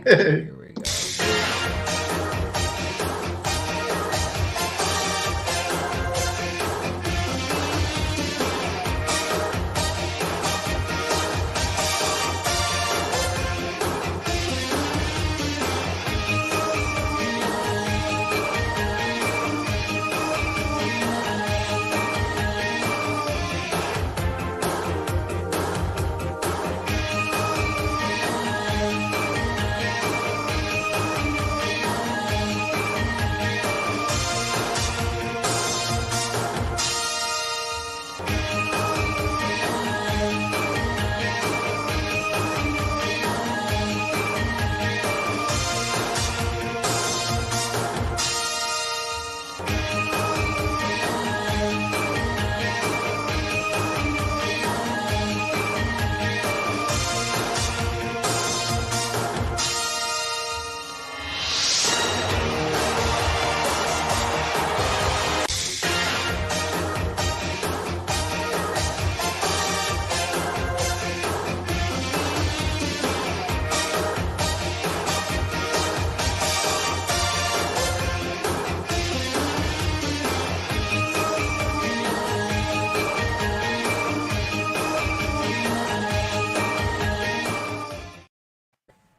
Here we go.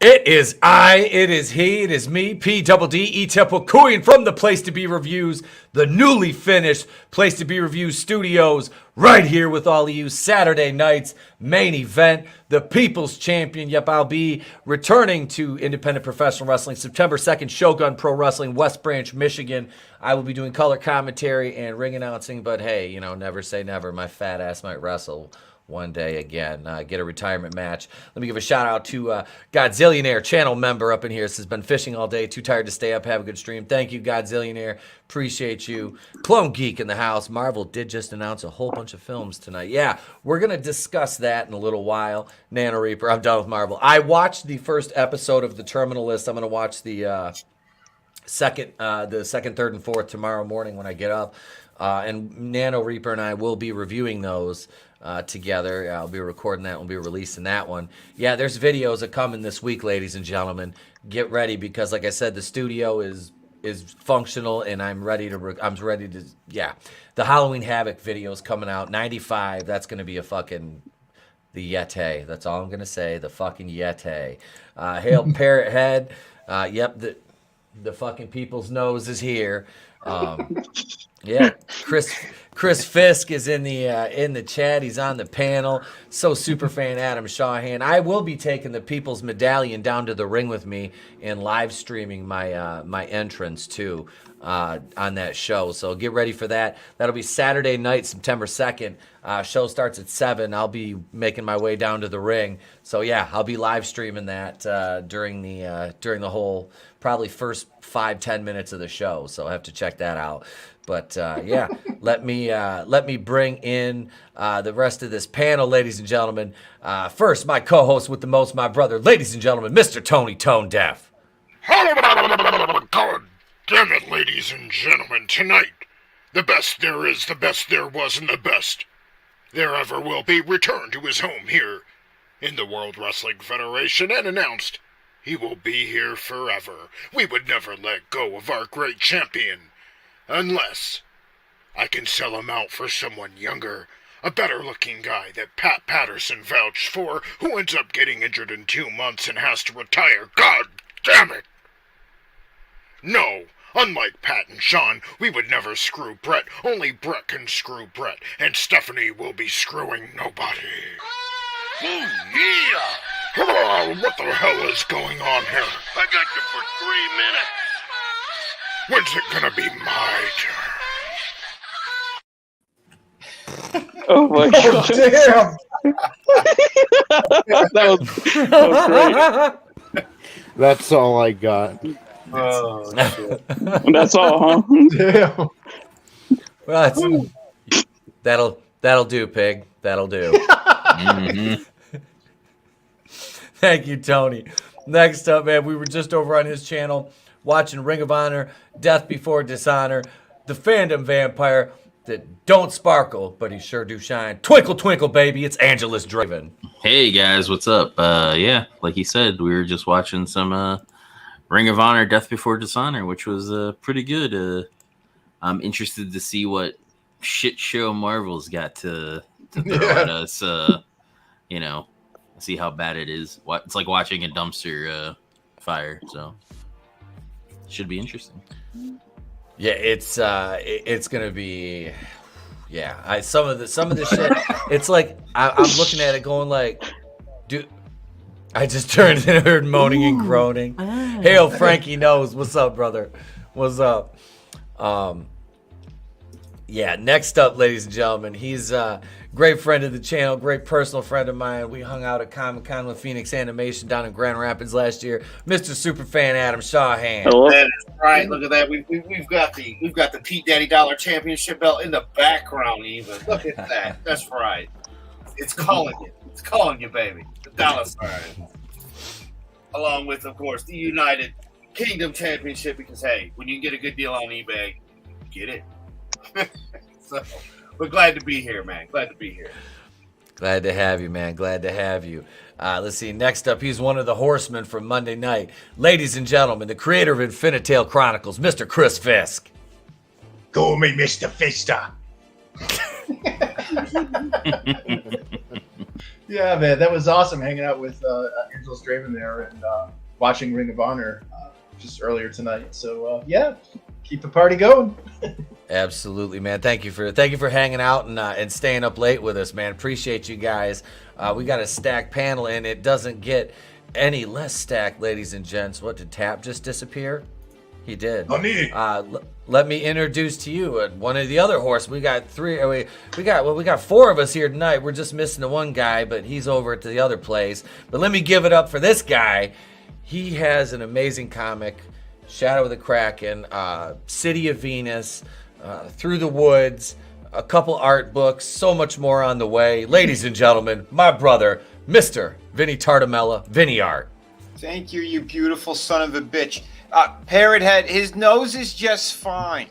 It is I, it is he, it is me, P-double-D-E Temple Cooing from the Place to Be Reviews, the newly finished Place to Be Reviews studios, right here with all of you. Saturday night's main event, the People's Champion. Yep, I'll be returning to independent professional wrestling September 2nd, Shogun Pro Wrestling, West Branch, Michigan. I will be doing color commentary and ring announcing, but hey, you know, never say never. My fat ass might wrestle one day again, get a retirement match. Let me give a shout out to Godzillionaire, channel member up in here. This has been fishing all day, too tired to stay up, have a good stream. Thank you, Godzillionaire. Appreciate you. Clone Geek in the house. Marvel did just announce a whole bunch of films tonight. Yeah, we're going to discuss that in a little while. Nano Reaper, I'm done with Marvel. I watched the first episode of The Terminal List. I'm going to watch the second, third, and fourth tomorrow morning when I get up. And Nano Reaper and I will be reviewing those together. I'll be recording that. We'll be releasing that one. Yeah, there's videos that coming this week, ladies and gentlemen. Get ready because, like I said, the studio is functional, and I'm ready to. Yeah, the Halloween Havoc videos coming out. 95. That's gonna be a fucking the Yeti. That's all I'm gonna say. The fucking Yeti. Hail Parrot Head. Yep. The fucking people's nose is here. Yeah, Chris Fisk is in the chat. He's on the panel. So super fan Adam Shawhan. I will be taking the People's Medallion down to the ring with me and live streaming my entrance too on that show. So get ready for that. That'll be Saturday night, September 2nd. Show starts at 7. I'll be making my way down to the ring. So yeah, I'll be live streaming that during the whole probably first 5-10 minutes of the show. So I have to check that out. But yeah, let me bring in the rest of this panel, ladies and gentlemen. First, my co-host with the most, my brother, ladies and gentlemen, Mr. Tony ToneDef. God damn it, ladies and gentlemen, tonight, the best there is, the best there was, and the best there ever will be returned to his home here in the World Wrestling Federation and announced he will be here forever. We would never let go of our great champion. Unless I can sell him out for someone younger, a better-looking guy that Pat Patterson vouched for, who ends up getting injured in 2 months and has to retire. God damn it! No, unlike Pat and Sean, we would never screw Brett. Only Brett can screw Brett, and Stephanie will be screwing nobody. Oh, yeah! What the hell is going on here? I got you for 3 minutes. When's it gonna be my turn? Oh my god. Damn! that was great. That's all I got. Oh, shit. That's all, huh? Damn. Well, that'll do, pig. That'll do. Mm-hmm. Thank you, Tony. Next up, man, we were just over on his channel watching Ring of Honor, Death Before Dishonor, the Fandom Vampire, that don't sparkle, but he sure do shine. Twinkle, twinkle, baby. It's Angelus Draven. Hey guys, what's up? Yeah, like he said, we were just watching some Ring of Honor Death Before Dishonor, which was pretty good. I'm interested to see what shit show Marvel's got to throw at us. See how bad it is. It's like watching a dumpster fire, so should be interesting. Yeah, it's gonna be, yeah. Some of the shit. It's like I'm looking at it, going like, dude. I just turned and heard moaning and groaning. Hail, Frankie knows. What's up, brother? What's up? Yeah. Next up, ladies and gentlemen, he's a great friend of the channel, great personal friend of mine. We hung out at Comic-Con with Phoenix Animation down in Grand Rapids last year. Mr. Superfan Adam Shawhan. Hello. That is right. Look at that. We've got the Pete Daddy Dollar Championship belt in the background. Even look at that. That's right. It's calling you. It's calling you, baby. The dollar sign. Along with, of course, the United Kingdom Championship. Because hey, when you get a good deal on eBay, get it. So we're glad to be here, man. Glad to be here. Glad to have you, man. Glad to have you. Let's see. Next up, he's one of the horsemen from Monday night. Ladies and gentlemen, the creator of Infinitale Chronicles, Mr. Chris Fisk. Call me Mr. Fister. Yeah, man, that was awesome hanging out with Angelus Draven there and watching Ring of Honor just earlier tonight. So yeah, keep the party going. Absolutely, man. Thank you for hanging out and staying up late with us, man. Appreciate you guys. We got a stacked panel, and it doesn't get any less stacked, ladies and gents. What, did Tap just disappear? He did. Let me introduce to you one of the other horses. We got we got four of us here tonight. We're just missing the one guy, but he's over at the other place. But let me give it up for this guy. He has an amazing comic, Shadow of the Kraken, City of Venus, Through the Woods, a couple art books, so much more on the way. Ladies and gentlemen, my brother, Mr. Vinnie Tartamella, Vinnieart. Thank you, you beautiful son of a bitch. Parrot Head, his nose is just fine.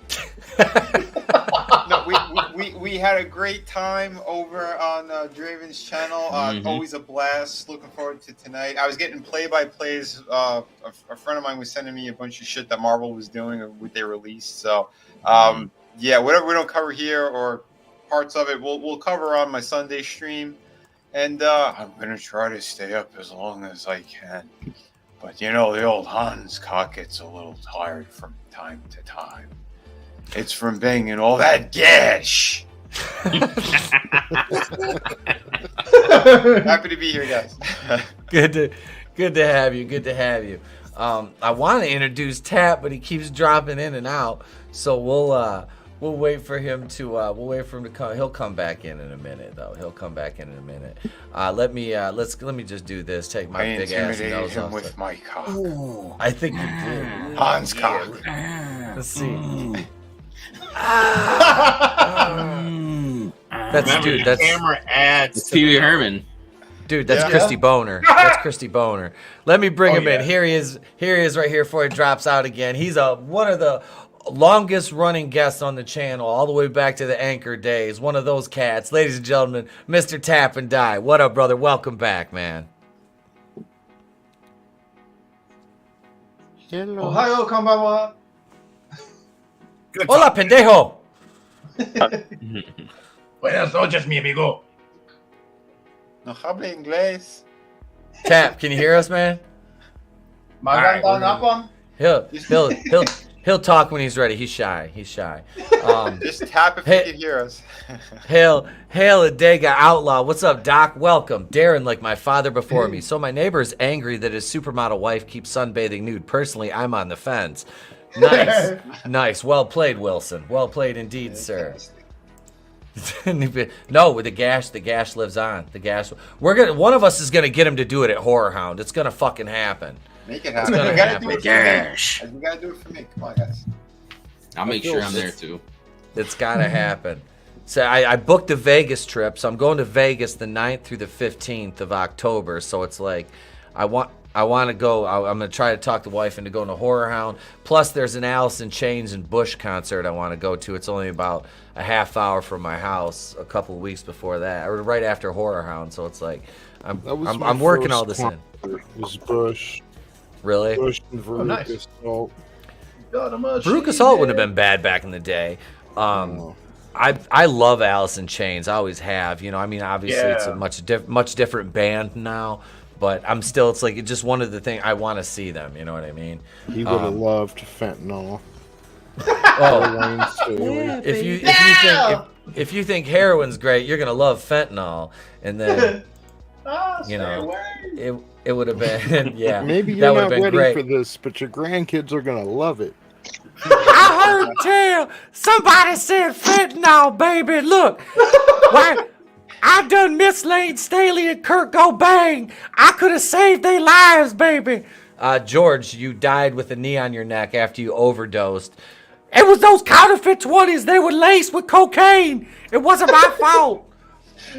No, we had a great time over on Draven's channel. Always a blast. Looking forward to tonight. I was getting play-by-plays. A friend of mine was sending me a bunch of shit that Marvel was doing or what they released. So, yeah, whatever we don't cover here or parts of it, we'll cover on my Sunday stream. And I'm going to try to stay up as long as I can. But, you know, the old Hans cock gets a little tired from time to time. It's from banging all that gash. Happy to be here, guys. Good to have you. Good to have you. I want to introduce Tap, but he keeps dropping in and out. So we'll wait for him to come. He'll come back in a minute, though. Let me just do this. Take my big ass nose him off with my cock. Ooh, I think you did. Hans cock. Let's see. That's camera ads. Pee Wee Herman. Dude, that's Christy Boner. That's Christy Boner. Let me bring him in. Here he is right here before he drops out again. He's one of the longest running guests on the channel, all the way back to the Anchor days. One of those cats. Ladies and gentlemen, Mr. Tap and Die. What up, brother? Welcome back, man. Hello. Ohio, konbanwa. Good Hola, pendejo. Buenas noches, mi amigo. No habla inglés. Tap, can you hear us, man? Magandang hapon. He'll talk when he's ready. He's shy. Just tap if you can hear us. Hail Adega Outlaw. What's up, Doc? Welcome. Darren, like my father before me. So my neighbor is angry that his supermodel wife keeps sunbathing nude. Personally, I'm on the fence. Nice. Well played, Wilson. Well played indeed, sir. No, with the gash lives on. One of us is gonna get him to do it at Horror Hound. It's gonna fucking happen. Make it happen. It's gonna You gotta happen. do it for me. You gotta do it for me. Come on, guys. I'll make sure I'm there too. It's gotta happen. So I booked a Vegas trip, so I'm going to Vegas the 9th through the 15th of October. So it's like I want I want to go. I'm going to try to talk the wife into going to Horror Hound. Plus, there's an Alice in Chains and Bush concert I want to go to. It's only about a half hour from my house. A couple of weeks before that, or right after Horror Hound. So it's like I'm working all this in. It was Bush. Really? Bush and Veruca nice. Salt. Veruca Salt would have been bad back in the day. I love Alice in Chains. I always have. You know, I mean, obviously it's a much different band now. But I'm still, it's like just one of the things I want to see them. You know what I mean? He would have loved fentanyl. Oh, if you think heroin's great, you're gonna love fentanyl, and then you know it would have been Maybe that you're would not have been ready great. for this, but your grandkids are gonna love it. I heard tell somebody said fentanyl, baby. Look, why? I done Miss Lane Staley and Kurt Cobain. I could have saved their lives, baby. George, you died with a knee on your neck after you overdosed. It was those counterfeit 20s. They were laced with cocaine. It wasn't my fault.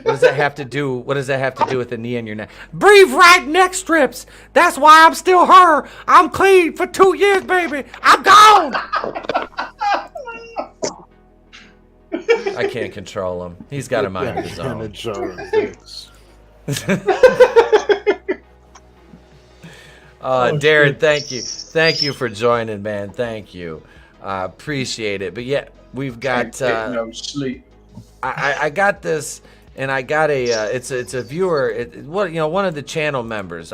What does that have to do? What does that have to do with the knee on your neck? Breathe right neck strips. That's why I'm still her. I'm clean for 2 years, baby. I'm gone. I can't control him. He's got a mind of his And a own. jar of Vicks. Darren, thank you for joining, man. Thank you, appreciate it. But yeah, we've got. No sleep. I got this, and I got a. It's a viewer. One of the channel members,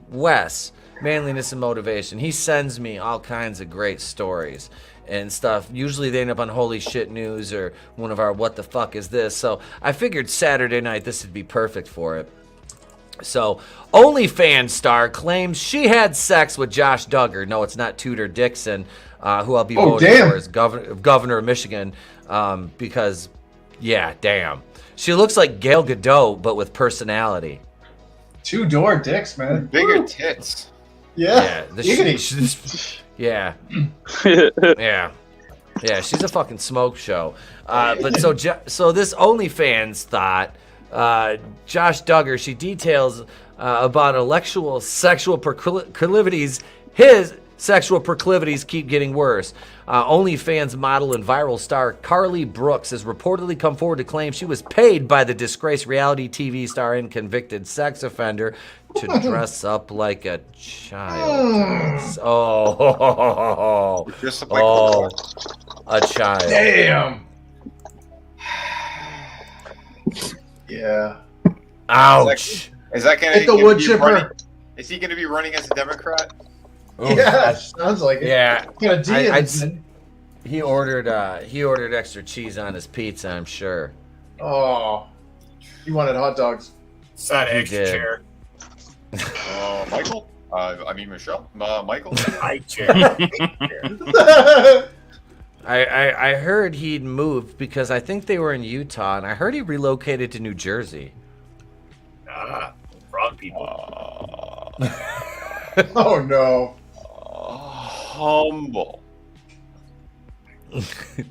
Wes, Manliness and Motivation. He sends me all kinds of great stories and stuff. Usually they end up on Holy Shit News or one of our What the Fuck Is This. So I figured Saturday night this would be perfect for it. So, OnlyFans star claims she had sex with Josh Duggar. No, it's not Tudor Dixon, who I'll be voting for as governor of Michigan, because, yeah, damn. She looks like Gail Godot, but with personality. Two-door dicks, man. Bigger tits. Yeah. Yeah, she's a fucking smoke show. But so this OnlyFans thought, Josh Duggar, she details about intellectual sexual proclivities. His sexual proclivities keep getting worse. OnlyFans model and viral star Carly Brooks has reportedly come forward to claim she was paid by the disgraced reality TV star and convicted sex offender to dress up like a child. Dress up like a child. Damn. Yeah. Ouch. Is that going Hit the wood chipper. running? Is he going to be running as a Democrat? Yeah, sounds like it. Yeah. Got a D in his I'd- name. He ordered extra cheese on his pizza, I'm sure. Oh, he wanted hot dogs. Side He extra did. chair. Michael? I mean, Michelle? Michael? High chair. I heard he'd moved because I think they were in Utah, and I heard he relocated to New Jersey. Frog people. Oh no. Humble.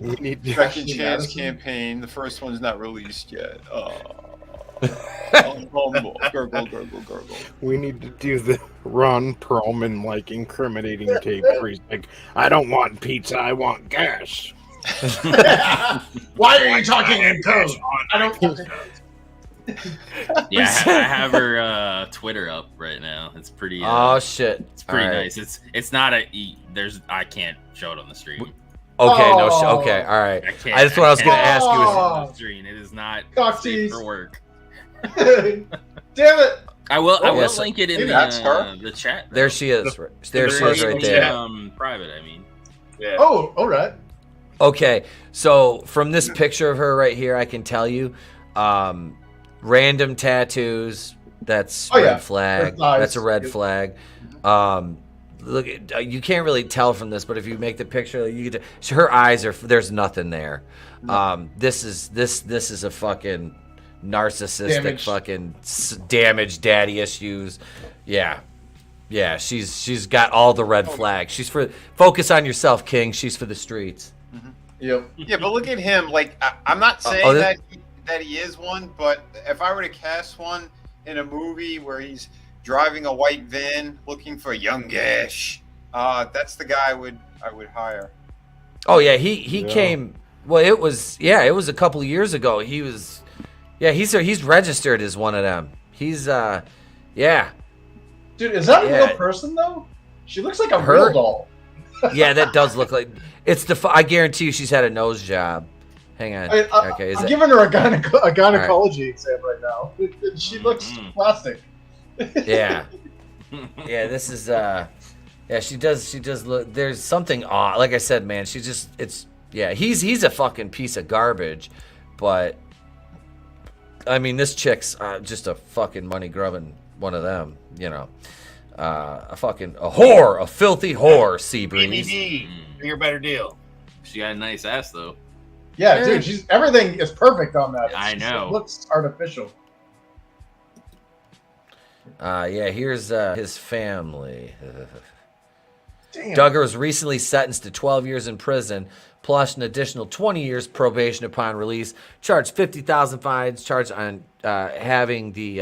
We need to Second chance campaign. The first one's not released yet. Humble. Gurgle, gurgle, gurgle. We need to do the Ron Perlman like incriminating tape where he's like, I don't want pizza, I want gas. Why are you talking in code? I don't. Yeah, I have her Twitter up right now. It's pretty. Oh shit! It's pretty All right. nice. It's not I can't show it on the stream. Okay, Oh. okay, all right. I can't. That's what I was gonna can't ask you. show it Is, on the stream. It is not Cock safe tease. for work. Damn it. I will yes. link it in Maybe that's her. the chat. there she is. There she is right there. Private, I mean. Yeah. Oh, all right. Okay, so from this picture of her right here, I can tell you, random tattoos. That's Oh, yeah. red flag. Red flags. That's a red flag. Look, you can't really tell from this, but if you make the picture, you get to, her eyes are. There's nothing there. This is a fucking narcissistic, Damaged. fucking damaged daddy issues. Yeah. She's got all the red flags. She's for focus on yourself, King. She's for the streets. Yep. Yeah, but look at him. Like, I'm not saying that he is one, but if I were to cast one in a movie where he's driving a white van, looking for youngish. That's the guy I would hire. Oh yeah, he Yeah. came. Well, it was a couple of years ago. He was, he's registered as one of them. He's yeah. Dude, is that a Yeah. real person though? She looks like a Her- real doll. Yeah, that does look like it's the. I guarantee you, she's had a nose job. Hang on. Okay, is I'm it? giving her a gynecology exam right now. She looks plastic. Yeah. Yeah, this is yeah, she does look, there's something odd. Like I said, man, he's a fucking piece of garbage, but I mean, this chick's just a fucking money grubbing one of them, you know. A whore, a filthy whore, Seabreeze. BBD, bigger, better deal. She got a nice ass though. Yeah, dude, everything is perfect on that. I know. It looks artificial. Yeah, here's his family. Damn. Duggar was recently sentenced to 12 years in prison, plus an additional 20 years probation upon release. Charged 50,000 fines. Charged on having the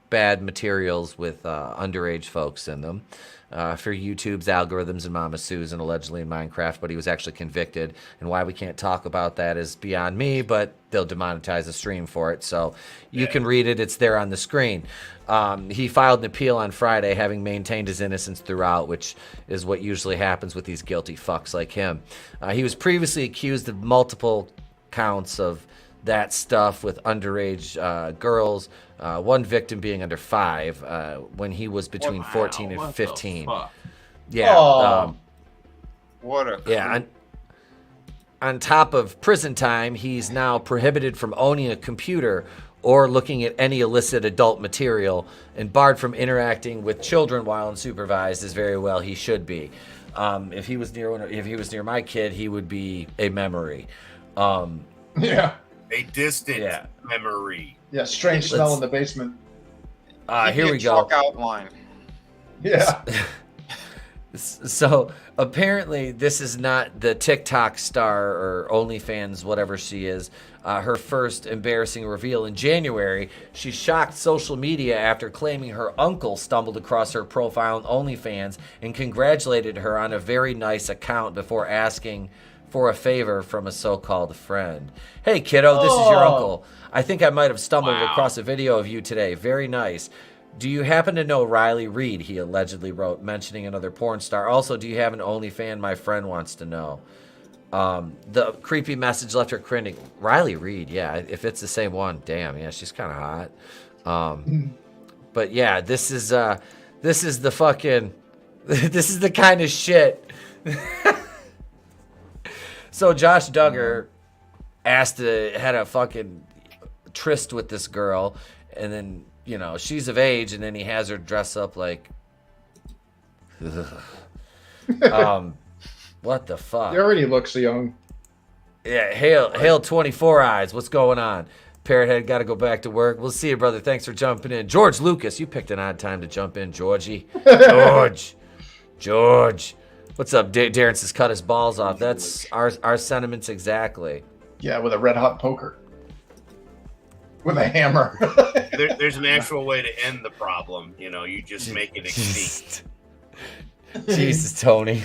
bad materials with underage folks in them for YouTube's algorithms and Mama Sue's and allegedly in Minecraft. But he was actually convicted, and why we can't talk about that is beyond me. But they'll demonetize the stream for it, so you can read it. It's there on the screen. He filed an appeal on Friday, having maintained his innocence throughout, which is what usually happens with these guilty fucks like him. He was previously accused of multiple counts of that stuff with underage girls, one victim being under 5 when he was between 14 and 15. Yeah. Aw. What a Yeah. On top of prison time, he's now prohibited from owning a computer or looking at any illicit adult material, and barred from interacting with children while unsupervised, as very well he should be. If he was near my kid, he would be a memory. Yeah. A distant memory. Yeah, strange smell in the basement. Here we go. Chalk outline. Yeah. So apparently this is not the TikTok star or OnlyFans, whatever she is. Her first embarrassing reveal in January. She shocked social media after claiming her uncle stumbled across her profile on OnlyFans and congratulated her on a very nice account before asking for a favor from a so-called friend. Hey kiddo, this is your uncle. I think I might have stumbled across a video of you today. Very nice. Do you happen to know Riley Reid? He allegedly wrote, mentioning another porn star. Also, do you have an OnlyFan? My friend wants to know. The creepy message left her cringing. Riley Reid, yeah. If it's the same one, damn, yeah, she's kind of hot. But yeah, this is the fucking, this is the kind of shit. So Josh Duggar had a fucking tryst with this girl, and then, you know, she's of age, and then he has her dress up like, what the fuck? He already looks young. Yeah, Hail 24 Eyes, what's going on? Parrothead, got to go back to work. We'll see you, brother. Thanks for jumping in. George Lucas, you picked an odd time to jump in, Georgie. George. What's up? Darren says cut his balls off. That's our sentiments exactly. Yeah, with a red hot poker. With a hammer. There's an actual way to end the problem. You know, you just make it extinct. Jesus, Tony.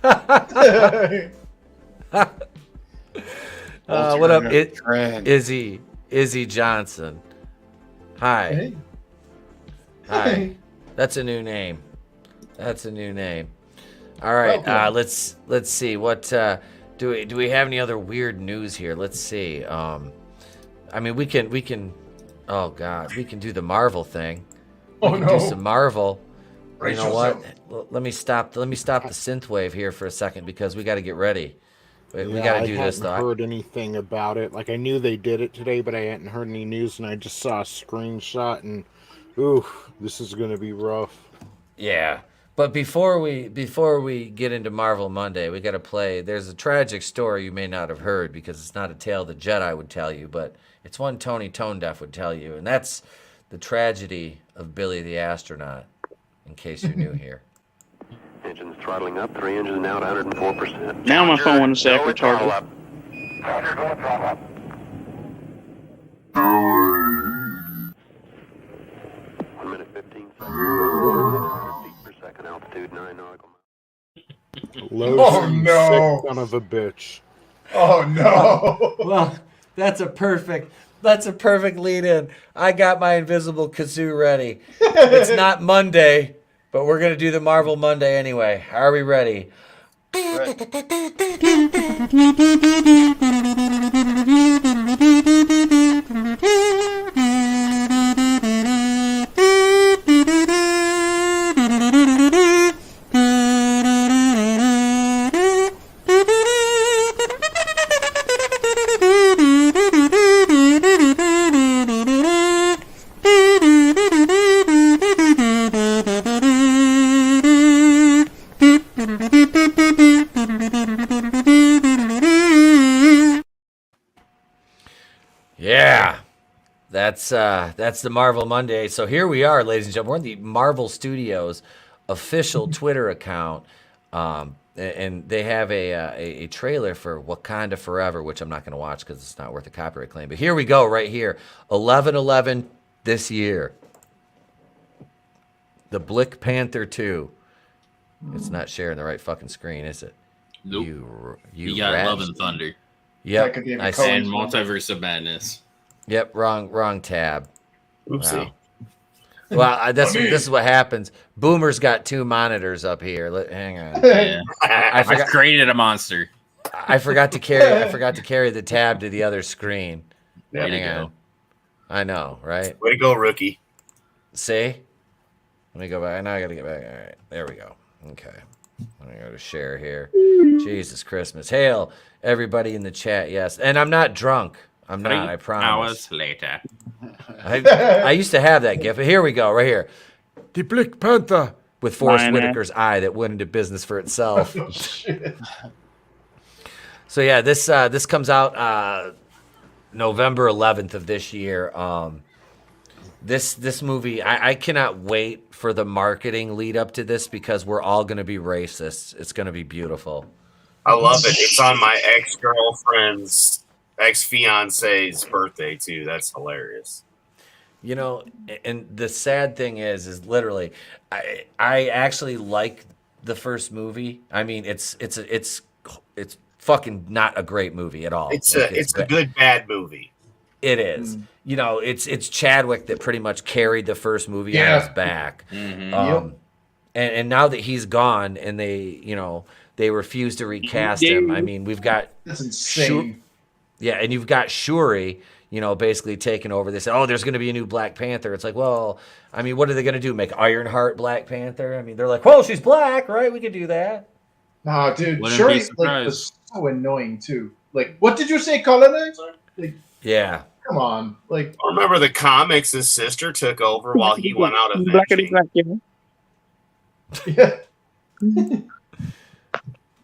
What up, Izzy Johnson? Hi. Hey. Hi. Hey. That's a new name. All right, let's see. What do we have any other weird news here? Let's see. I mean, we can. Oh God, we can do the Marvel thing. Oh we can no. do some Marvel. Brace You know what? yourself. Let me stop the synth wave here for a second because we got to get ready. We Yeah, got to do this I though. hadn't heard anything about it. Like, I knew they did it today, but I hadn't heard any news, and I just saw a screenshot, and ooh, this is gonna be rough. Yeah. But before we get into Marvel Monday, we got to play. There's a tragic story you may not have heard because it's not a tale the Jedi would tell you, but it's one Tony ToneDef would tell you, and that's the tragedy of Billy the astronaut. In case you're new here. Engines throttling up, 3 engines now at 104%. Now my phone is sack retarded. Roger, go and throttle up. 1 minute altitude 9 nautical miles. Low Oh, speed, no. sick son of a bitch. Oh no! Well, that's a perfect lead in. I got my invisible kazoo ready. It's not Monday, but we're gonna do the Marvel Monday anyway. Are we ready? Yeah. That's the Marvel Monday. So here we are, ladies and gentlemen. We're in the Marvel Studios official Twitter account. And they have a trailer for Wakanda Forever, which I'm not going to watch because it's not worth a copyright claim. But here we go, right here. 11/11 this year. The Black Panther 2. It's not sharing the right fucking screen, is it? Nope. You got rat. Love and Thunder. Yep. I see. And Multiverse of Madness. Yep. Wrong tab. Oopsie. Wow. Well, this is what happens. Boomer's got two monitors up here. Hang on. Yeah. I forgot. I've created a monster. I forgot to carry the tab to the other screen. Way to Hang go. on. I know, right? Way to go, rookie. See? Let me go back. Now I got to get back. All right. There we go. Okay. I'm going to go to share here. Jesus Christmas. Hail, everybody in the chat. Yes. And I'm not drunk. I'm not. I promise. Hours later. I used to have that gift. Here we go. Right here. The Black Panther. With Forrest Mine, Whitaker's eye that went into business for itself. Oh, shit. So yeah, this comes out November 11th of this year. This movie, I cannot wait for the marketing lead up to this because we're all going to be racists. It's going to be beautiful. I love it. It's on my ex-girlfriend's ex-fiance's birthday too. That's hilarious. You know, and the sad thing is literally, I actually like the first movie. I mean, it's fucking not a great movie at all. It's a good bad movie. It is. You know, it's Chadwick that pretty much carried the first movie on his back. Mm-hmm. And now that he's gone and they refuse to recast him. I mean, we've got That's insane. and you've got Shuri, basically taking over this. Oh, there's going to be a new Black Panther. It's like, well, I mean, what are they going to do? Make Ironheart Black Panther? I mean, they're like, well, she's black, right? We could do that. Nah, dude, Wouldn't Shuri be surprised. was so annoying too. Like, what did you say, Colin? Like, Yeah. come on, like, I remember the comics. His sister took over while he went out of Blackity black, you know? yeah.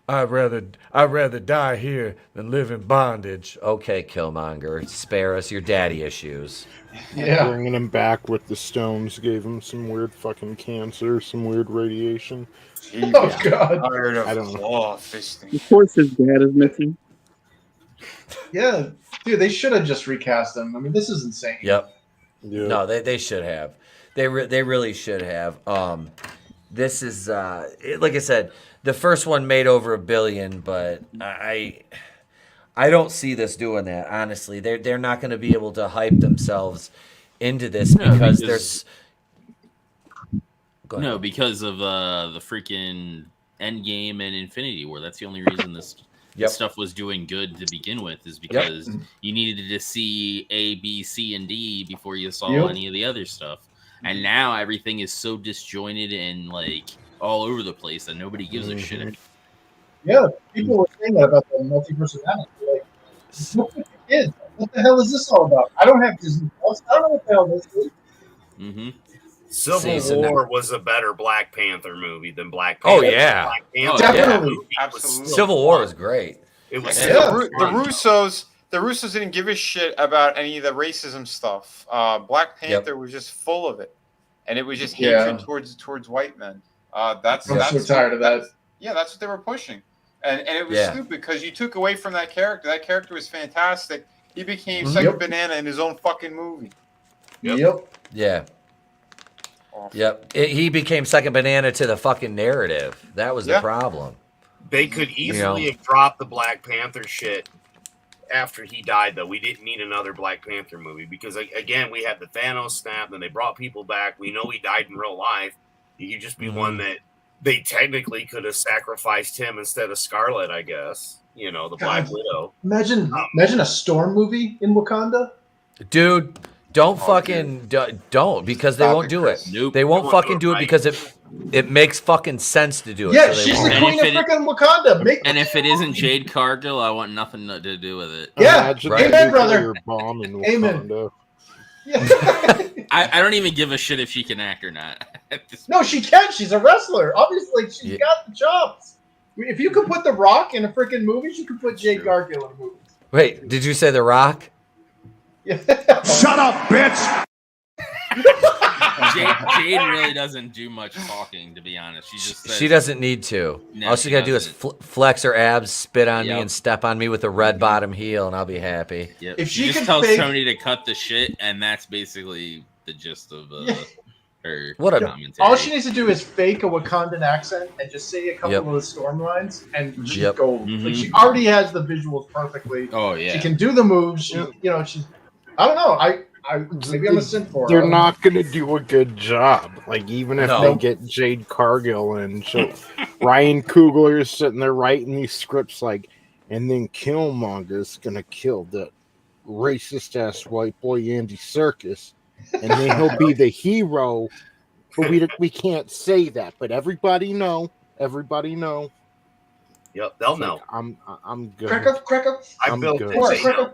I'd rather die here than live in bondage. Okay, Killmonger, spare us your daddy issues. Yeah. Bringing him back with the stones gave him some weird fucking cancer, some weird radiation. Oh god. I don't know. Oh, fisting. Of course his dad is missing. Yeah, dude, they should have just recast him. I mean, this is insane. Yep. Yeah. No, they should have. They really should have. This is like I said, the first one made over $1 billion, but I don't see this doing that. Honestly, they're not going to be able to hype themselves into this because there's. Go ahead. No, because of the freaking Endgame and Infinity War. That's the only reason this stuff was doing good to begin with, is because you needed to see A, B, C, and D before you saw any of the other stuff. And now everything is so disjointed and like all over the place that nobody gives a shit. Yeah, people were saying that about the multiverse of Madness. Like, look at the kids. What the hell is this all about? I don't have Disney Plus. I don't know what the hell this is. Mm-hmm. Civil War was a better Black Panther movie than Black Oh, Panther. yeah. Black Oh, Panther definitely. movie was Absolutely. still Civil War fun. was great. It was And still the fun. Russos didn't give a shit about any of the racism stuff. Black Panther was just full of it, and it was just hatred towards white men. I'm so tired of that. Yeah, that's what they were pushing, and it was Yeah. stupid because you took away from that character. That character was fantastic. He became second banana in his own fucking movie. Yep. Yep. Yeah. awful. Yep. He became second banana to the fucking narrative. That was the problem. They could easily have dropped the Black Panther shit after he died, though. We didn't need another Black Panther movie because, again, we had the Thanos snap, and they brought people back. We know he died in real life. He could just be one that they technically could have sacrificed him instead of Scarlet, I guess. You know, the Black Widow. Imagine a Storm movie in Wakanda. Dude, don't don't because they won't do it. Nope. They won't fucking do it because it makes fucking sense to do it. Yeah, so they she's won't. the queen of freaking Wakanda. And if it isn't Jade Cargill, I want nothing to do with it. Yeah, Imagine amen, brother. Bomb in Amen. Wakanda. Yeah. I don't even give a shit if she can act or not. No, she can. She's a wrestler. Obviously, she's got the chops. If you could put The Rock in a freaking movie, you could put Jade Gargill in a movie. Wait, did you say The Rock? Yeah. Shut up, bitch! Jade really doesn't do much talking, to be honest. She just says, She doesn't need to. No, All she got to do is flex her abs, spit on me, and step on me with a red bottom heel, and I'll be happy. Yep. If she she just could tells fake- Tony to cut the shit, and that's basically the gist of her What a- commentary. All she needs to do is fake a Wakandan accent and just say a couple of the storm lines, and she's gold. Like, she already has the visuals perfectly. Oh yeah, She can do the moves. She, she's. I don't know. I maybe I'm a simp for her. They're not going to do a good job. Like, even if they get Jade Cargill and Ryan Coogler's sitting there writing these scripts, like, and then Killmonger's going to kill that racist ass white boy Andy Serkis, and then he'll be the hero. But we can't say that. But everybody know. Yep, they'll know. I'm good. Crack up. I built good. it.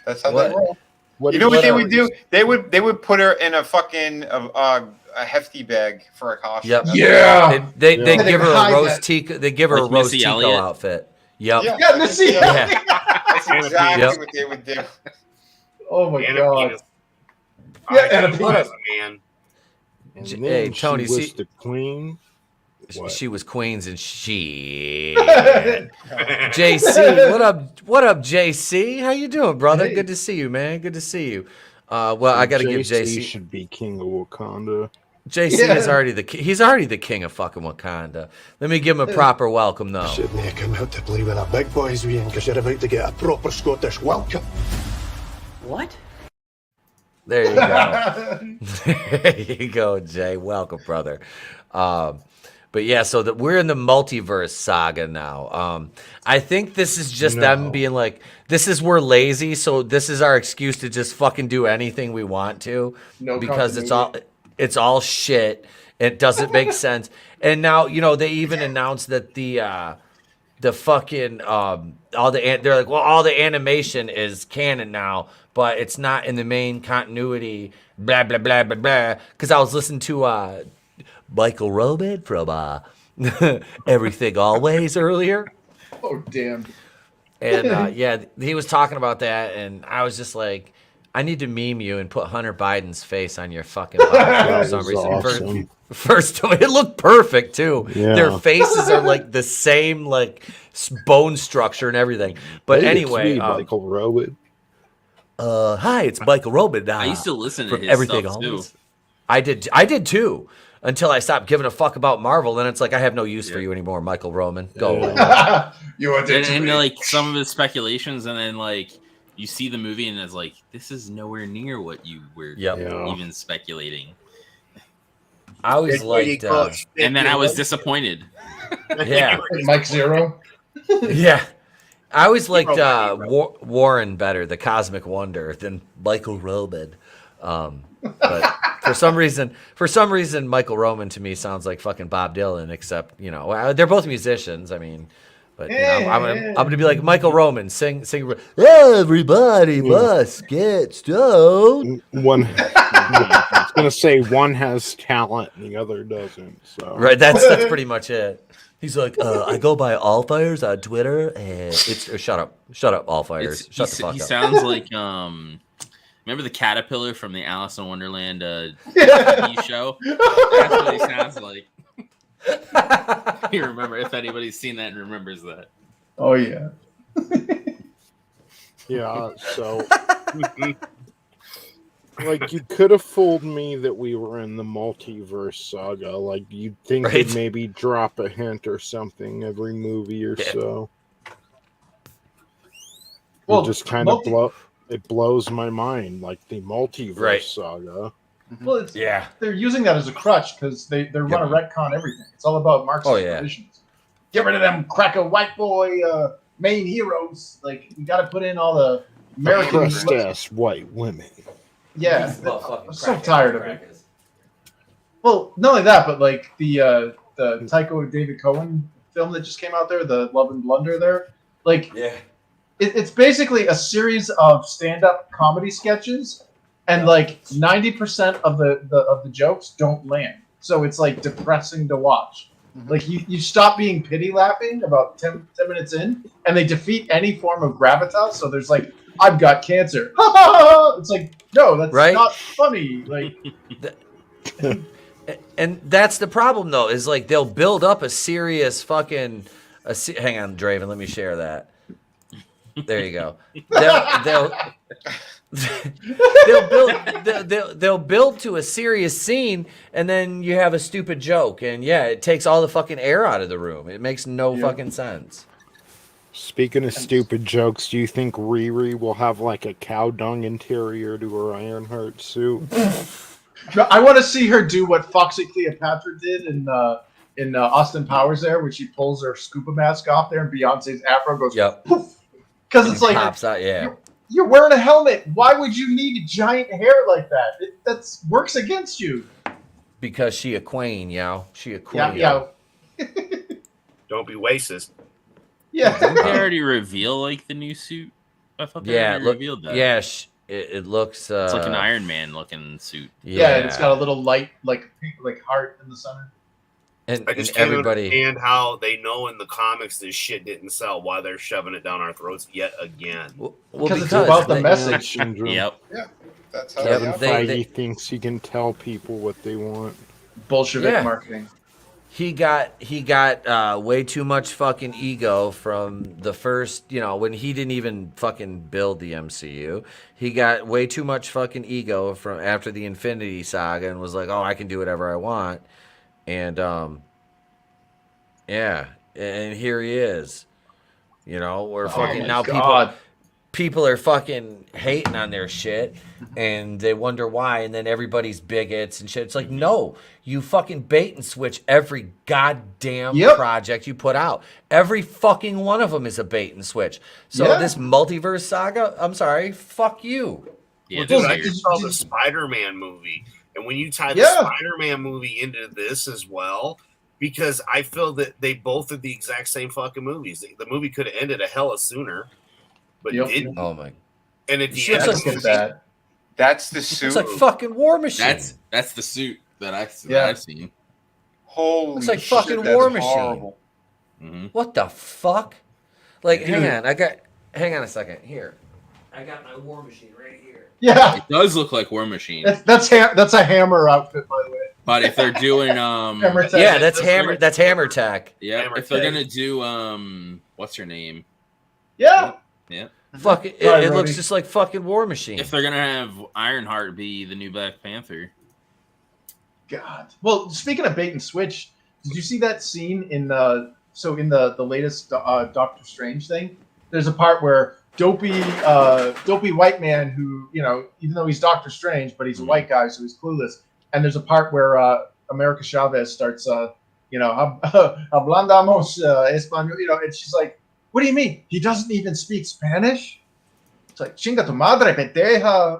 That's how they roll. What You know what they would do? They would put her in a fucking a hefty bag for a costume. Yep. Yeah. They Yeah. give her Hide a Rose that. Tico. They give her Like a Rose Missy Tico Elliott. outfit. Yep. Yeah, Missy. Yeah. That's exactly Yep. what they would do. Oh my And god. penis. Yeah, I and a think penis. man. And Hey, then Tony, she was see- the queen. What? She was Queens and she. JC, what up, JC? How you doing, brother? Hey. Good to see you, man. Good to see you. Well, I got to give JC. should be king of Wakanda. JC is already he's already the king of fucking Wakanda. Let me give him a proper welcome, though. Shouldn't have come out to play with our big boys, Ian, because you're about to get a proper Scottish welcome. What? There you go. There you go, Jay. Welcome, brother. But yeah, so we're in the multiverse saga now. I think this is just them being like, we're lazy, so this is our excuse to just fucking do anything we want to. No because it's all shit. It doesn't make sense. And now, they even announced that the fucking they're like, well, all the animation is canon now, but it's not in the main continuity. Blah blah blah blah blah. Because I was listening to Michael Roman from Everything Always earlier. Oh damn. And yeah, he was talking about that, and I was just like, I need to meme you and put Hunter Biden's face on your fucking podcast for some reason. Awesome. First, it looked perfect too. Yeah. Their faces are like the same, like bone structure and everything. But Hey, it's anyway, me, Michael Rowan. hi, it's Michael Roman. I used to listen to from his Everything stuff Always. too. I did too. Until I stopped giving a fuck about Marvel, then it's like I have no use for you anymore, Michael Roman. Go away. You want to And like some of his speculations, and then like you see the movie, and it's like this is nowhere near what you were even speculating. I always liked, and then I was disappointed. Yeah, Mike Zero. Yeah, I always liked Warren better, the Cosmic Wonder, than Michael Roman. But for some reason, Michael Roman to me sounds like fucking Bob Dylan. Except they're both musicians. I mean, but I'm gonna be like Michael Roman, sing. Everybody must get stoned. One, I was gonna say one has talent and the other doesn't. So Right, that's pretty much it. He's like, I go by Allfires on Twitter, and it's shut up, Allfires, shut the fuck He up. sounds like remember the caterpillar from the Alice in Wonderland TV show? That's what he sounds like. You remember, if anybody's seen that and remembers that. Oh yeah. yeah. So Like, you could have fooled me that we were in the multiverse saga. Like, you'd think they'd maybe drop a hint or something every movie or so. Well, it just kind of blows my mind, like the multiverse saga. Well, they're using that as a crutch because they want to retcon everything. It's all about Marxist provisions. Get rid of them cracker white boy main heroes. Like, you got to put in all the American ass white women. Yeah, I'm so tired of it. Well, not only that, but like the Taika David Cohen film that just came out there, the Love and Blunder there, like it's basically a series of stand-up comedy sketches, and like 90% of the jokes don't land. So it's like depressing to watch. Like you stop being pity laughing about 10 minutes in, and they defeat any form of gravitas. So there's like, I've got cancer. It's like, no, that's not funny. Like, and that's the problem though. Is like they'll build up a serious fucking. Hang on, Draven. Let me share that. There you go. They'll build to a serious scene, and then you have a stupid joke, and it takes all the fucking air out of the room. It makes no fucking sense. Speaking of stupid jokes, do you think Riri will have like a cow dung interior to her Ironheart suit? I want to see her do what Foxy Cleopatra did in Austin Powers there, when she pulls her scuba mask off there, and Beyonce's afro goes poof. Because it's like, pops out, you're wearing a helmet. Why would you need giant hair like that? That works against you. Because she a queen, yo. She a queen. Yeah. Don't be racist. Yeah. Didn't they already reveal like the new suit? I thought they already revealed that. Yeah, it looks. It's like an Iron Man looking suit. Yeah, and it's got a little light, like pink, like heart in the center. And I just can't understand how they know in the comics this shit didn't sell. Why they're shoving it down our throats yet again? Because it's about the message. Syndrome. Yep. Yeah, that's how Kevin Feige thinks he can tell people what they want. Bolshevik marketing. He got way too much fucking ego from the first, when he didn't even fucking build the MCU. He got way too much fucking ego from after the Infinity Saga and was like, "Oh, I can do whatever I want." And and here he is. We're fucking now people are fucking hating on their shit, and they wonder why, and then everybody's bigots and shit. It's like, no, you fucking bait and switch every goddamn project you put out. Every fucking one of them is a bait and switch. So this multiverse saga, I'm sorry, fuck you. Yeah, Dude, I just saw the Spider-Man movie, and when you tie the Spider-Man movie into this as well, because I feel that they both are the exact same fucking movies. The movie could have ended a hella sooner, but didn't. Oh my! And at the end, that's the suit. It's like fucking War Machine. That's the suit that I've seen. Holy It's like shit, fucking that's War Machine. horrible. Mm-hmm. What the fuck? Like, hang on a second. Here, I got my War Machine right here. Yeah, it does look like War Machine. That's a Hammer outfit, by the way. But if they're doing that's Hammer. That's Hammer Tech. Yeah, Hammer if they're Tech. gonna do what's her name? Yeah. Yeah. Fuck it. It looks just like fucking War Machine. If they're gonna have Ironheart be the new Black Panther. God. Well, speaking of bait and switch, did you see that scene in the latest Doctor Strange thing? There's a part where dopey white man who, even though he's Doctor Strange, but he's a white guy, so he's clueless. And there's a part where America Chavez starts, hablamos español, and she's like, "What do you mean? He doesn't even speak Spanish?" It's like, "Chinga tu madre, pendeja."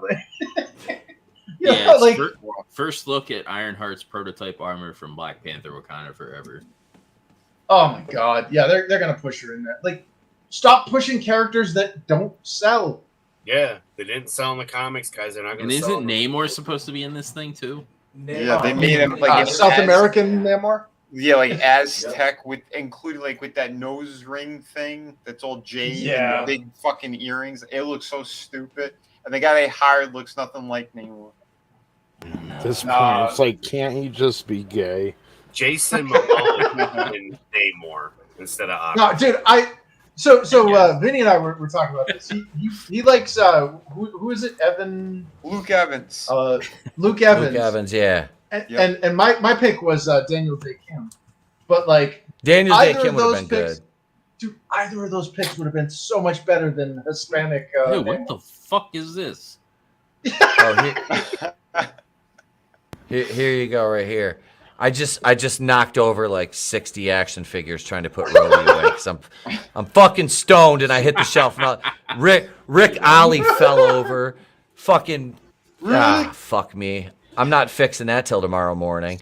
First look at Ironheart's prototype armor from Black Panther Wakanda Forever. Oh my god. Yeah, they're gonna push her in there. Like, stop pushing characters that don't sell. Yeah, they didn't sell in the comics, guys. They're not gonna And sell isn't Namor supposed to be in this thing too? Yeah, they made him like South American Namor. Yeah, like Aztec including with that nose ring thing that's all jade and the big fucking earrings. It looks so stupid. And the guy they hired looks nothing like Namor. At this point, it's like, can't he just be gay? Jason Momoa and Namor instead of Aquaman. No, dude, So Vinny and I were talking about this. He likes who is it? Luke Evans. Luke Evans. Luke Evans, yeah. And my pick was Daniel Day Kim, but like Daniel Day Kim would have been picks, good. Dude, either of those picks would have been so much better than Hispanic. Hey, what the fuck is this? Here you go, right here. I just knocked over like 60 action figures trying to put Rhodey away because I'm fucking stoned and I hit the shelf. Rick Ollie fell over. Fucking fuck me. I'm not fixing that till tomorrow morning.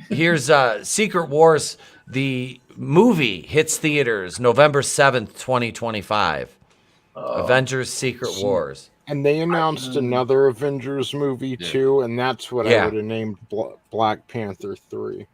Here's Secret Wars. The movie hits theaters November 7th, 2025. Avengers: Secret Wars. And they announced another Avengers movie too, and that's what I would have named Black Panther 3.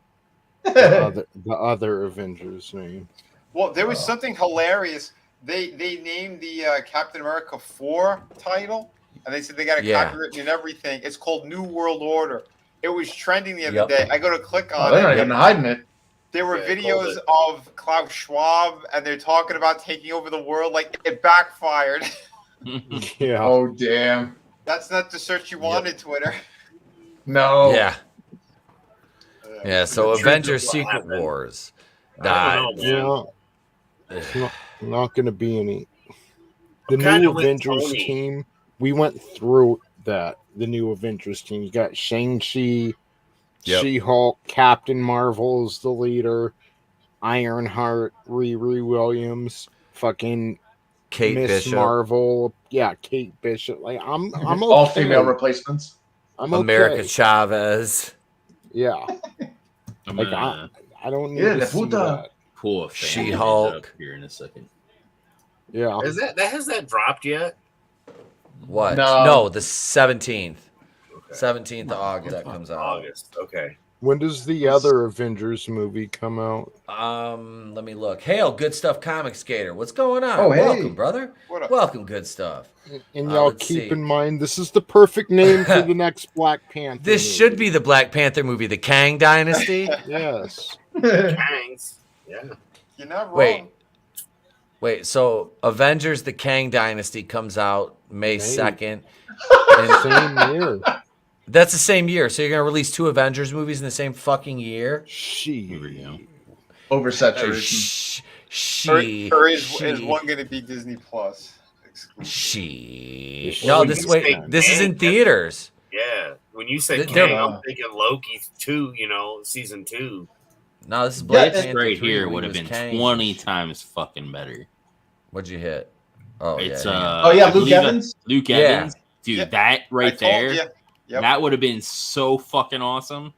The other Avengers name. Well, there was something hilarious. They named the Captain America 4 title, and they said they got a copyright and everything. It's called New World Order. It was trending the other day. I go to click on it. They're not even hiding it. There were videos of Klaus Schwab, and they're talking about taking over the world. Like, it backfired. Yeah. Oh, damn. That's not the search you wanted, Twitter. No. Yeah. Yeah, so Avengers Secret Wars. Not going to be any. The new Avengers team, we went through that. The new Avengers team. You got Shang-Chi, She-Hulk, Captain Marvel is the leader, Ironheart, Riri Williams, fucking Kate Miss Bishop. Marvel. Yeah, Kate Bishop. Like I'm okay. All female replacements. I'm America okay. Chavez. Yeah. Like I don't need to see that. Poor She-Hulk here in a second. Yeah. Has that dropped yet? What? No. No, the 17th. 17th of August that comes out. August. Okay. When does the other Avengers movie come out? Let me look. Hail, Good Stuff Comic Skater. What's going on? Oh, hey. Welcome, brother. What up? Welcome, Good Stuff. And y'all let's keep see. in mind, this is the perfect name for the next Black Panther. This movie. should be the Black Panther movie, The Kang Dynasty. Yes. Thanks. Yeah. You're not wrong. Wait, so Avengers: The Kang Dynasty comes out May 2nd. Same year. That's the same year. So you're going to release 2 Avengers movies in the same fucking year? Here we go. Oversaturation. Or is one going to be Disney Plus? No, this is in theaters. Yeah. When you said Kang, I'm thinking Loki 2, season 2. No, this is Black This Panther right 3 here when would he have was been Kang. 20 times fucking better. What'd you hit? Oh, It's yeah. Luke believe Evans? Luke Yeah. Evans. Dude, Yep. that right there. Yep. That would have been so fucking awesome.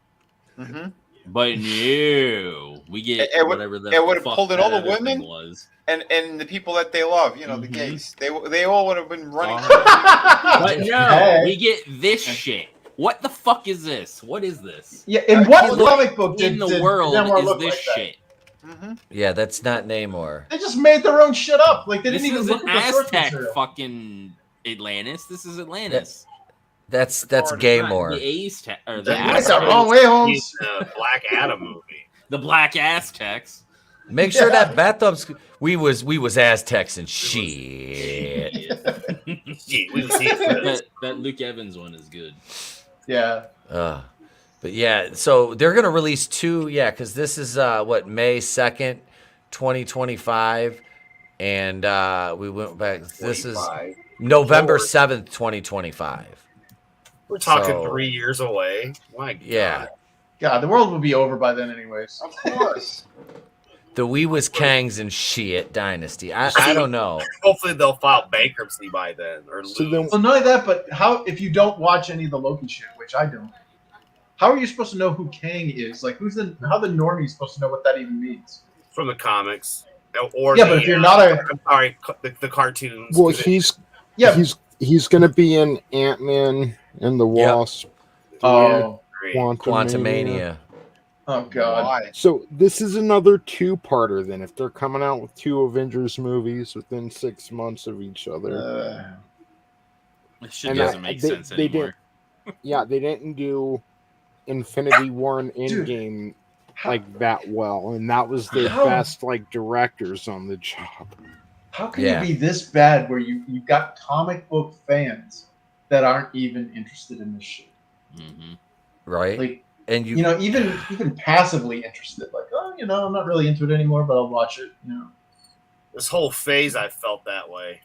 Mm-hmm. But no, we get whatever the it would have fuck pulled in that all the other thing women was. and the people that they love, the gays. They all would have been running. But no, Hey. we get this shit. What the fuck is this? What is this? Yeah, in what Look, comic book in the world Namor is look this like that? shit? Mm-hmm. Yeah, that's not Namor. They just made their own shit up. Like they This didn't even isn't look at the source Aztec material. fucking Atlantis. This is Atlantis. That's Or not Gaymor. The Aztec or the That's the Aztecs. wrong way, Holmes. The Black Adam movie. The Black Aztecs. Make sure that bathtub's we was Aztecs and shit. Gee, we see it. that Luke Evans one is good. Yeah. But yeah, so they're gonna release 2, because this is May 2nd, 2025, and we went back. This is 25. November 7th, 2025. We're talking So- 3 years away. My God. Yeah, God, the world will be over by then, anyways. Of course. the We Was Kangs and Shit Dynasty. I don't know. Hopefully they'll file bankruptcy by then. Or So lose. then, Well, not only that, but how if you don't watch any of the Loki shit, which I don't, how are you supposed to know who Kang is? Like, how the normie supposed to know what that even means? From the comics. Or Yeah, but if you're not I'm sorry, the cartoons. well, he's going to be in Ant-Man and the Wasp. Oh, Quantumania. oh God. Why? So this is another 2-parter then. If they're coming out with 2 Avengers movies within 6 months of each other. This shit And doesn't make sense they anymore. Yeah, they didn't do Infinity War and Endgame like that well, and that was their best like directors on the job. How can you be this bad where you got comic book fans that aren't even interested in this shit? Mm-hmm. Right. Like, and you know, even passively interested, like, oh, you know, I'm not really into it anymore, but I'll watch it. You know, this whole phase I felt that way.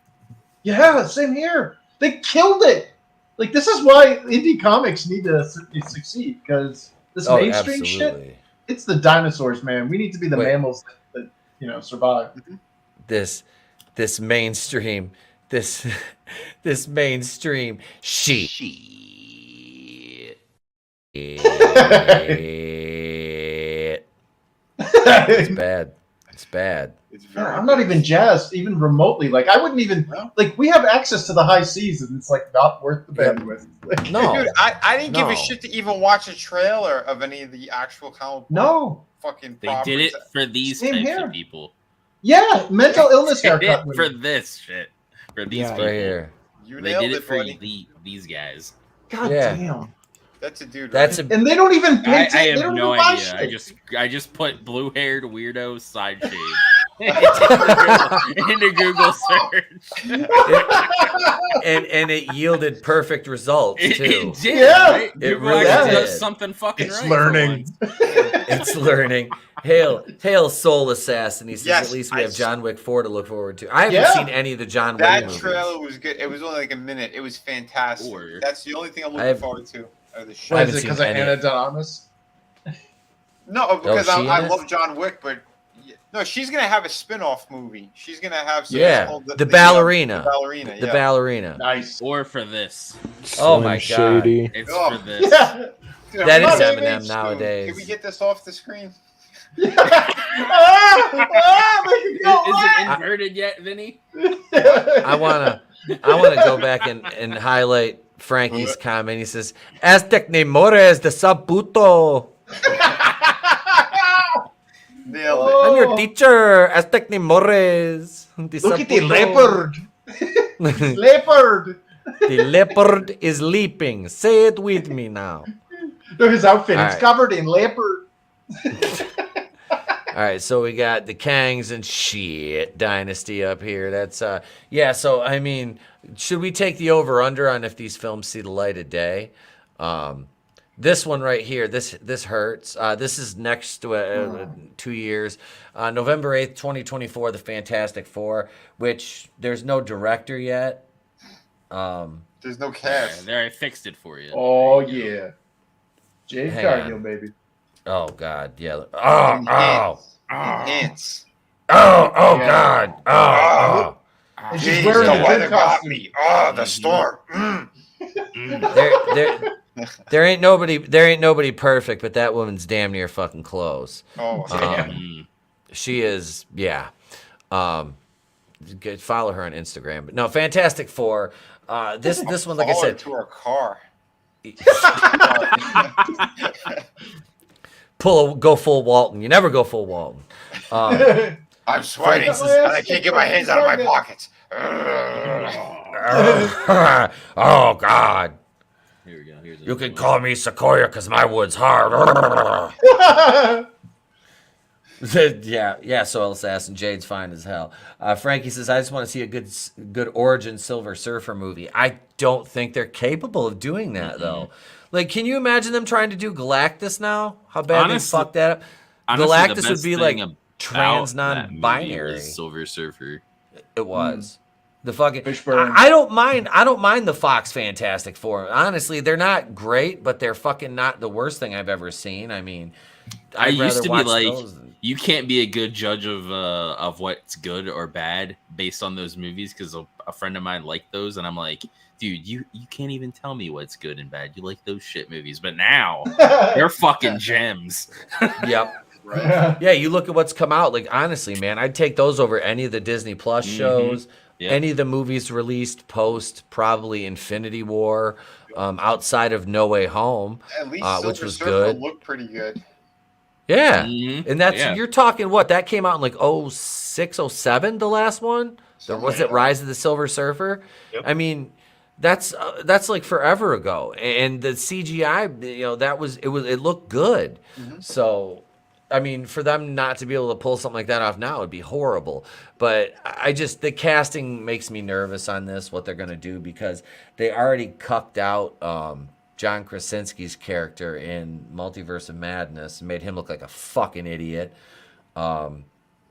Yeah, same here. They killed it. Like, this is why indie comics need to succeed, because this mainstream shit, it's the dinosaurs, man. We need to be the mammals that you know survive. This mainstream, this mainstream shit. It's bad. It's bad. I'm not even jazzed, even remotely. Like, I wouldn't even like. We have access to the high seas, and it's like not worth the bandwidth. Like, no, dude, I didn't give a shit to even watch a trailer of any of the actual comic book fucking. They did it for these types of people. Yeah, mental illness haircut for this shit. For these people. Right here. They did it for these guys. God damn. That's a dude. That's right? And they don't even pay. I have they don't no even buy idea. shit. I just put blue-haired weirdo side shade into Google search, and it yielded perfect results too. It did. Yeah, right? It Google really actually did. does something fucking It's right. learning. It's learning. Hail, Soul Assassin. He says Yes, at least we have John Wick 4 to look forward to. I haven't Yeah. seen any of the John Wick That movies. trailer was good. It was only like a minute. It was fantastic. That's the only thing I'm looking I've- forward to. The I show. What haven't is it? seen Because of any. Anna de Armas? No, because she in I it? love John Wick, but no, she's gonna have a spin-off movie. She's gonna have called The ballerina. The ballerina. The yeah. ballerina. Nice. Or for this. Oh my god. Shady. It's Oh. for this. Yeah. Dude, That I'm is not Eminem even nowadays. Can we get this off the screen? Make it Is go it inverted yet, Vinny? I wanna go back and highlight Frankie's comment. He says, Aztec Nemores de Sabuto. Nailed it. I'm your teacher, Aztec Nemores. Look at the leopard. Leopard. The leopard is leaping. Say it with me now. Look at his outfit. All It's right. covered in leopard. All right, so we got the Kangs and shit dynasty up here. That's yeah. So I mean, should we take the over under on if these films see the light of day? This one right here, this hurts. This is next to 2 years, November 8th, 2024. The Fantastic Four, which there's no director yet. There's no cast. There, I fixed it for you. Oh yeah, Jade Hang Cargill, on. baby. Oh God, yeah. Oh, Hints. God. Oh. And she's Jeez, wearing the a weather good got costume. me. Oh, the storm. There ain't nobody perfect, but that woman's damn near fucking close. Oh, She is, yeah. Follow her on Instagram. But no, Fantastic Four. This one, like I said, to her car. go full Walton. You never go full Walton. I'm sweating Frank- and I can't get my hands out of my pockets. Oh God. Here we go. Here's You another can one. call me Sequoia because my wood's hard. yeah. Soil Assassin Jade's fine as hell. Frankie says, I just want to see a good origin Silver Surfer movie. I don't think they're capable of doing that though. Like, can you imagine them trying to do Galactus now? How bad Honestly- they fucked that up? Honestly, the Galactus would best be thing like about trans that movie non-binary. was Silver Surfer. It was. The fucking Fishburne. I don't mind the Fox Fantastic Four. Honestly, they're not great, but they're fucking not the worst thing I've ever seen. I mean, I I'd used rather to be watch like, those than- you can't be a good judge of what's good or bad based on those movies because a friend of mine liked those, and I'm like, dude, you can't even tell me what's good and bad. You like those shit movies, but now they're fucking gems. Yep. Yeah, you look at what's come out. Like, honestly, man, I'd take those over any of the Disney Plus shows, Yep. any of the movies released post probably Infinity War, outside of No Way Home, At least which Silver was Surfer good. looked pretty good. Yeah, Mhm. and that's Yeah. you're talking what that came out in like 06, 07, the last one. Was it Rise of the Silver Surfer? Yep. I mean, that's like forever ago, and the CGI, that it looked good. So, I mean, for them not to be able to pull something like that off now would be horrible. But the casting makes me nervous on this, what they're going to do, because they already cucked out John Krasinski's character in Multiverse of Madness and made him look like a fucking idiot.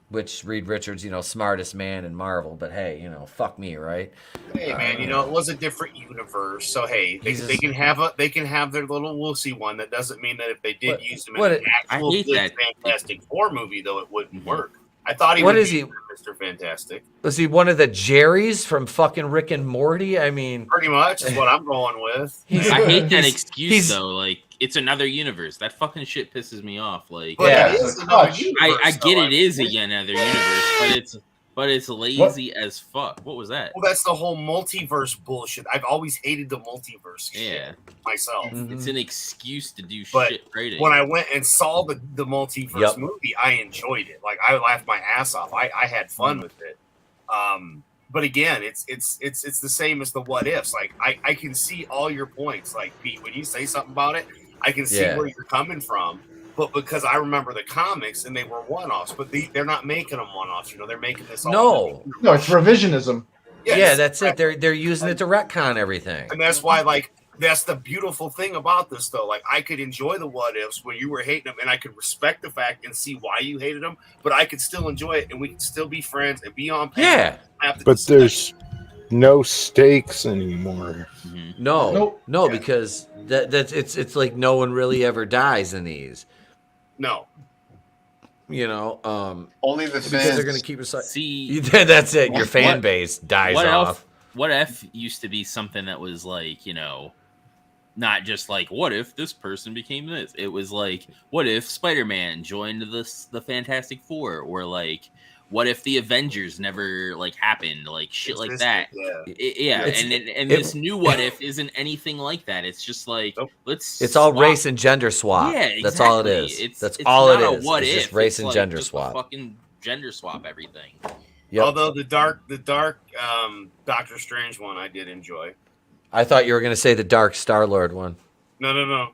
Which Reed Richards, smartest man in Marvel, but hey, fuck me, right? Hey man, it was a different universe, so hey, they can have their little wussy one. That doesn't mean that if they did use him in an actual good Fantastic Four movie, though, it wouldn't work. I thought he was Mr. Fantastic. Was he one of the Jerrys from fucking Rick and Morty? I mean, pretty much is what I'm going with. I hate that excuse though. Like, it's another universe. That fucking shit pisses me off. Like, yeah, I get it is another universe, but it's lazy as fuck. What was that? Well, that's the whole multiverse bullshit. I've always hated the multiverse shit myself. It's an excuse to do but shit right. When I went and saw the multiverse movie, I enjoyed it. Like, I laughed my ass off. I had fun with it. But again, it's the same as the what ifs. Like, I can see all your points. Like, Pete, when you say something about it, I can see where you're coming from. But because I remember the comics and they were one-offs, but they're not making them one-offs. They're making this all. No, it's revisionism. Yes. Yeah, that's it. They're using it to retcon everything. And that's why, like, that's the beautiful thing about this, though. Like, I could enjoy the what ifs when you were hating them, and I could respect the fact and see why you hated them, but I could still enjoy it, and we could still be friends and be on panel. Yeah. But there's no stakes anymore. No, because that's it's like no one really ever dies in these. No. Only the fans. Because they're going to keep aside. See, that's it. Your fan base dies off. What if used to be something that was like, not just like, what if this person became this? It was like, what if Spider-Man joined the Fantastic Four? Or like, what if the Avengers never like happened? Like shit like that. And this new what if isn't anything like that. It's just like, It's all race and gender swap. Yeah, exactly. That's all it is. It's all not it a is. what it's if. just race and like gender just swap. Fucking gender swap everything. Yep. Although the dark Doctor Strange one I did enjoy. I thought you were going to say the Dark Star-Lord one. No. No,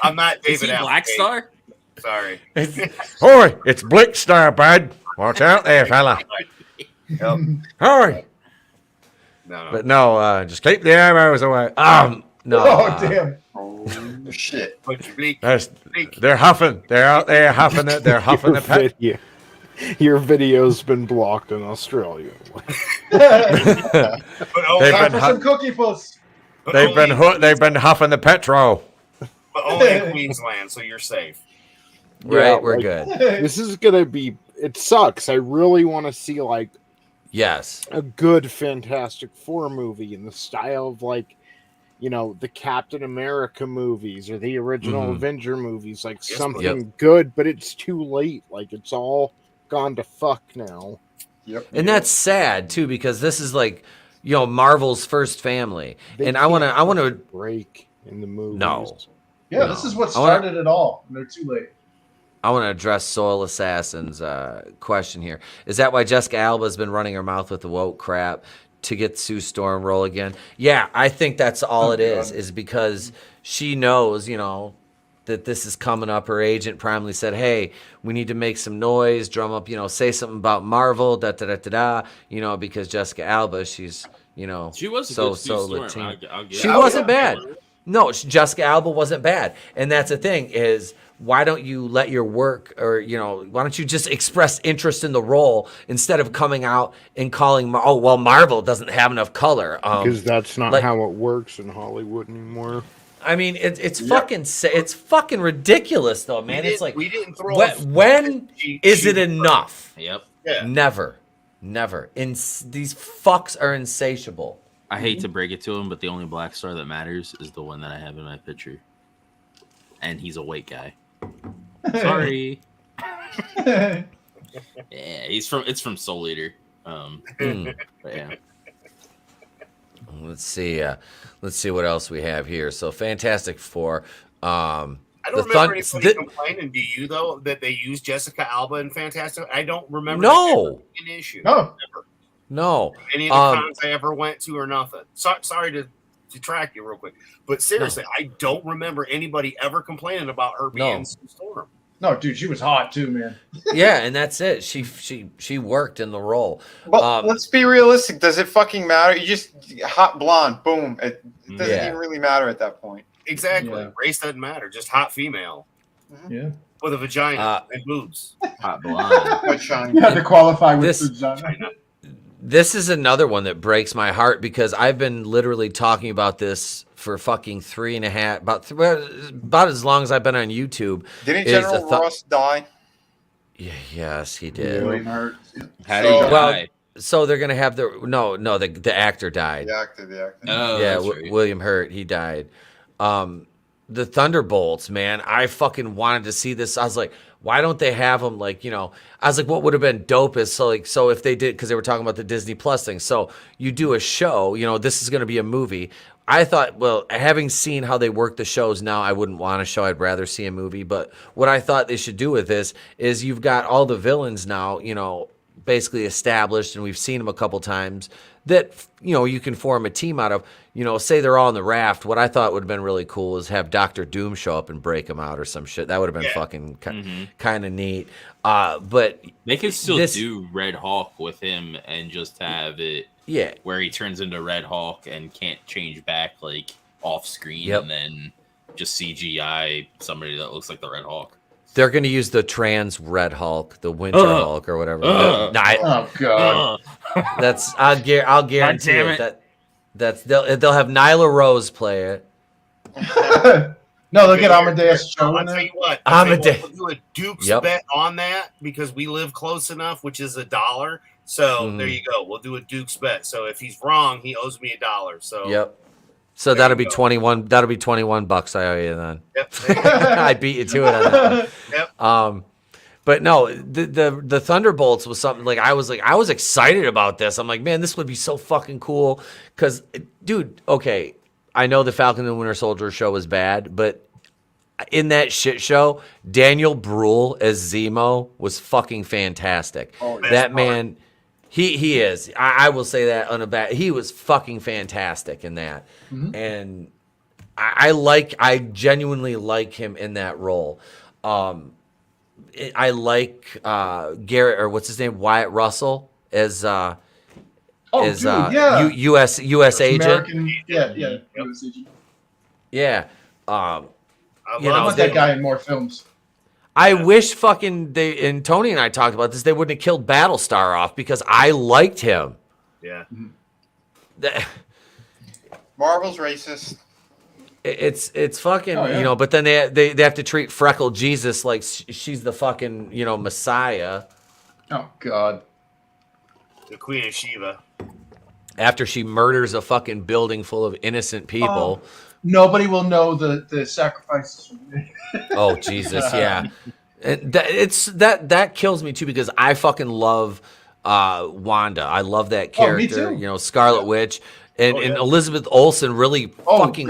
I'm not David. Is he Black Star? Sorry. Hoi, it's Blick Star, bud. Watch out there, fella. Yep. Hoi. No. But no, just keep the arrows away. No. Oh, damn. Oh, shit. They're huffing. They're out there huffing it. They're huffing the pet. Your video's been blocked in Australia. Time for some cookie puss. They've been huffing the petrol. But only in Queensland, so you're safe. Right, we're good. This is gonna be. It sucks. I really want to see like, a good Fantastic Four movie in the style of like, the Captain America movies or the original Avenger movies, like something good. But it's too late. Like it's all gone to fuck now. Yep. And that's sad too, because this is like, Marvel's first family, and I want to break in the movies. No. Yeah, this is what started it all. And they're too late. I want to address Soil Assassin's question here. Is that why Jessica Alba's been running her mouth with the woke crap to get Sue Storm role again? Yeah, I think that's all it is because she knows, that this is coming up. Her agent primarily said, hey, we need to make some noise, drum up, say something about Marvel, because Jessica Alba, she's, she was so Latina. She wasn't bad. No, Jessica Alba wasn't bad. And that's the thing is, why don't you let your work or, why don't you just express interest in the role instead of coming out and calling, Marvel doesn't have enough color. Because that's not how it works in Hollywood anymore. I mean, it's fucking ridiculous though, man. It's like, we didn't throw when is it enough? Yep. Yeah. Never. These fucks are insatiable. I hate to break it to him, but the only Black Star that matters is the one that I have in my picture. And he's a white guy. Sorry. Yeah, it's from Soul Eater. But yeah. Let's see what else we have here. So Fantastic Four. I don't remember anybody complaining, do you, though, that they used Jessica Alba in Fantastic? I don't remember an issue. No. No. Any of the cons I ever went to or nothing. Sorry to detract you real quick. But seriously, I don't remember anybody ever complaining about her being Sue Storm. No, dude, she was hot too, man. Yeah, and that's it. She worked in the role. But let's be realistic. Does it fucking matter? You just hot blonde, boom. It doesn't even really matter at that point. Exactly. Yeah. Race doesn't matter. Just hot female. Yeah. With a vagina and boobs. Hot blonde. You have to qualify with vagina. This is another one that breaks my heart because I've been literally talking about this for fucking about as long as I've been on YouTube. Didn't General Ross die? Yeah, yes, he did. William How did he die? So they're gonna have the actor died. The actor. Oh, yeah, right. William Hurt, he died. The Thunderbolts, man, I fucking wanted to see this. I was like, why don't they have them I was like, what would have been dope is so if they did, because they were talking about the Disney Plus thing. So you do a show, this is going to be a movie. I thought, well, having seen how they work the shows now, I wouldn't want a show. I'd rather see a movie. But what I thought they should do with this is you've got all the villains now, basically established, and we've seen them a couple times that, you can form a team out of. Say they're all on the raft. What I thought would have been really cool is have Doctor Doom show up and break them out or some shit. That would have been fucking kind of neat. But they could still do Red Hawk with him and just have it where he turns into Red Hawk and can't change back off screen and then just CGI somebody that looks like the Red Hawk. They're going to use the trans Red Hulk, the Winter Hulk or whatever. Oh god. That's I'll guarantee it. They'll have Nyla Rose play it. No, they'll get Amadeus Cho. I'll tell you what. We'll do a Duke's bet on that because we live close enough, which is $1. So there you go. We'll do a Duke's bet. So if he's wrong, he owes me $1. So So that'll be 21. That'll be $21 I owe you then. Yep. I beat you to it on that. Yep. But no, the Thunderbolts was something I was excited about this. I'm like, man, this would be so fucking cool. Because, dude, okay, I know the Falcon and the Winter Soldier show was bad, but in that shit show, Daniel Bruhl as Zemo was fucking fantastic. Oh, that man, he is. I will say that on a bat. He was fucking fantastic in that, and I genuinely like him in that role. I like Garrett, or what's his name, Wyatt Russell as U.S. agent. American, U.S. agent. Yeah. I want that guy in more films. I wish and Tony and I talked about this, they wouldn't have killed Battlestar off because I liked him. Yeah. Marvel's racist. It's fucking, but then they have to treat Freckle Jesus like she's the fucking, Messiah. Oh, God. The Queen of Sheba. After she murders a fucking building full of innocent people. Nobody will know the sacrifices. Oh, Jesus, yeah. And that kills me, too, because I fucking love Wanda. I love that character, me too. Scarlet Witch. And Elizabeth Olsen really fucking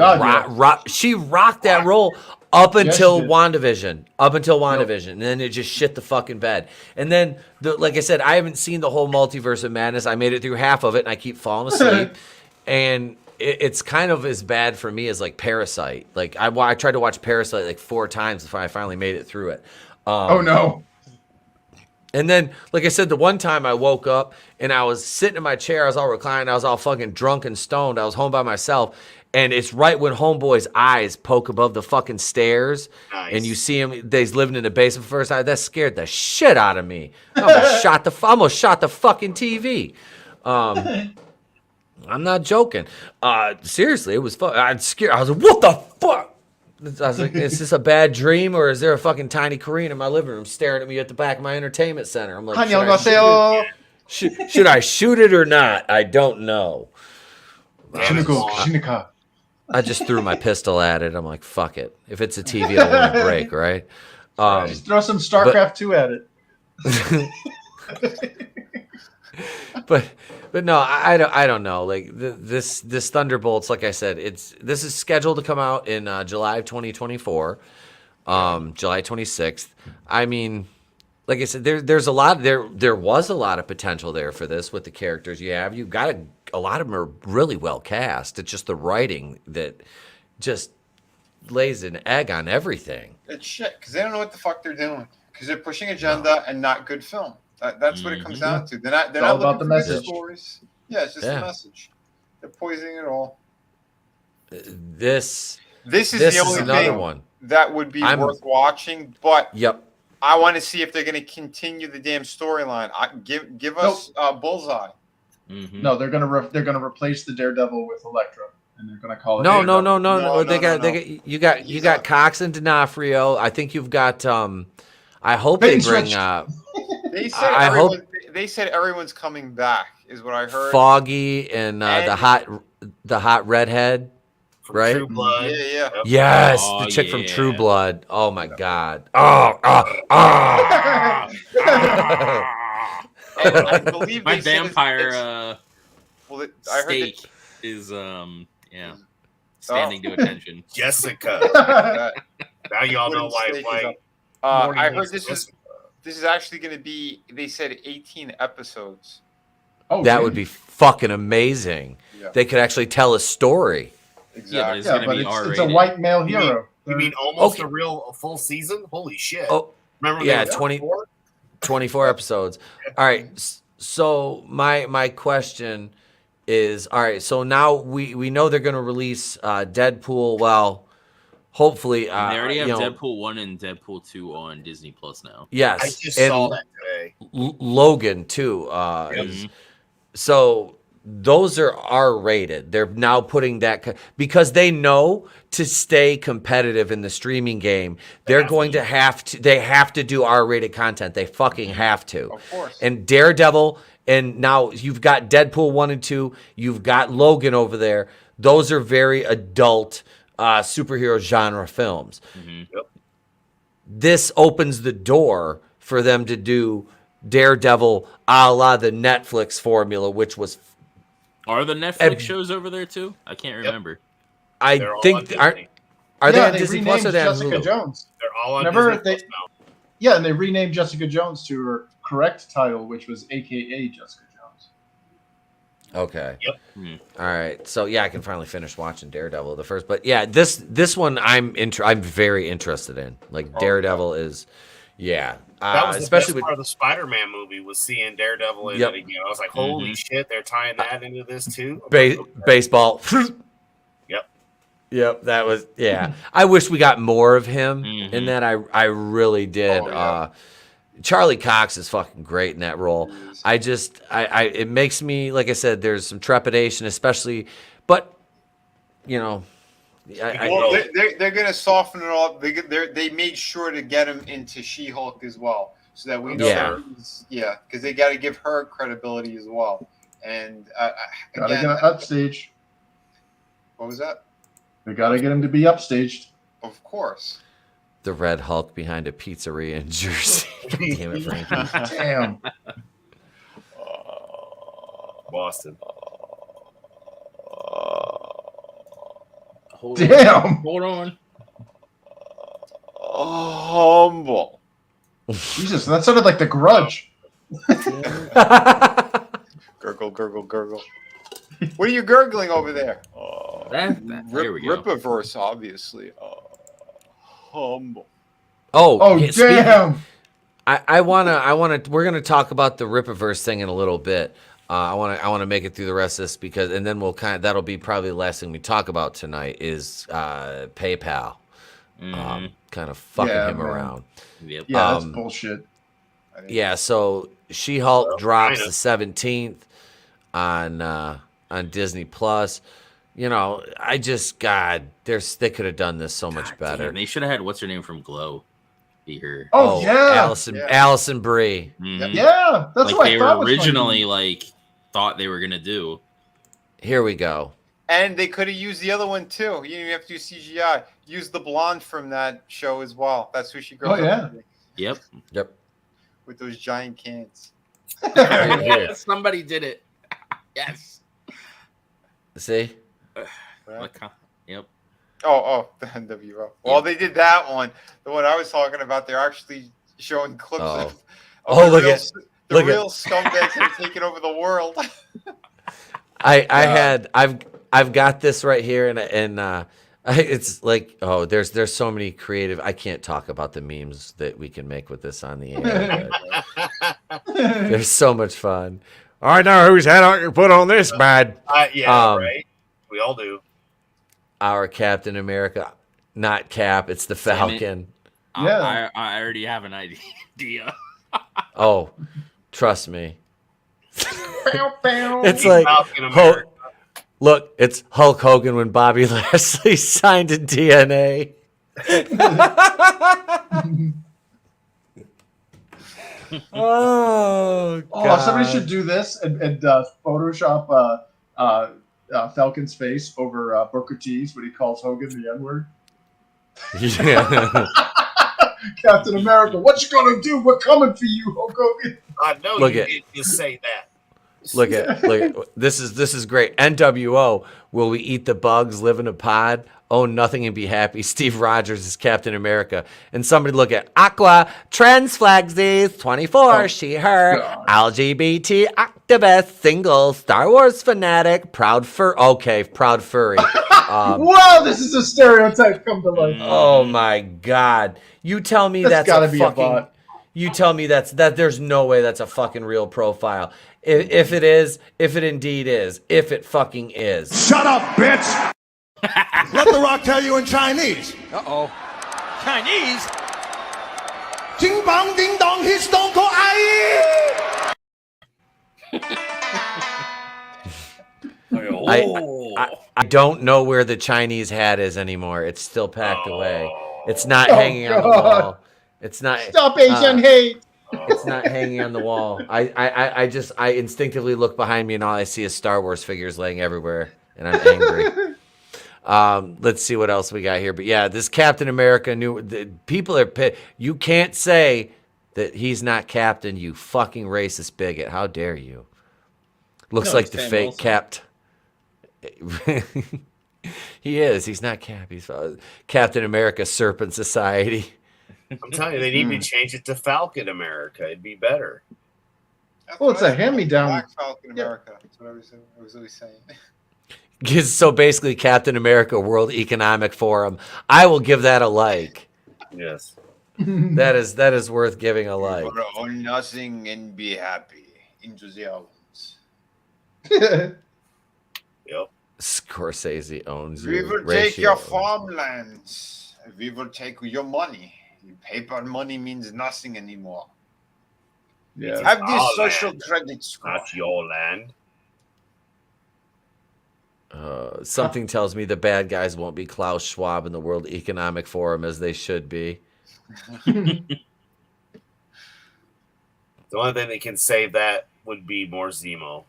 she rocked that role up until WandaVision. And then it just shit the fucking bed. And then, like I said, I haven't seen the whole Multiverse of Madness. I made it through half of it, and I keep falling asleep. And it's kind of as bad for me as, Parasite. I tried to watch Parasite, 4 times before I finally made it through it. Oh, no. And then, like I said, the one time I woke up and I was sitting in my chair, I was all reclined, I was all fucking drunk and stoned. I was home by myself, and it's right when Homeboy's eyes poke above the fucking stairs, and you see him. He's living in the basement first. That scared the shit out of me. I almost shot the fucking TV. I'm not joking. Seriously, it was fun. I'm scared. I was like, what the fuck? I was like, is this a bad dream, or is there a fucking tiny Korean in my living room staring at me at the back of my entertainment center? I'm like, should I shoot it or not? I don't know. I just threw my pistol at it. I'm like, fuck it. If it's a TV, I don't want to break, right? Just throw some StarCraft 2 at it. But no, I don't know. This Thunderbolts, like I said, this is scheduled to come out in July of 2024, July 26th. I mean, like I said, there was a lot of potential there for this with the characters you have. You got a a lot of them are really well cast. It's just the writing that just lays an egg on everything. It's shit because they don't know what the fuck they're doing because they're pushing agenda and not good film. That's what it comes down to. They're not all looking about the for good message. stories. Yeah, it's just the message. They're poisoning it all. This is the only another thing one that would be worth watching, but I want to see if they're going to continue the damn storyline. Give us Bullseye. No, they're gonna replace the Daredevil with Elektra, and they're gonna call it. No. You got Cox and D'Onofrio. I think you've got. I hope they bring. They said everyone's coming back. Is what I heard. Foggy and the hot redhead. Right? True Blood. Yeah. Yes, the chick from True Blood. Oh my God. I believe my vampire steak is standing to attention. Jessica. Now y'all know why. I heard this is actually going to be. They said 18 episodes. Oh, that would be fucking amazing. Yeah. They could actually tell a story. Exactly. It's a white male hero. You mean almost a full season? Holy shit! Oh, remember? Yeah, 24 episodes. All right. So my question is, all right. So now we know they're going to release Deadpool. Well, hopefully, they already have Deadpool 1 and Deadpool 2 on Disney Plus now. Yes, I just saw that today. Logan too. So those are R-rated. They're now putting that because they know to stay competitive in the streaming game. They're going to have to. They have to do R-rated content. They fucking have to. Of course. And Daredevil, and now you've got Deadpool 1 and 2. You've got Logan over there. Those are very adult superhero genre films. This opens the door for them to do Daredevil a la the Netflix formula, which was. Are the Netflix shows over there too? I can't remember. I think are they on Disney Plus or they on Jessica Hulu? Jones? They're all on Remember Disney Plus now. Yeah, and they renamed Jessica Jones to her correct title, which was AKA Jessica Jones. Okay. Yep. All right. So yeah, I can finally finish watching Daredevil the first. But yeah, this one I'm very interested in. Like Daredevil is, that was especially the best part of the Spider-Man movie was seeing Daredevil in it again. I was like, holy shit, they're tying that into this too. Baseball. Yep. That was I wish we got more of him in that. I really did. Charlie Cox is fucking great in that role. It makes me, like I said, there's some trepidation, especially, but they're going to soften it all. They made sure to get him into She-Hulk as well, so that we know. Because they got to give her credibility as well. And gotta get upstage. What was that? They gotta get him to be upstaged. Of course. The Red Hulk behind a pizzeria in Jersey. Damn it, Frankie. Damn. Boston. Hold on. Humble. Jesus, that sounded like The Grudge. Gurgle, gurgle, gurgle. What are you gurgling over there? Here we go. Rippaverse, obviously. Humble. Oh, damn. I wanna. We're gonna talk about the Rippaverse thing in a little bit. I wanna make it through the rest of this and then that'll be probably the last thing we talk about tonight is PayPal, kind of fucking him around. Yep. Yeah, that's bullshit. Yeah, so She-Hulk drops the 17th on Disney Plus. They could have done this so much better. Damn, they should have had what's her name from Glow be her. Oh yeah, Allison Brie. Yeah, that's what they I thought were was originally thought they were gonna do. Here we go. And they could have used the other one too. You didn't even have to do CGI. Use the blonde from that show as well. That's who she grows up with. Yep. With those giant cans. Somebody did it. Yes. See? Yep. Oh, the NWO. Well, they did that one. The one I was talking about, they're actually showing clips of the real scumbags that are taking over the world. I've got this right here, and it's like, oh, there's so many creative. I can't talk about the memes that we can make with this on the air. But there's so much fun. All right, now whose hat I can put on this, bud? Right. We all do. Our Captain America, not Cap. It's the Falcon. Yeah. I already have an idea. Oh, trust me. It's He's like Falcon America. look, it's Hulk Hogan when Bobby Lashley signed a DNA. Oh, God. Somebody should do this and Photoshop Falcon's face over Booker T's when he calls Hogan the N-word. Yeah. Captain America, what you gonna do? We're coming for you, Hulk Hogan. I know Look you at- did just say that. Look at this is great. NWO, will we eat the bugs, live in a pod, own nothing and be happy? Steve Rogers is Captain America. And somebody look at Aqua, trans flags these, 24, she, her, God. LGBT, activist, single, Star Wars fanatic, proud furry. Wow, this is a stereotype come to life. Oh my God. You tell me That's that's gotta a be a fucking bot. You tell me that there's no way that's a fucking real profile. If it is, if it indeed is, if it fucking is. Shut up, bitch! Let The Rock tell you in Chinese. Uh-oh. Chinese? Ding bong ding dong, he's Stone Cold Aye! I don't know where the Chinese hat is anymore. It's still packed away. It's not hanging on the wall. It's not. Stop Asian hate. It's not hanging on the wall. I instinctively look behind me and all I see is Star Wars figures laying everywhere, and I'm angry. Let's see what else we got here. But yeah, this Captain America people are pissed. You can't say that he's not Captain, you fucking racist bigot. How dare you? Looks like the fake Capt. He is. He's not Cap. He's Captain America Serpent Society. I'm telling you, they need to change it to Falcon America. It'd be better. Well, it's a hand-me-down. Black Falcon America. That's what I was always saying. So basically, Captain America World Economic Forum. I will give that a like. Yes. That is worth giving a like. Own nothing and be happy. Into the albums. Yep. Scorsese owns you. We will take your farmlands. We will take your money. Paper money means nothing anymore. Yeah. Have this Our social land, credit score. not your land. Something tells me the bad guys won't be Klaus Schwab in the World Economic Forum as they should be. The only thing that can save that would be more Zemo.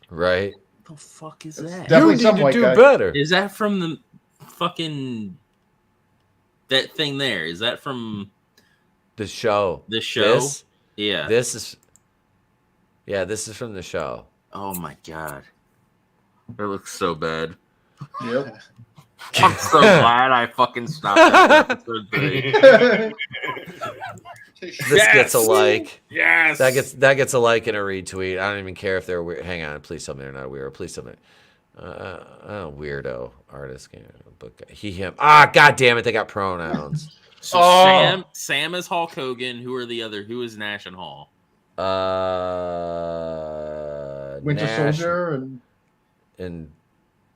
Right? What the fuck is that? Definitely You some need to white do guy. better. Is that from the fucking that thing there? Is that from The show. the show? This? Yeah. This is from the show. Oh my god. It looks so bad. Yep. I'm so glad I fucking stopped at episode 3. This gets a like. Yes. That gets a like and a retweet. I don't even care if they're weird. Hang on, please tell me they're not weird. Please tell me. Weirdo artist book he him. God damn it! They got pronouns. So Sam is Hulk Hogan. Who are the other? Who is Nash and Hall? Winter Nash Soldier and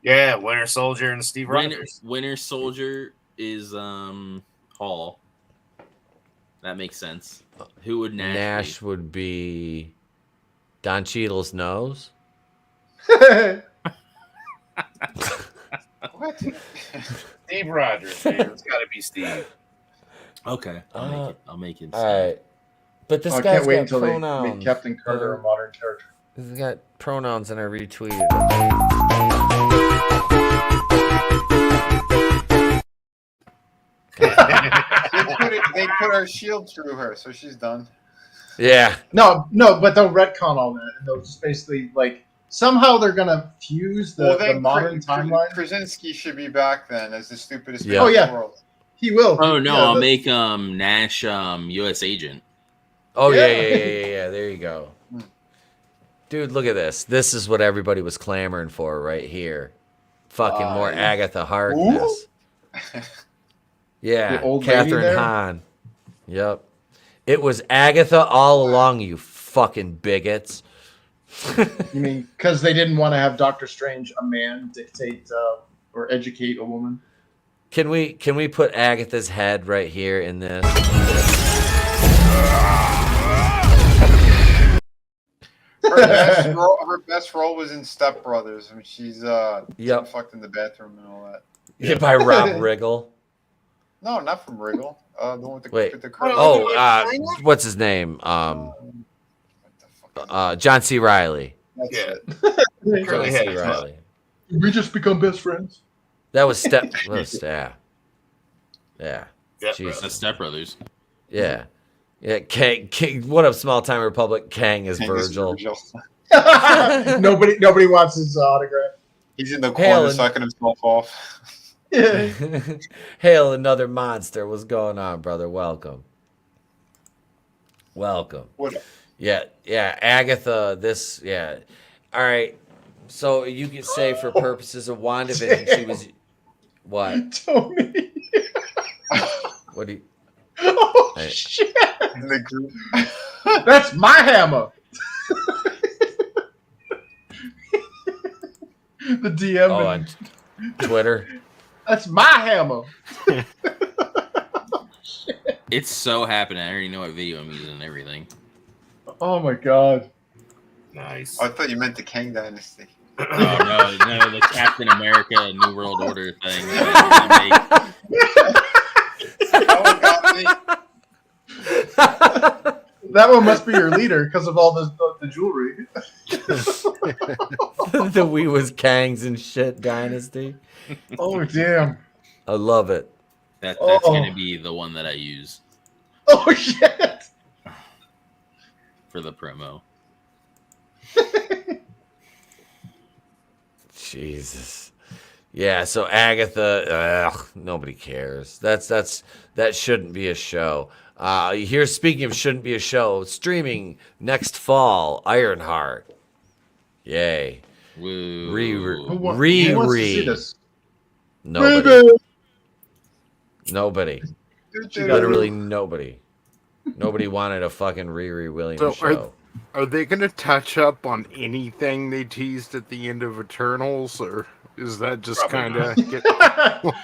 Yeah, Winter Soldier and Steve Rogers. Winter Soldier is Hall. That makes sense. Who would Nash be? would be Don Cheadle's nose. What? Steve Rogers, man. It's got to be Steve. Okay, I'll make it. All right, but this I guy's can't wait got until they pronouns. make Captain Carter a modern character. He's got pronouns and I retweeted. They put our shield through her, so she's done. Yeah. No, but they'll retcon all that, and they'll just basically somehow they're gonna fuse the modern timeline. Krasinski should be back then as the stupidest Yeah. man Oh, yeah. in the world. He will. Oh no, Yeah, I'll but- make Nash U.S. agent. Oh yeah. Yeah. Yeah. There you go. Dude, look at this. This is what everybody was clamoring for right here. Fucking more Agatha Harkness. Yeah, The old lady Catherine there? Hahn. Yep. It was Agatha all along, you fucking bigots. You mean because they didn't want to have Doctor Strange, a man, dictate or educate a woman? Can we put Agatha's head right here in this? Her best role was in Step Brothers when she's Yep. fucked in the bathroom and all that. Yeah, by Rob Riggle. No, not from Wriggle. The one with the Wait. with the curly- What's his name? John C. Reilly. That's it. John C. Reilly. We just become best friends. That was Step. Yeah. It's the Step Brothers. Yeah. Yeah. Kang, what up, small time Republic? Kang is Kang is Virgil. Nobody wants his autograph. He's in the corner sucking himself off. Hail another monster. What's going on, brother? Welcome. Welcome. What? Yeah. Agatha, all right. So you could say for purposes of WandaVision, she was what? Tony. What do you? Oh Hey. shit! In the group. That's my hammer. The DM. Oh, on Twitter. That's my hammer. It's so happening. I already know what video I'm using and everything. Oh my god. Nice. Oh, I thought you meant the Kang Dynasty. Oh no, the Captain America New World Order thing. That one must be your leader because of all the jewelry. The We Was Kangs and Shit Dynasty. Oh damn! I love it. That's gonna be the one that I use Oh shit! for the promo. Jesus. Yeah, so Agatha, nobody cares. That shouldn't be a show. Here's speaking of shouldn't be a show, streaming next fall, Ironheart. Yay. Woo. Who wants to see this? Nobody. Literally nobody. Nobody wanted a fucking Riri Williams So show. are they going to touch up on anything they teased at the end of Eternals, or is that just kind of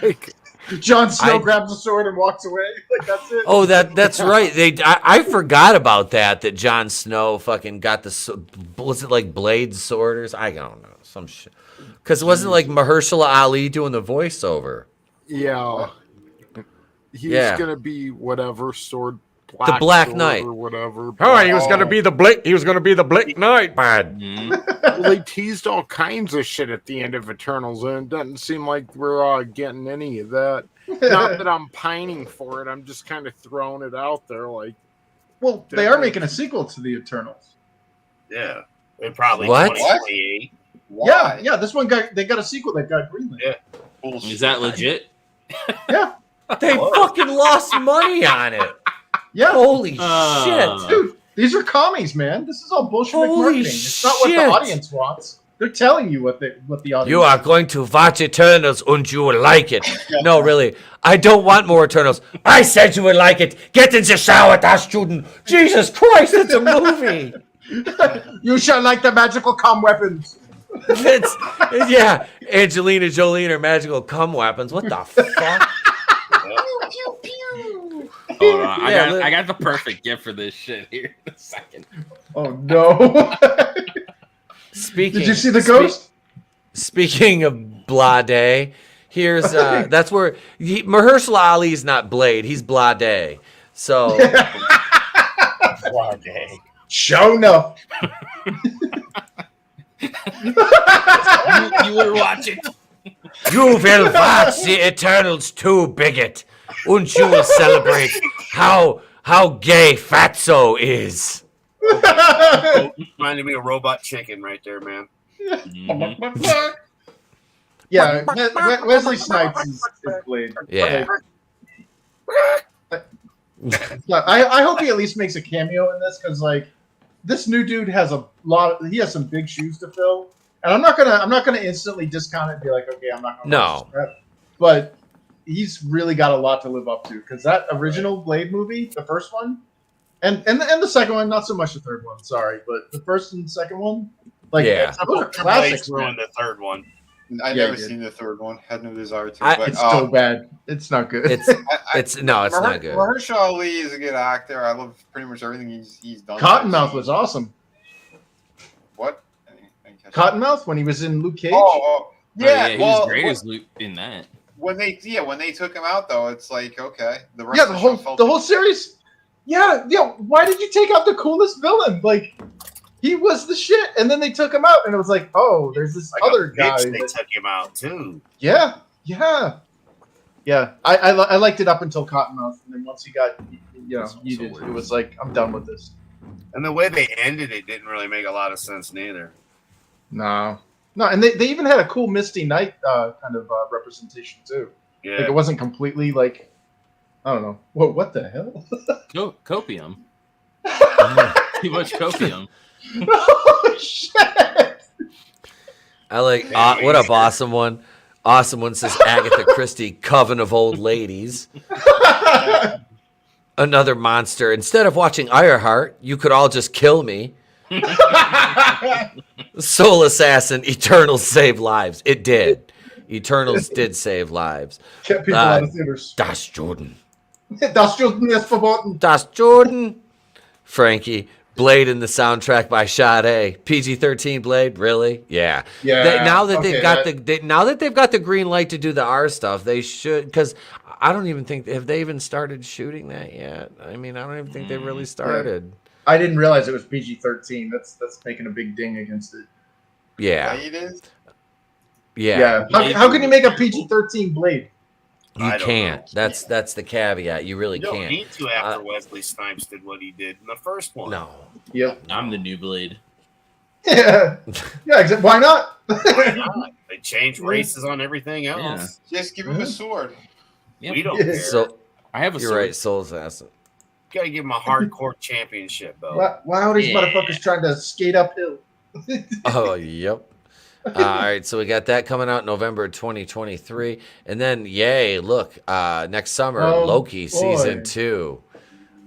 like Jon Snow grabs a sword and walks away? Like that's it. Oh, that's right. I forgot about that Jon Snow fucking got was it like blade sworders? I don't know, some shit. Because it wasn't like Mahershala Ali doing the voiceover. Yeah. He was gonna be whatever sword, the Black sword Knight or whatever. Oh, he was gonna be the Black. He was gonna be the Black Knight, man. Well, they teased all kinds of shit at the end of Eternals, and it doesn't seem like we're getting any of that. Not that I'm pining for it. I'm just kind of throwing it out there. Like, well, they are making a sequel to the Eternals. Yeah, they probably What? 2028. Yeah. This one they got a sequel that got greenlit. Yeah. Is that legit? Yeah. They fucking lost money on it. Yeah. Holy shit. Dude, these are commies, man. This is all bullshit Holy marketing. It's not what shit. the audience wants. They're telling you what the audience You are going to watch Eternals and you will like it. No, really. I don't want more Eternals. I said you would like it. Get in the shower, that student. Jesus Christ, it's a movie. You shall like the magical comm weapons. Yeah, Angelina Jolie and her magical cum weapons. What the fuck? Hold on. I got the perfect gift for this shit here in a second. Oh no. Speaking, did you see the ghost? Speaking of Blade, here's that's where Mahershala Ali is not Blade, he's Blade. So Blade. Show enough. You will watch it. You will watch the Eternals 2, bigot, and you will celebrate how gay Fatso is. Reminded me of Robot Chicken right there, man. Yeah, Wesley Snipes is Blade. Yeah. I hope he at least makes a cameo in this because, like, this new dude has a lot. He has some big shoes to fill, and I'm not gonna instantly discount it and be like, okay, I'm not gonna watch this crap. But he's really got a lot to live up to because that original Blade movie, the first one, and the second one, not so much the third one. Sorry, but the first and second one, like those are classics. Ruined the third one. I never seen the third one. Had no desire to. But, it's so bad. It's not good. It's not good. Mahershala Ali is a good actor. I love pretty much everything he's done. Cottonmouth was awesome. What? Cottonmouth when he was in Luke Cage. Yeah, he was great as Luke in that. When they took him out though, it's like okay. The whole series. Yeah. Why did you take out the coolest villain? Like. He was the shit, and then they took him out, and it was like, oh, there's this other guy. They took him out too. Yeah. I liked it up until Cottonmouth, and then once he got, yeeted, it was like, I'm done with this. And the way they ended it didn't really make a lot of sense neither. No, and they even had a cool Misty Knight kind of representation too. Yeah, like it wasn't completely like, I don't know, what the hell? Copium. Too much copium. Oh shit! I like what up, awesome one. Awesome one says Agatha Christie, Coven of Old Ladies. Another monster. Instead of watching Ironheart, you could all just kill me. Soul Assassin, Eternals saved lives. It did. Eternals did save lives. Kept people out of theaters. Das Jordan. Das Jordan ist verboten. Das Jordan. Frankie. Blade in the soundtrack by Sade. PG-13 Blade, really? Yeah. Now that they've got the green light to do the R stuff, they should. Because I don't even think have they even started shooting that yet. I mean, I don't even think they really started. I didn't realize it was PG-13. That's making a big ding against it. Yeah. Blade is? Yeah. How can you make a PG-13 Blade? You can't. That's the caveat. You really can't. You don't need to after Wesley Snipes did what he did in the first one. No. Yep. I'm the new Blade. Yeah. Exactly. Why not? Why not? They change races on everything else. Yeah. Just give him a sword. We don't care. So I have a You're sword. right, Soul Assassin. You gotta give him a hardcore championship belt. Why are these motherfuckers trying to skate uphill? Oh, yep. All right, so we got that coming out November 2023, and then look, next summer Loki season 2.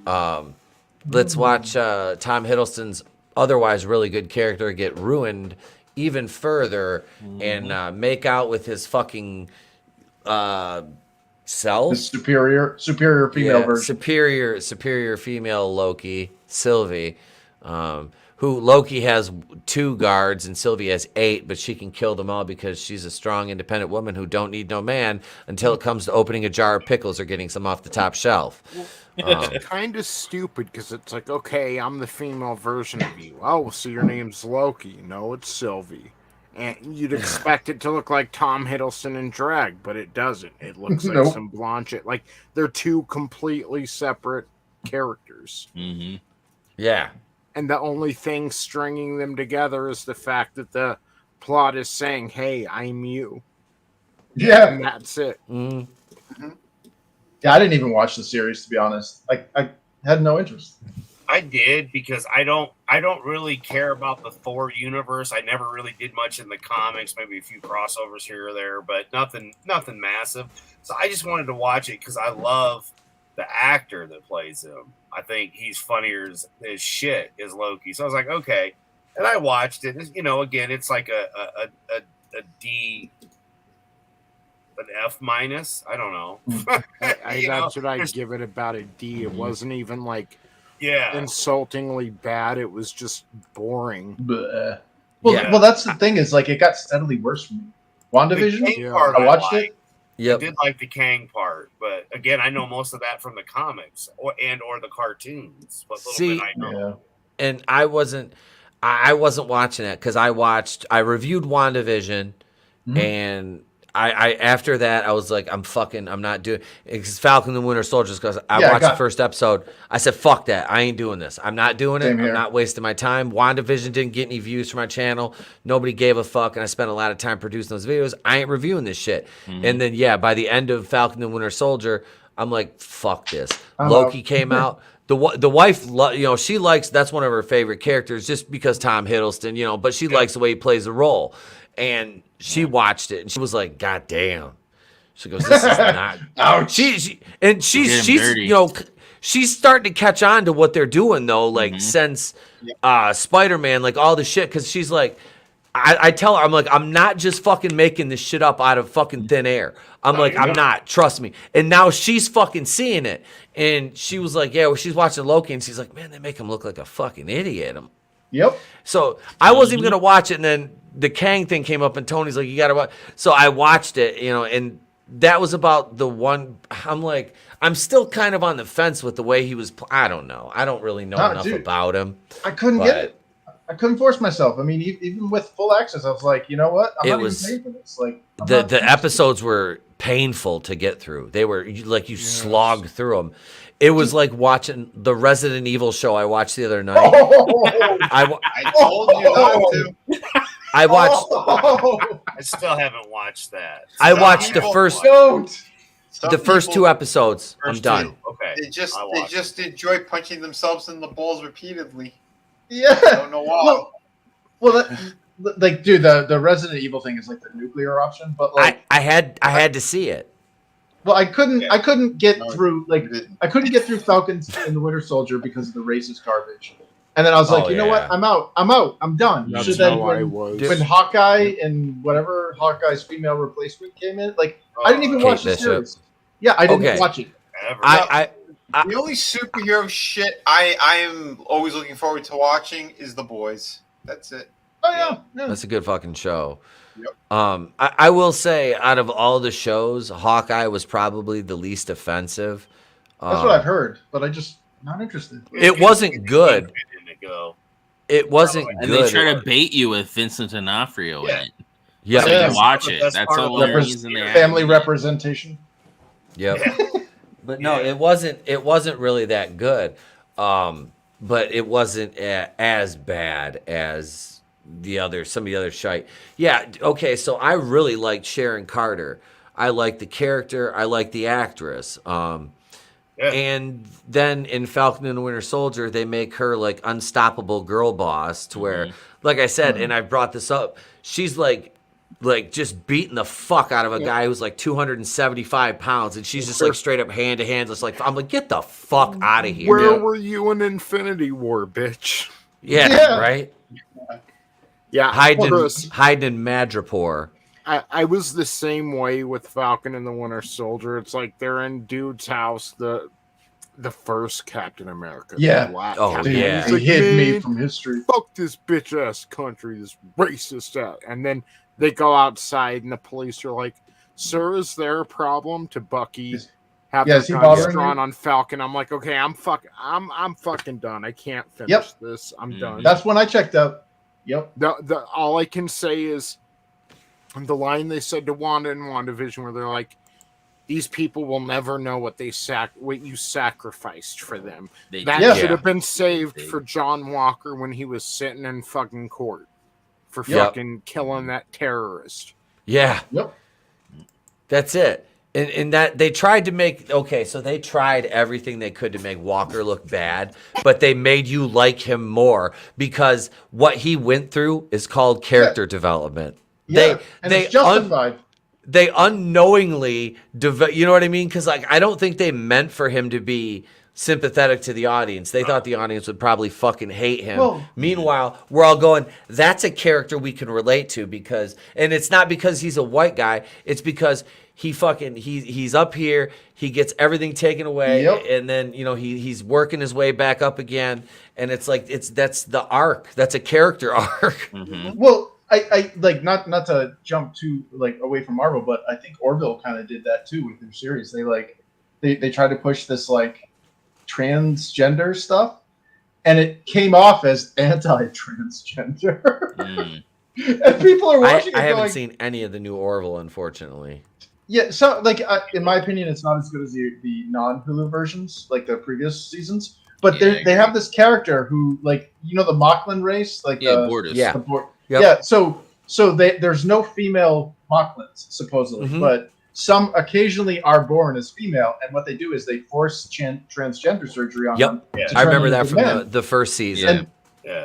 Let's watch Tom Hiddleston's otherwise really good character get ruined even further and make out with his fucking self, the superior female version, superior female Loki, Sylvie. Who Loki has 2 guards and Sylvie has 8, but she can kill them all because she's a strong, independent woman who don't need no man until it comes to opening a jar of pickles or getting some off the top shelf. Kind of stupid because it's like, okay, I'm the female version of you. Oh, so your name's Loki. No, it's Sylvie. And you'd expect it to look like Tom Hiddleston in drag, but it doesn't. It looks like some Blanchett. Like, they're 2 completely separate characters. Mm-hmm. Yeah. And the only thing stringing them together is the fact that the plot is saying, hey, I'm you. Yeah. And that's it. Mm-hmm. Yeah, I didn't even watch the series, to be honest. I had no interest. I did because I don't really care about the Thor universe. I never really did much in the comics, maybe a few crossovers here or there, but nothing massive. So I just wanted to watch it because I love the actor that plays him. I think he's funnier as shit as Loki. So I was like, okay. And I watched it. Again, it's like a D, an F minus. I don't know. That's what I'd give it, about a D. It wasn't even like insultingly bad. It was just boring. Well, that's the thing is like it got steadily worse for me. WandaVision? Part I watched it. Yep. I did like the Kang part, but again, I know most of that from the comics or the cartoons. But bit I know. Yeah. And I wasn't watching it because I reviewed WandaVision, and I after that I was like, I'm not doing because Falcon and the Winter Soldier. Because I watched the first episode, I said, fuck that, I ain't doing this. I'm not doing it. I'm not wasting my time. WandaVision didn't get any views for my channel. Nobody gave a fuck, and I spent a lot of time producing those videos. I ain't reviewing this shit. And then by the end of Falcon and Winter Soldier, I'm like, fuck this. Loki came out. the wife, she likes, that's one of her favorite characters just because Tom Hiddleston, but she likes the way he plays the role. And she watched it and she was like, God damn. She goes, this is not. Ouch. She's she's starting to catch on to what they're doing though, like since Spider-Man, like all the shit, because she's like, I tell her, I'm like, I'm not just fucking making this shit up out of fucking thin air. I'm like, I'm not. Trust me. And now she's fucking seeing it. And she was like, yeah, well, she's watching Loki, and she's like, man, they make him look like a fucking idiot. Yep. So I wasn't even gonna watch it, and then the Kang thing came up, and Tony's like, you gotta watch. So I watched it, and that was about the one. I'm like, I'm still kind of on the fence with the way he was. I don't know. I don't really know enough about him. I couldn't get it. I couldn't force myself. I mean, even with full access, I was like, you know what? I'm not even paying for this. Like, the episodes were painful to get through. They were like you slogged through them. It was like watching the Resident Evil show I watched the other night. I told you not to. I watched. I still haven't watched that. I watched the first. The first two episodes. I'm done. Okay. They just enjoy punching themselves in the balls repeatedly. Yeah. I don't know why. Well, like, dude, the Resident Evil thing is like the nuclear option, but like I had to see it. Well, I couldn't get through I couldn't get through Falcons and the Winter Soldier because of the racist garbage. And then I was like, you know what? I'm out. I'm done. That's so then how I was. When Hawkeye and whatever Hawkeye's female replacement came in, like I didn't even watch the series. Yeah, I didn't watch it. The only superhero shit I am always looking forward to watching is The Boys. That's it. Oh yeah. That's a good fucking show. Yep. I will say, out of all the shows, Hawkeye was probably the least offensive. That's what I've heard, but I just not interested. It wasn't good. It wasn't and good. they try to bait you with Vincent D'Onofrio in it. Yeah, so you watch it. That's the only reason they family representation. Yep. But no, it wasn't really that good. But it wasn't as bad as some of the other shite. Yeah, okay, so I really liked Sharon Carter. I liked the character, I liked the actress. And then in Falcon and the Winter Soldier, they make her like unstoppable girl boss to where, like I said, and I brought this up, she's like just beating the fuck out of a guy who's like 275 pounds, and she's just like straight up hand to hand. Just like, I'm like, get the fuck out of here. Where were you in Infinity War, bitch? Yeah. Right? Yeah. Hiding in Madripoor. I was the same way with Falcon and the Winter Soldier. It's like they're in dude's house, the first Captain America. Yeah. Captain. He hid me from history. Fuck this bitch ass country, this racist ass. And then they go outside and the police are like, sir, is there a problem? To Bucky. Have the guns drawn on Falcon. I'm like, okay, I'm fucking done. I can't finish this. I'm done. That's when I checked out. Yep. All I can say is the line they said to Wanda in WandaVision where they're like, these people will never know what you sacrificed for them. That should have been saved for John Walker when he was sitting in fucking court for fucking killing that terrorist. Yeah. Yep. That's it. And that they tried to make so they tried everything they could to make Walker look bad, but they made you like him more because what he went through is called character development. Yeah, it's justified. They unknowingly, you know what I mean? Because like I don't think they meant for him to be sympathetic to the audience. They thought the audience would probably fucking hate him. Well, meanwhile, we're all going, that's a character we can relate to and it's not because he's a white guy. It's because he's up here, he gets everything taken away, and then he's working his way back up again, and it's like that's the arc. That's a character arc. Mm-hmm. Well, I like not to jump too like away from Marvel, but I think Orville kind of did that too with their series. They tried to push this like transgender stuff, and it came off as anti-transgender. And people are watching. I haven't seen any of the new Orville, unfortunately. Yeah, so like in my opinion, it's not as good as the non-Hulu versions, like the previous seasons. But they have this character who, like, the Moclan race, like Borders. Yeah, so there's no female Moclans supposedly, but some occasionally are born as female, and what they do is they force transgender surgery on them. Yep, to I turn remember them that into from men. the first season. And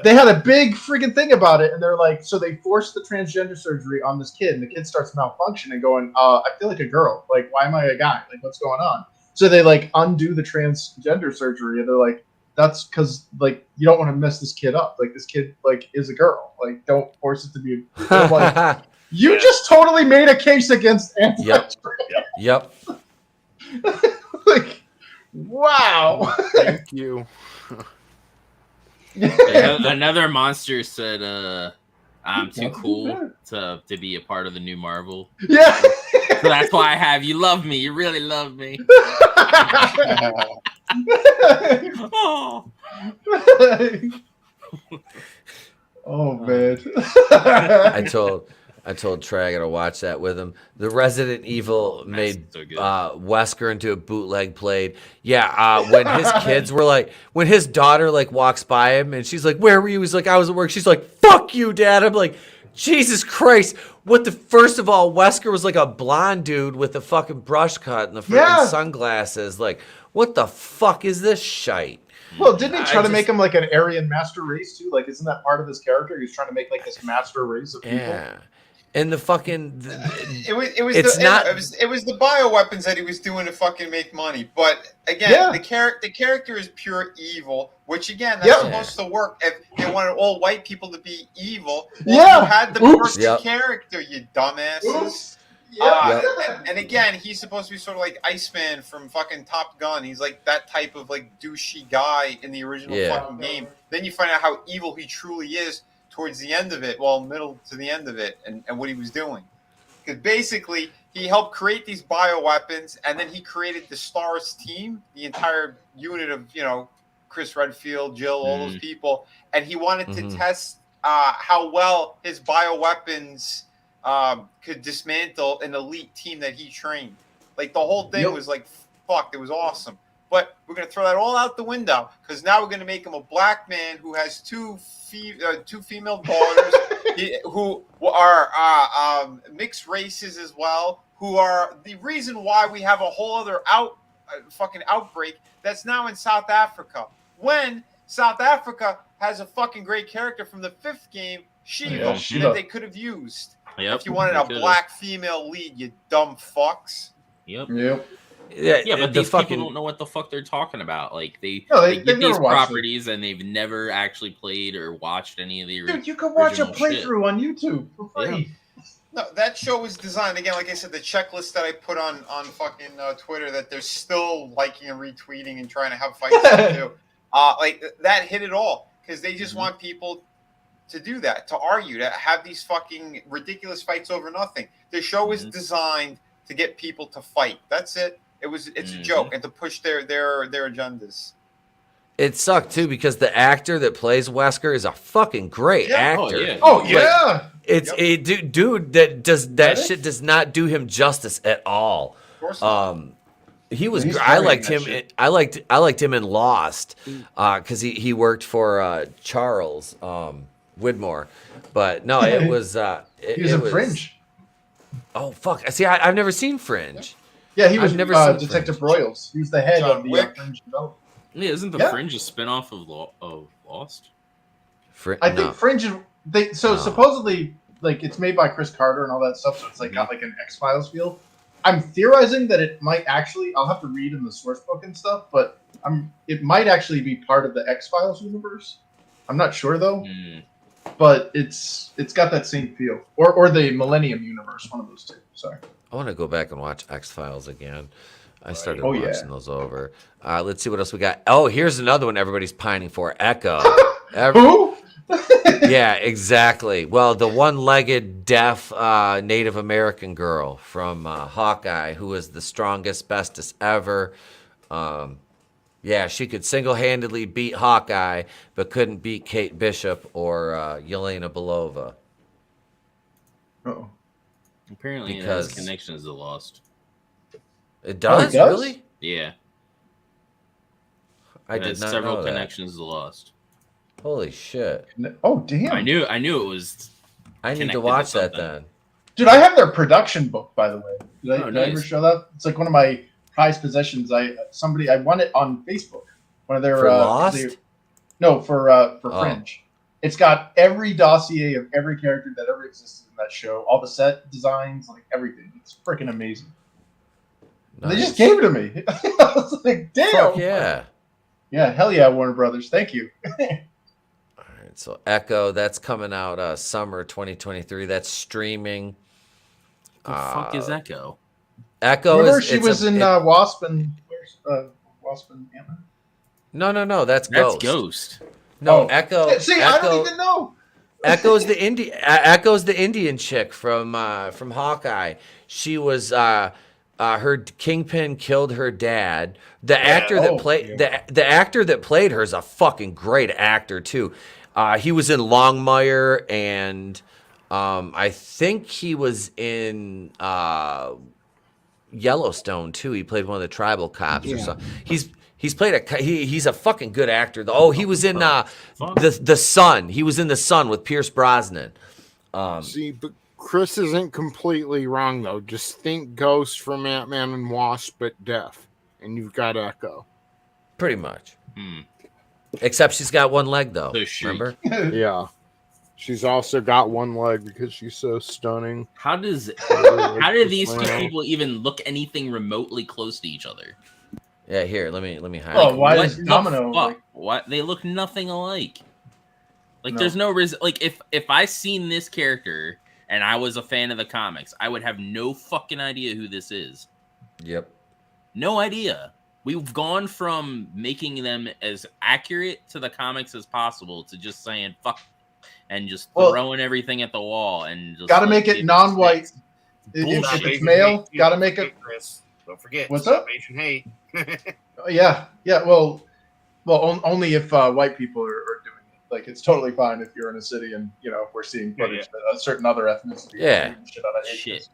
they had a big freaking thing about it, and they're like, so they forced the transgender surgery on this kid, and the kid starts malfunctioning, going, I feel like a girl. Like, why am I a guy? Like, what's going on? So they like undo the transgender surgery, and they're like, that's because like you don't want to mess this kid up. Like this kid like is a girl. Like don't force it to be. I'm like, you just totally made a case against anti-trans. Yep. Like, wow. Thank you. Another monster said, "I'm too cool to be a part of the new Marvel." Yeah. So that's why I have you. Love me. You really love me. Oh. Oh man. I told Trey I gotta watch that with him. The Resident Evil made so good. Wesker into a bootleg played. Yeah, when his kids were like, when his daughter like walks by him and she's like, "Where were you?" He's like, "I was at work." She's like, "Fuck you, Dad." I'm like, Jesus Christ! What the? First of all, Wesker was like a blonde dude with a fucking brush cut and the freaking sunglasses. Like, what the fuck is this shite? Well, didn't he try to make him like an Aryan master race too? Like, isn't that part of his character? He was trying to make like this master race of people. Yeah. And the fucking it was it's the, not it was the bioweapons that he was doing to fucking make money. But again, the character is pure evil, which again that's supposed to work. If they wanted all white people to be evil, you had the perfect character, you dumbasses. And again, he's supposed to be sort of like Iceman from fucking Top Gun. He's like that type of like douchey guy in the original fucking game. Then you find out how evil he truly is towards the end of it, middle to the end of it, and what he was doing. Because basically, he helped create these bioweapons, and then he created the STARS team, the entire unit of, Chris Redfield, Jill, all those people, and he wanted to test how well his bioweapons could dismantle an elite team that he trained. Like, the whole thing was like, fuck, it was awesome. But we're going to throw that all out the window, because now we're going to make him a black man who has two female daughters who are mixed races as well, who are the reason why we have a whole other fucking outbreak that's now in South Africa. When South Africa has a fucking great character from the 5th game, Shiva, that they could have used. If you wanted a black female lead, you dumb fucks. Yep. Yeah, but these people don't know what the fuck they're talking about. Like they get these properties and they've never actually played or watched any of the Dude, you can watch a playthrough on YouTube for free. No, that show was designed again. Like I said, the checklist that I put on fucking Twitter that they're still liking and retweeting and trying to have fights to do. Like that hit it all because they just want people to do that, to argue, to have these fucking ridiculous fights over nothing. The show is designed to get people to fight. That's it. It's a joke and to push their agendas. It sucked too because the actor that plays Wesker is a fucking great actor. Oh yeah. Dude, that shit does not do him justice at all. Of course not. He was. I liked him. I liked him in Lost because he worked for Charles Widmore. But no, it was. He was in Fringe. Oh fuck! See, I've never seen Fringe. Yeah, he was never seen Detective Royals. He was the head of the Fringe development. Yeah, isn't the Fringe a spinoff of Lost? I think Fringe is supposedly like it's made by Chris Carter and all that stuff, so it's like got like an X-Files feel. I'm theorizing that it might actually I'll have to read in the source book and stuff, but it might actually be part of the X-Files universe. I'm not sure though. But it's got that same feel. Or the Millennium universe, one of those two. Sorry. I want to go back and watch X-Files again. I started watching those over. Let's see what else we got. Oh, here's another one everybody's pining for. Echo. Who? Yeah, exactly. Well, the one-legged, deaf Native American girl from Hawkeye, who was the strongest, bestest ever. Yeah, she could single-handedly beat Hawkeye, but couldn't beat Kate Bishop or Yelena Belova. Uh-oh. Apparently it has connections to Lost. It does? Really? Yeah. I did not several know that. connections to Lost. Holy shit. Oh, damn. I knew it was I need to watch that then. Dude, I have their production book, by the way. Did I nice. ever show that? It's like one of my prized possessions. I won it on Facebook. One of their For Lost? for Fringe. It's got every dossier of every character that ever existed in that show, all the set designs, like everything. It's freaking amazing. Nice. They just gave it to me. I was like, damn. Fuck yeah. Yeah, hell yeah, Warner Brothers. Thank you. All right, so Echo, that's coming out summer 2023. That's streaming. The fuck is Echo? Echo Remember she was in Wasp and Ant-Man? No. That's Ghost. Ghost. No, Echo. See, Echo, I don't even know. Echo's the Indian chick from Hawkeye. She was her Kingpin killed her dad. The actor that played her is a fucking great actor too. He was in Longmire and I think he was in Yellowstone too. He played one of the tribal cops or something. He's played he's a fucking good actor. Oh, he was in the Sun. He was in The Sun with Pierce Brosnan. See, but Chris isn't completely wrong though. Just think Ghost from Ant-Man and Wasp, but deaf, and you've got Echo. Pretty much. Except she's got one leg though. Remember? Yeah. She's also got one leg because she's so stunning. How do these two people even look anything remotely close to each other? Yeah, here, let me hide. Oh, why is Domino? What? They look nothing alike. Like, there's no reason. Like, if I seen this character and I was a fan of the comics, I would have no fucking idea who this is. Yep. No idea. We've gone from making them as accurate to the comics as possible to just saying fuck and just throwing everything at the wall and just gotta make it non-white. If it's male, gotta make it. Chris, don't forget. What's up? Asian hate. Yeah. Well, only if white people are doing it. Like, it's totally fine if you're in a city and we're seeing footage that a certain other ethnicity. Yeah. Shit.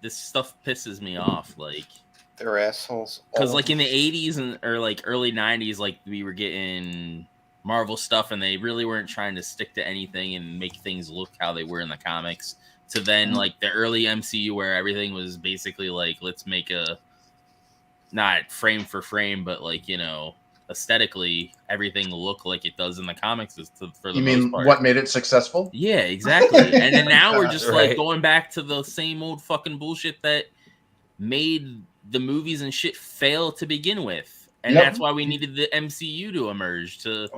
This stuff pisses me off. Like, they're assholes. Because like in the 80s or like early 90s, like we were getting Marvel stuff and they really weren't trying to stick to anything and make things look how they were in the comics. To then like the early MCU where everything was basically like, let's make not frame for frame, but like, aesthetically everything look like it does in the comics for the most part. What made it successful? Yeah, exactly. And then now we're just like going back to the same old fucking bullshit that made the movies and shit fail to begin with. And that's why we needed the MCU to emerge to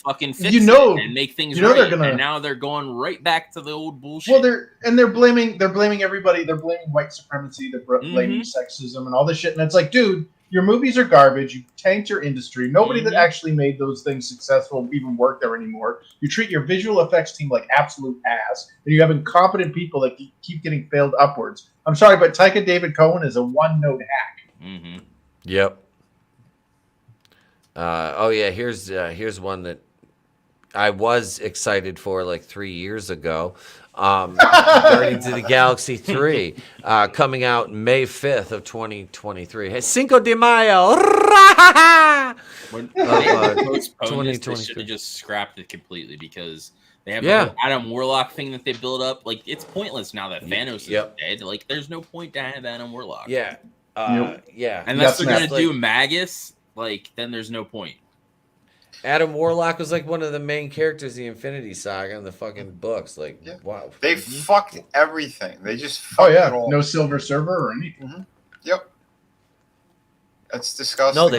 fucking fix it and make things right. And now they're going right back to the old bullshit. Well, they're blaming everybody. They're blaming white supremacy. They're blaming sexism and all this shit. And it's like, dude, your movies are garbage. You tanked your industry. Nobody that actually made those things successful even work there anymore. You treat your visual effects team like absolute ass. And you have incompetent people that keep getting failed upwards. I'm sorry, but Taika David Cohen is a one-note hack. Yep. Here's one that I was excited for like 3 years ago. Guardians of the Galaxy 3 coming out May 5th of 2023. Hey, Cinco de Mayo. They should have just scrapped it completely because they have the Adam Warlock thing that they build up. Like, it's pointless now that Thanos is dead. Like, there's no point to have Adam Warlock. Yeah. Unless they're going to do Magus, like, then there's no point. Adam Warlock was like one of the main characters of the Infinity Saga in the fucking books. Like, wow. They fucked everything. They just fucked it all. No Silver Surfer or anything. Yep. That's disgusting. No,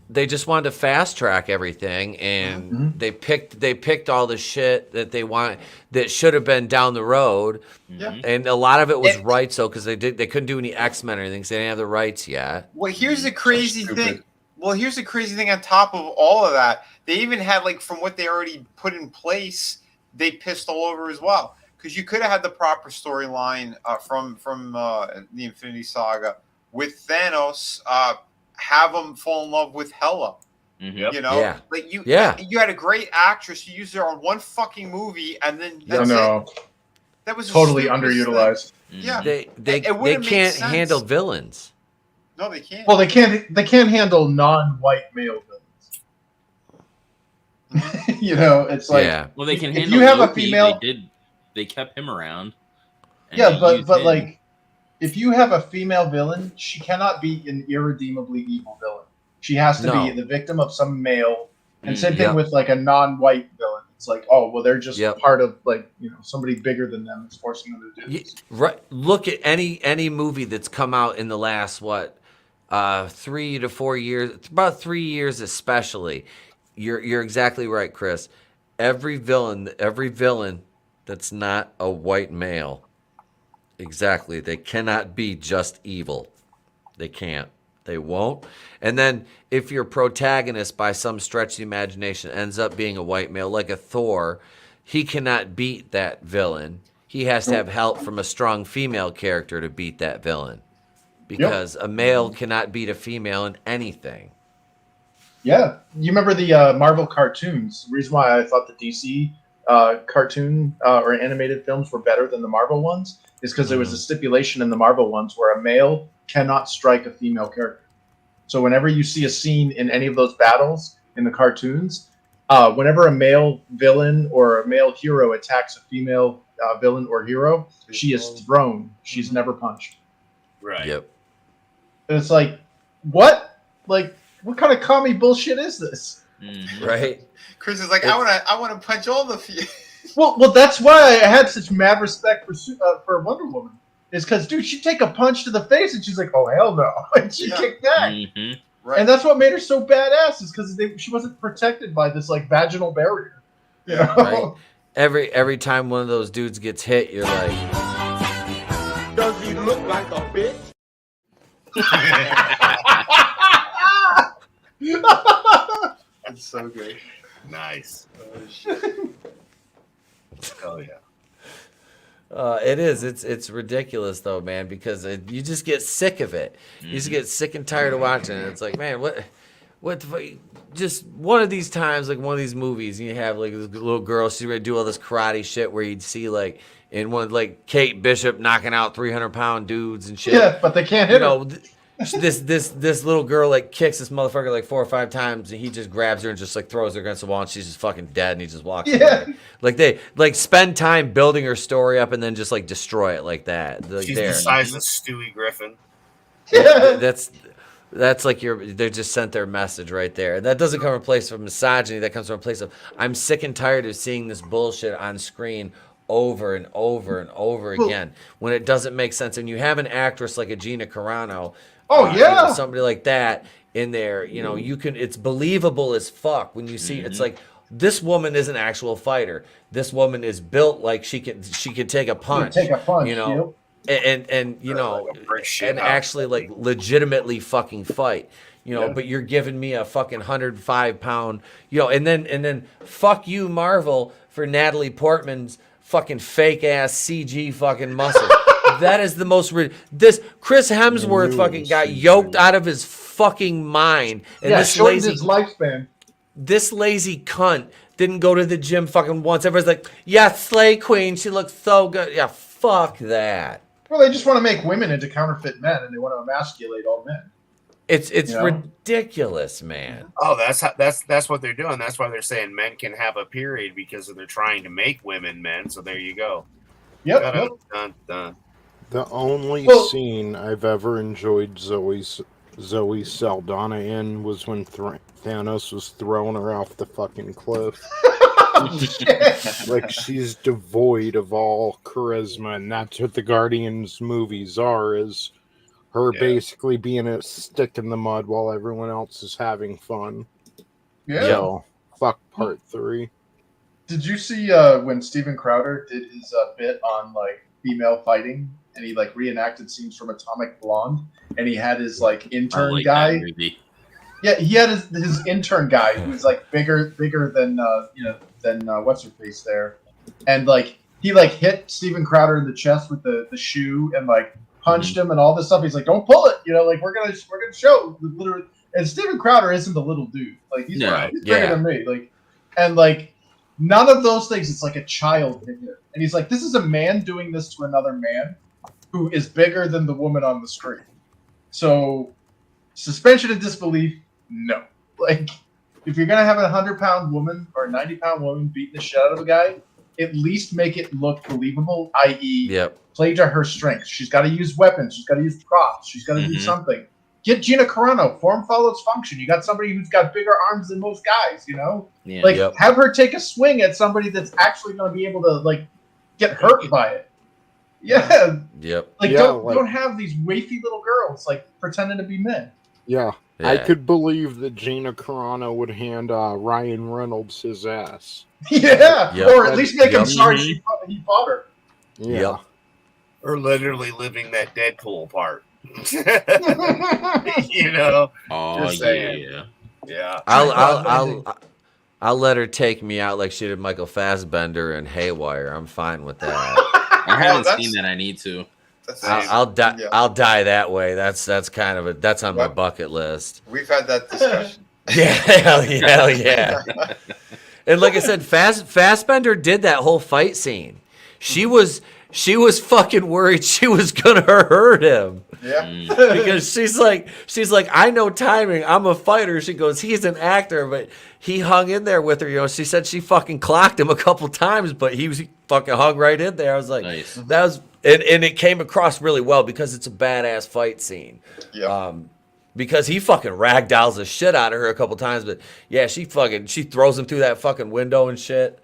they just wanted to fast track everything, and they picked all the shit that they want that should have been down the road, and a lot of it was rights though because they couldn't do any X-Men or anything, so they didn't have the rights yet. Well, here's the crazy thing. Well, here's the crazy thing on top of all of that. They even had, like, from what they already put in place, they pissed all over as well. Because you could have had the proper storyline from the Infinity Saga with Thanos, have him fall in love with Hela. You know? Like, you had a great actress. You used her on one fucking movie, and then that's it. That was totally underutilized. Yeah. They can't handle villains. No, they can't. Well, they can't handle non-white male villains. It's like well, they can handle. You have Loki. a female. They kept him around. And Yeah, they but use but him. like, if you have a female villain, she cannot be an irredeemably evil villain. She has to be No. the victim of some male. And same thing Yep. with like a non-white villain. It's like, oh well, they're just Yep. part of like somebody bigger than them is forcing them to do this. Right. Look at any movie that's come out in the last 3 to 4 years, about 3 years especially. You're exactly right, Chris. Every villain that's not a white male, exactly, they cannot be just evil. They can't. They won't. And then if your protagonist, by some stretch of the imagination, ends up being a white male, like a Thor, he cannot beat that villain. He has to have help from a strong female character to beat that villain. Because a male cannot beat a female in anything. Yeah, you remember the Marvel cartoons? The reason why I thought the DC cartoon or animated films were better than the Marvel ones is because there was a stipulation in the Marvel ones where a male cannot strike a female character. So whenever you see a scene in any of those battles in the cartoons, whenever a male villain or a male hero attacks a female villain or hero, she is thrown. She's never punched. Right. Yep. And it's like, what? Like, what kind of commie bullshit is this? Right. Chris is like, I want to punch all the. Well, that's why I had such mad respect for Wonder Woman. Is because, dude, she'd take a punch to the face and she's like, oh, hell no. And she'd kick back. Right. And that's what made her so badass, is because she wasn't protected by this, like, vaginal barrier. You know? Right. Every time one of those dudes gets hit, you're like, Does he look like a bitch? It's so good. Nice. Oh yeah. It is. It's ridiculous though, man, because you just get sick of it. You just get sick and tired of watching it. It's like, man, what the fuck? Just one of these times, like one of these movies, and you have like this little girl, she's ready to do all this karate shit where you'd see like in one like Kate Bishop knocking out 300-pound dudes and shit. Yeah, but they can't hit her. This little girl like kicks this motherfucker like 4 or 5 times, and he just grabs her and just like throws her against the wall, and she's just fucking dead, and he just walks away. Like they like spend time building her story up and then just like destroy it like that. Like, She's the size of Stewie Griffin. Yeah. That's like they just sent their message right there. And that doesn't come from a place of misogyny. That comes from a place of, I'm sick and tired of seeing this bullshit on screen over and over and over again when it doesn't make sense. And you have an actress like a Gina Carano, somebody like that in there, it's believable as fuck when you see it's like, this woman is an actual fighter. This woman is built like she could take a punch. And and actually like legitimately fucking fight. But you're giving me a fucking 105-pound, and then fuck you, Marvel, for Natalie Portman's fucking fake ass CG fucking muscle. That is the most this Chris Hemsworth fucking got yoked out of his fucking mind, and this lazy his lifespan. This lazy cunt didn't go to the gym fucking once. Everybody's like, yeah, Slay Queen, she looks so good. Yeah, fuck that. Well, they just want to make women into counterfeit men, and they want to emasculate all men. It's ridiculous, man. Oh, that's what they're doing. That's why they're saying men can have a period, because they're trying to make women men. So there you go. Yep. Dun. The only scene I've ever enjoyed Zoe Saldana in was when Thanos was throwing her off the fucking cliff. Like, she's devoid of all charisma, and that's what the Guardians movies are, is her basically being a stick in the mud while everyone else is having fun. Yeah. So, fuck part 3. Did you see when Steven Crowder did his bit on like female fighting, and he like reenacted scenes from Atomic Blonde, and he had his like intern guy. Yeah, he had his intern guy who was like bigger than what's her face there, and like he like hit Steven Crowder in the chest with the shoe and like punched him and all this stuff. He's like, "Don't pull it," like we're gonna show literally. And Steven Crowder isn't the little dude, like he's bigger than me, like, and like none of those things. It's like a child hit him, and he's like, "This is a man doing this to another man who is bigger than the woman on the screen." So suspension of disbelief. No, like if you're gonna have a 100-pound woman or a 90-pound woman beating the shit out of a guy, at least make it look believable, i.e., Yep. play to her strengths. She's got to use weapons. She's got to use props. She's got to do something. Get Gina Carano. Form follows function. You got somebody who's got bigger arms than most guys, you know? Yeah. Like, have her take a swing at somebody that's actually going to be able to, like, get hurt by it. Yeah. Yep. Like, Yeah, don't have these wafy little girls, like, pretending to be men. Yeah. Yeah. I could believe that Gina Carano would hand Ryan Reynolds his ass. Yeah. Yep. Or at least make him Yep. sorry he fought her. Yeah. Yep. Or literally living that Deadpool part. You know? Oh Just saying. yeah. Yeah. I'll let her take me out like she did Michael Fassbender and Haywire. I'm fine with that. I haven't seen that. I need to. I'll die. Yeah. I'll die that way. That's kind of that's on my bucket list. We've had that discussion. Yeah, hell yeah. And like I said, Fassbender did that whole fight scene. She was fucking worried she was gonna hurt him. Yeah. Because she's like, I know timing. I'm a fighter. She goes, he's an actor, but he hung in there with her. You know, she said she fucking clocked him a couple times, but he fucking hung right in there. I was like, Nice. that was, and it came across really well because it's a badass fight scene. Yeah. Because he fucking ragdolls the shit out of her a couple times, but yeah, she throws him through that fucking window and shit.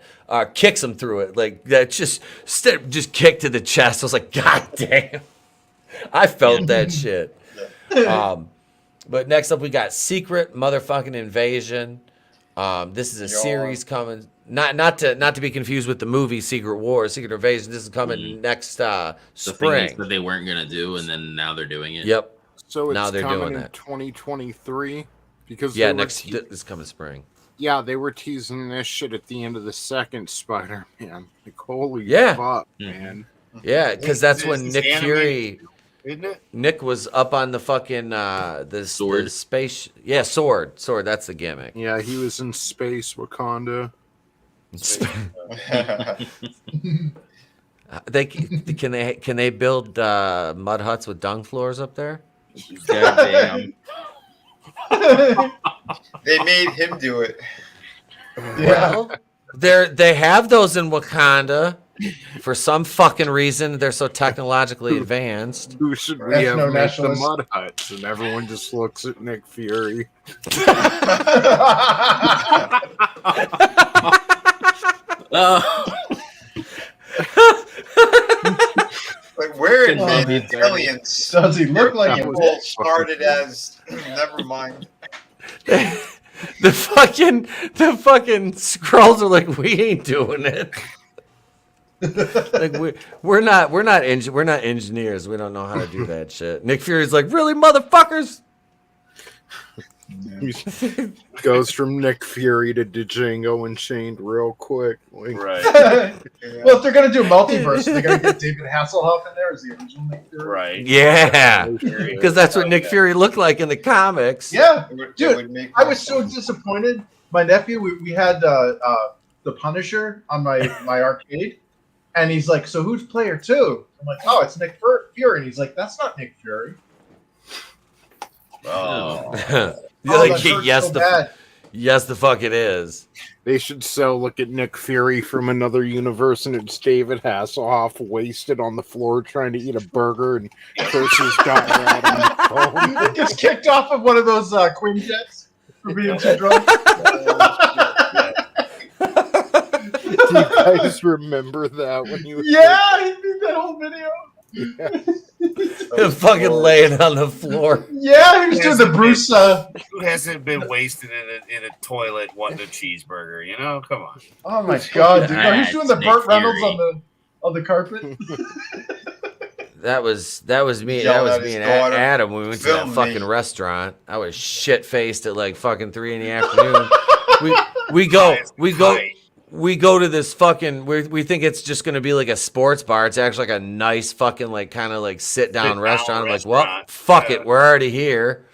Kicks him through it like that. Just kick to the chest. I was like, God damn. I felt that shit. But next up, we got Secret Motherfucking Invasion. This is a series coming. Not to be confused with the movie Secret Wars, Secret Invasion. This is coming next The spring. things that they weren't gonna do, and then now they're doing it. Yep. So it's Now they're coming doing in that. 2023 because Yeah, they were next this coming spring. yeah, they were teasing this shit at the end of the second Spider-Man. Like, holy Yeah. fuck, man. Yeah, because that's when It's Nick animated, Fury. Isn't it? Nick was up on the fucking the Sword. the space. Yeah, sword. That's the gimmick. Yeah, he was in space Wakanda. Can they build mud huts with dung floors up there? Goddamn. They made him do it. Yeah. Well, they have those in Wakanda. For some fucking reason, they're so technologically advanced. Who should we That's have no make the nationalist. mud huts? And everyone just looks at Nick Fury. Like, where Couldn't did be the aliens Does he look like him? all started as? Never mind. The fucking scrolls are like, we ain't doing it. Like we're not engineers. We don't know how to do that shit. Nick Fury's like, really, motherfuckers? Goes from Nick Fury to Django Unchained real quick. Like, Right. Well, if they're gonna do multiverse, they're gonna get David Hasselhoff in there as the original Nick Fury. Right. Yeah, because that's what Nick Fury looked like in the comics. Yeah, It would dude, make I more was so sense. disappointed. My nephew, we had the Punisher on my arcade, and he's like, "So who's player 2?" I'm like, "Oh, it's Nick Fury," and he's like, "That's not Nick Fury." Oh. Like, that hurts yes, so bad. yes, the fuck it is. they should look at Nick Fury from another universe and it's David Hasselhoff wasted on the floor trying to eat a burger and curse his daughter out on the phone. He gets kicked off of one of those Queen jets for being too drunk. Do you guys remember that when you? Yeah, he made that whole video. Fucking laying on the floor. Yeah, he was doing the Bruce. Who hasn't been wasted in a toilet wanting a cheeseburger? You know, come on. Oh my god, dude! No, he's doing the Nick Burt Reynolds Fury. on the carpet. That was me. Yelled That was at me his and daughter, Adam when we went to that "Film fucking me." restaurant. I was shit faced at like fucking 3 in the afternoon. we go to this fucking. We think it's just gonna be like a sports bar. It's actually like a nice fucking like kind of like sit down restaurant. I'm like, well, fuck it, we're already here.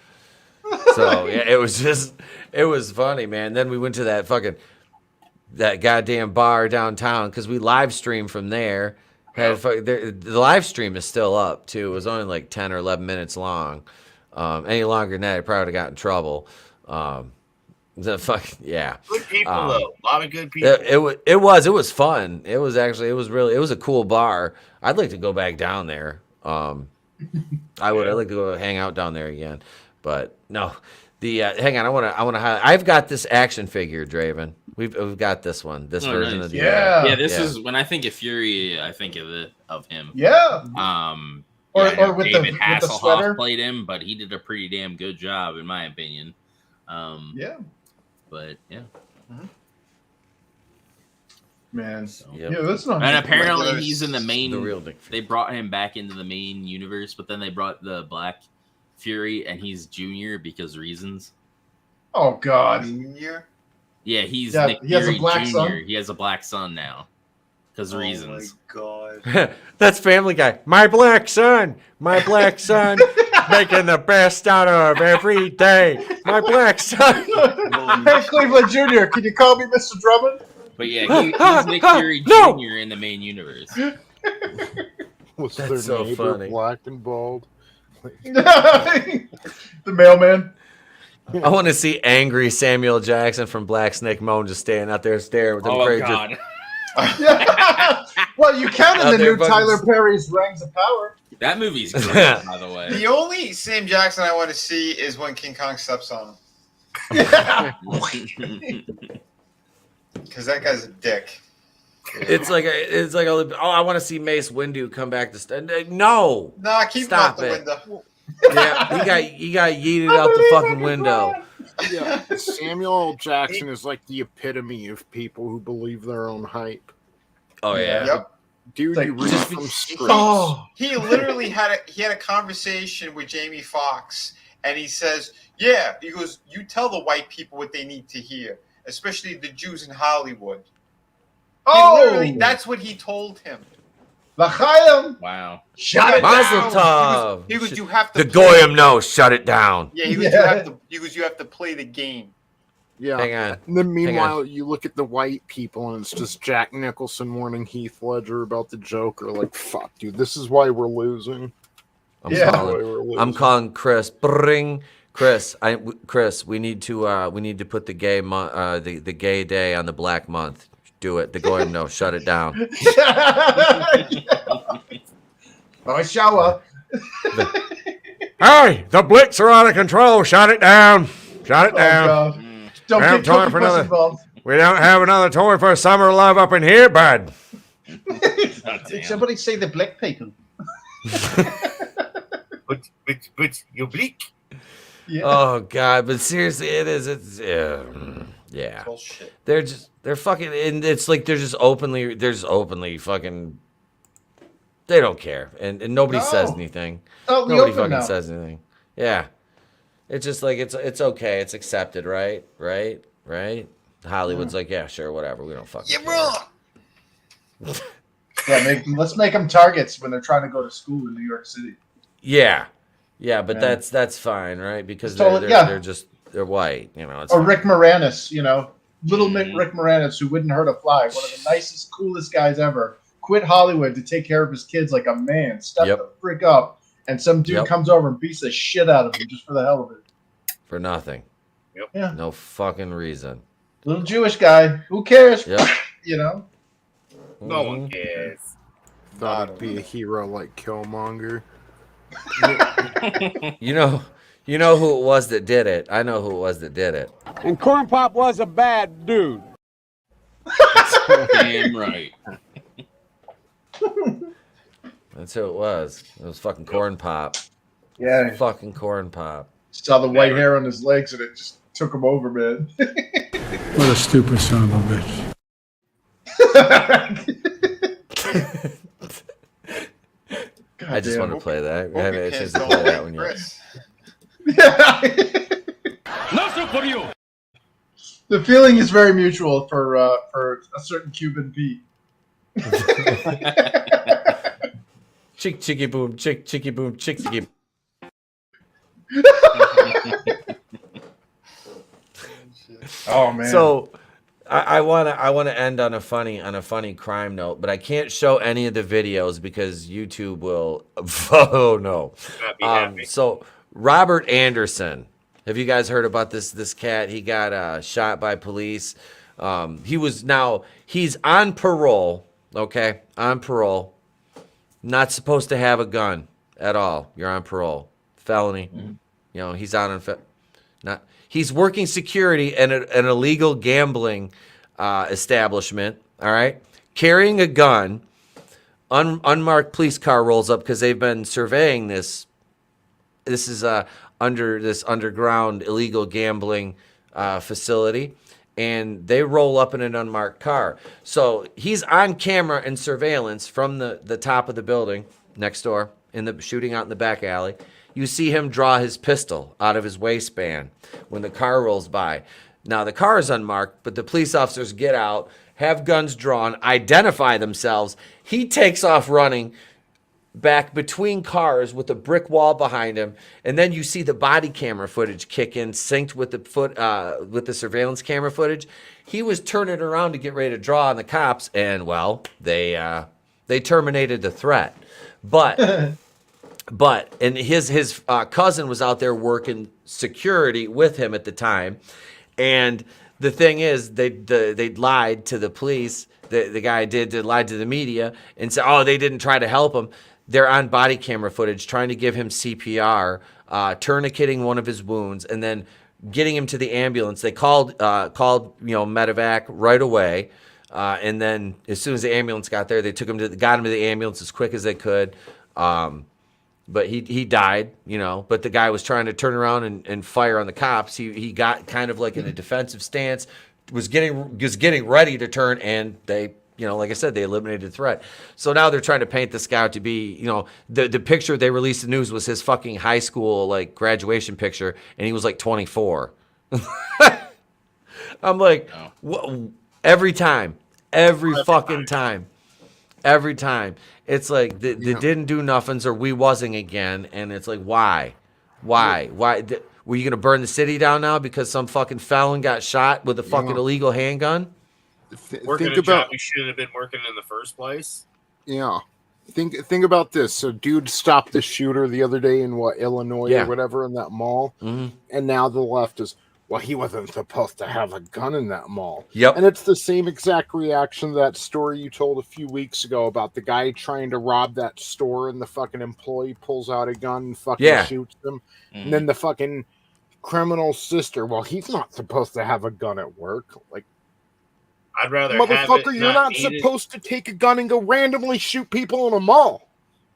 So yeah, it was funny, man. Then we went to that goddamn bar downtown because we live streamed from there. The live stream is still up too. It was only like 10 or 11 minutes long. Any longer than that, I probably would have got in trouble. The fuck yeah. Good people though. A lot of good people. It was fun. It was a cool bar. I'd like to go back down there. I'd like to go hang out down there again. But no. Hang on, I want to highlight. I've got this action figure, Draven. We've got this one, this version nice. of the This is when I think of Fury, I think of him. Yeah. Or with David the Hasselhoff sweater played him, but he did a pretty damn good job, in my opinion. Yeah. But yeah. Man. Yep. Yeah, that's not. And apparently he's in the main. The real Nick Fury. They brought him back into the main universe, but then they brought the Black Fury, and he's Junior because reasons. Oh God. Junior? Yeah, he's Yeah, Nick he has a Fury black Jr. son? He has a black son now because reasons. Oh my God. That's Family Guy. My black son, making the best out of every day. My black son. Hey, Cleveland Jr., can you call me Mr. Drummond? But yeah, he's Nick Fury No! Jr. in the main universe. Was That's their so neighbor funny. black and bald? The mailman. I want to see angry Samuel Jackson from Black Snake Moan just standing out there staring with them Oh crazy. God. Well, you can in Out the there new fucking- Tyler Perry's Rings of Power. That movie's great, by the way. The only Sam Jackson I want to see is when King Kong steps on him. Because that guy's a dick. It's like I want to see Mace Windu come back to no. Nah, keep Stop him out it. the window. Yeah, he got yeeted out the fucking window. Yeah, Samuel L. Jackson is like the epitome of people who believe their own hype. Oh yeah. Yep. Dude, It's you like- read from scripts. Oh, He literally had a conversation with Jamie Foxx, and he says, "Yeah," he goes, "You tell the white people what they need to hear, especially the Jews in Hollywood." That's what he told him. L'chaim. Wow. Shut it Mazel down. tov. He goes, "You have to." The goyim no, shut it down. Yeah, he goes, Yeah. "You have to play the game." Yeah. Hang on. And then meanwhile, you look at the white people, and it's just Jack Nicholson warning Heath Ledger about the Joker. Like, fuck, dude, this is why we're losing. I'm Yeah. calling. I'm calling Chris. Bring Chris. Chris. We need to put the gay the gay day on the Black Month. Do it. The goyim no, shut it down. Oh, shower. Hey, the Blitz are out of control. Shut it down. Shut it Oh, down. God. Don't We get have time Cookie for Puss another- involved. We don't have another toy for summer love up in here, bud. Did somebody say the black people? But you bleak. Yeah. Oh God, but seriously, it is. It's yeah. Bullshit. They're fucking, and it's like they're just openly fucking. They don't care, and nobody says No. anything. Out in the Nobody open fucking now. says anything. Yeah, it's just like it's okay, it's accepted, right? Hollywood's like, yeah, sure, whatever. We don't fucking. You're care. wrong. Yeah, let's make them targets when they're trying to go to school in New York City. Yeah, but Yeah. that's fine, right? Because It's totally- yeah. they're white, you know. It's Or fine. Rick Moranis, little Rick Moranis, who wouldn't hurt a fly, one of the nicest, coolest guys ever. Quit Hollywood to take care of his kids like a man. Step Yep. the frick up, and some dude Yep. comes over and beats the shit out of him just for the hell of it. For nothing. Yep. Yeah. No fucking reason. Little Jewish guy, who cares? Yep. You know. No one cares. Thought he'd be a hero like Killmonger. You know who it was that did it. I know who it was that did it. And Corn Pop was a bad dude. Damn right. That's who it was. It was fucking Corn Pop. Yeah. Fucking Corn Pop. Saw the white hair on his legs, and it just took him over, man. What a stupid son of a bitch. I just want to play that. I Hope haven't your had a chance kids to don't play that like one yet. Chris. The feeling is very mutual for a certain Cuban Pete. Chick chicky boom, chick chicky boom, chick chicky. Oh man. So I wanna end on a funny crime note, but I can't show any of the videos because YouTube will oh no. Not be happy. So Robert Anderson Have you guys heard about this cat? He got shot by police. He's on parole. Okay, on parole. Not supposed to have a gun at all. You're on parole, felony. You know, he's out on not. He's working security at an illegal gambling establishment. All right, carrying a gun. Unmarked police car rolls up because they've been surveying this. This is under this underground illegal gambling facility, and they roll up in an unmarked car. So he's on camera and surveillance from the top of the building next door, shooting out in the back alley. You see him draw his pistol out of his waistband when the car rolls by. Now the car is unmarked, but the police officers get out, have guns drawn, identify themselves. He takes off running back between cars with a brick wall behind him, and then you see the body camera footage kick in, synced with the surveillance camera footage. He was turning around to get ready to draw on the cops, and well, they terminated the threat. But and his cousin was out there working security with him at the time, and the thing is, they lied to the police. The guy lied to the media and said, oh, they didn't try to help him. They're on body camera footage trying to give him CPR, tourniqueting one of his wounds, and then getting him to the ambulance. They called medevac right away, and then as soon as the ambulance got there, they got him to the ambulance as quick as they could. But he died, But the guy was trying to turn around and fire on the cops. He got kind of like in a defensive stance, was getting ready to turn, and they, like I said, they eliminated the threat. So now they're trying to paint this guy to be, the picture they released in the news was his fucking high school graduation picture, and he was 24. I'm like, every time, every fucking time. Every time. It's like they didn't do nothings, or we wasn't again, and it's like, why? Were you going to burn the city down now because some fucking felon got shot with a fucking illegal handgun? Working a job we shouldn't have been working in the first place? Yeah. Think about this. So dude stopped the shooter the other day in Illinois or whatever in that mall, and now the left is, well, he wasn't supposed to have a gun in that mall. Yep. And it's the same exact reaction to that story you told a few weeks ago about the guy trying to rob that store, and the fucking employee pulls out a gun and fucking shoots him. And then the fucking criminal's sister, well, he's not supposed to have a gun at work. Like, I'd rather motherfucker, you're not supposed to take a gun and go randomly shoot people in a mall.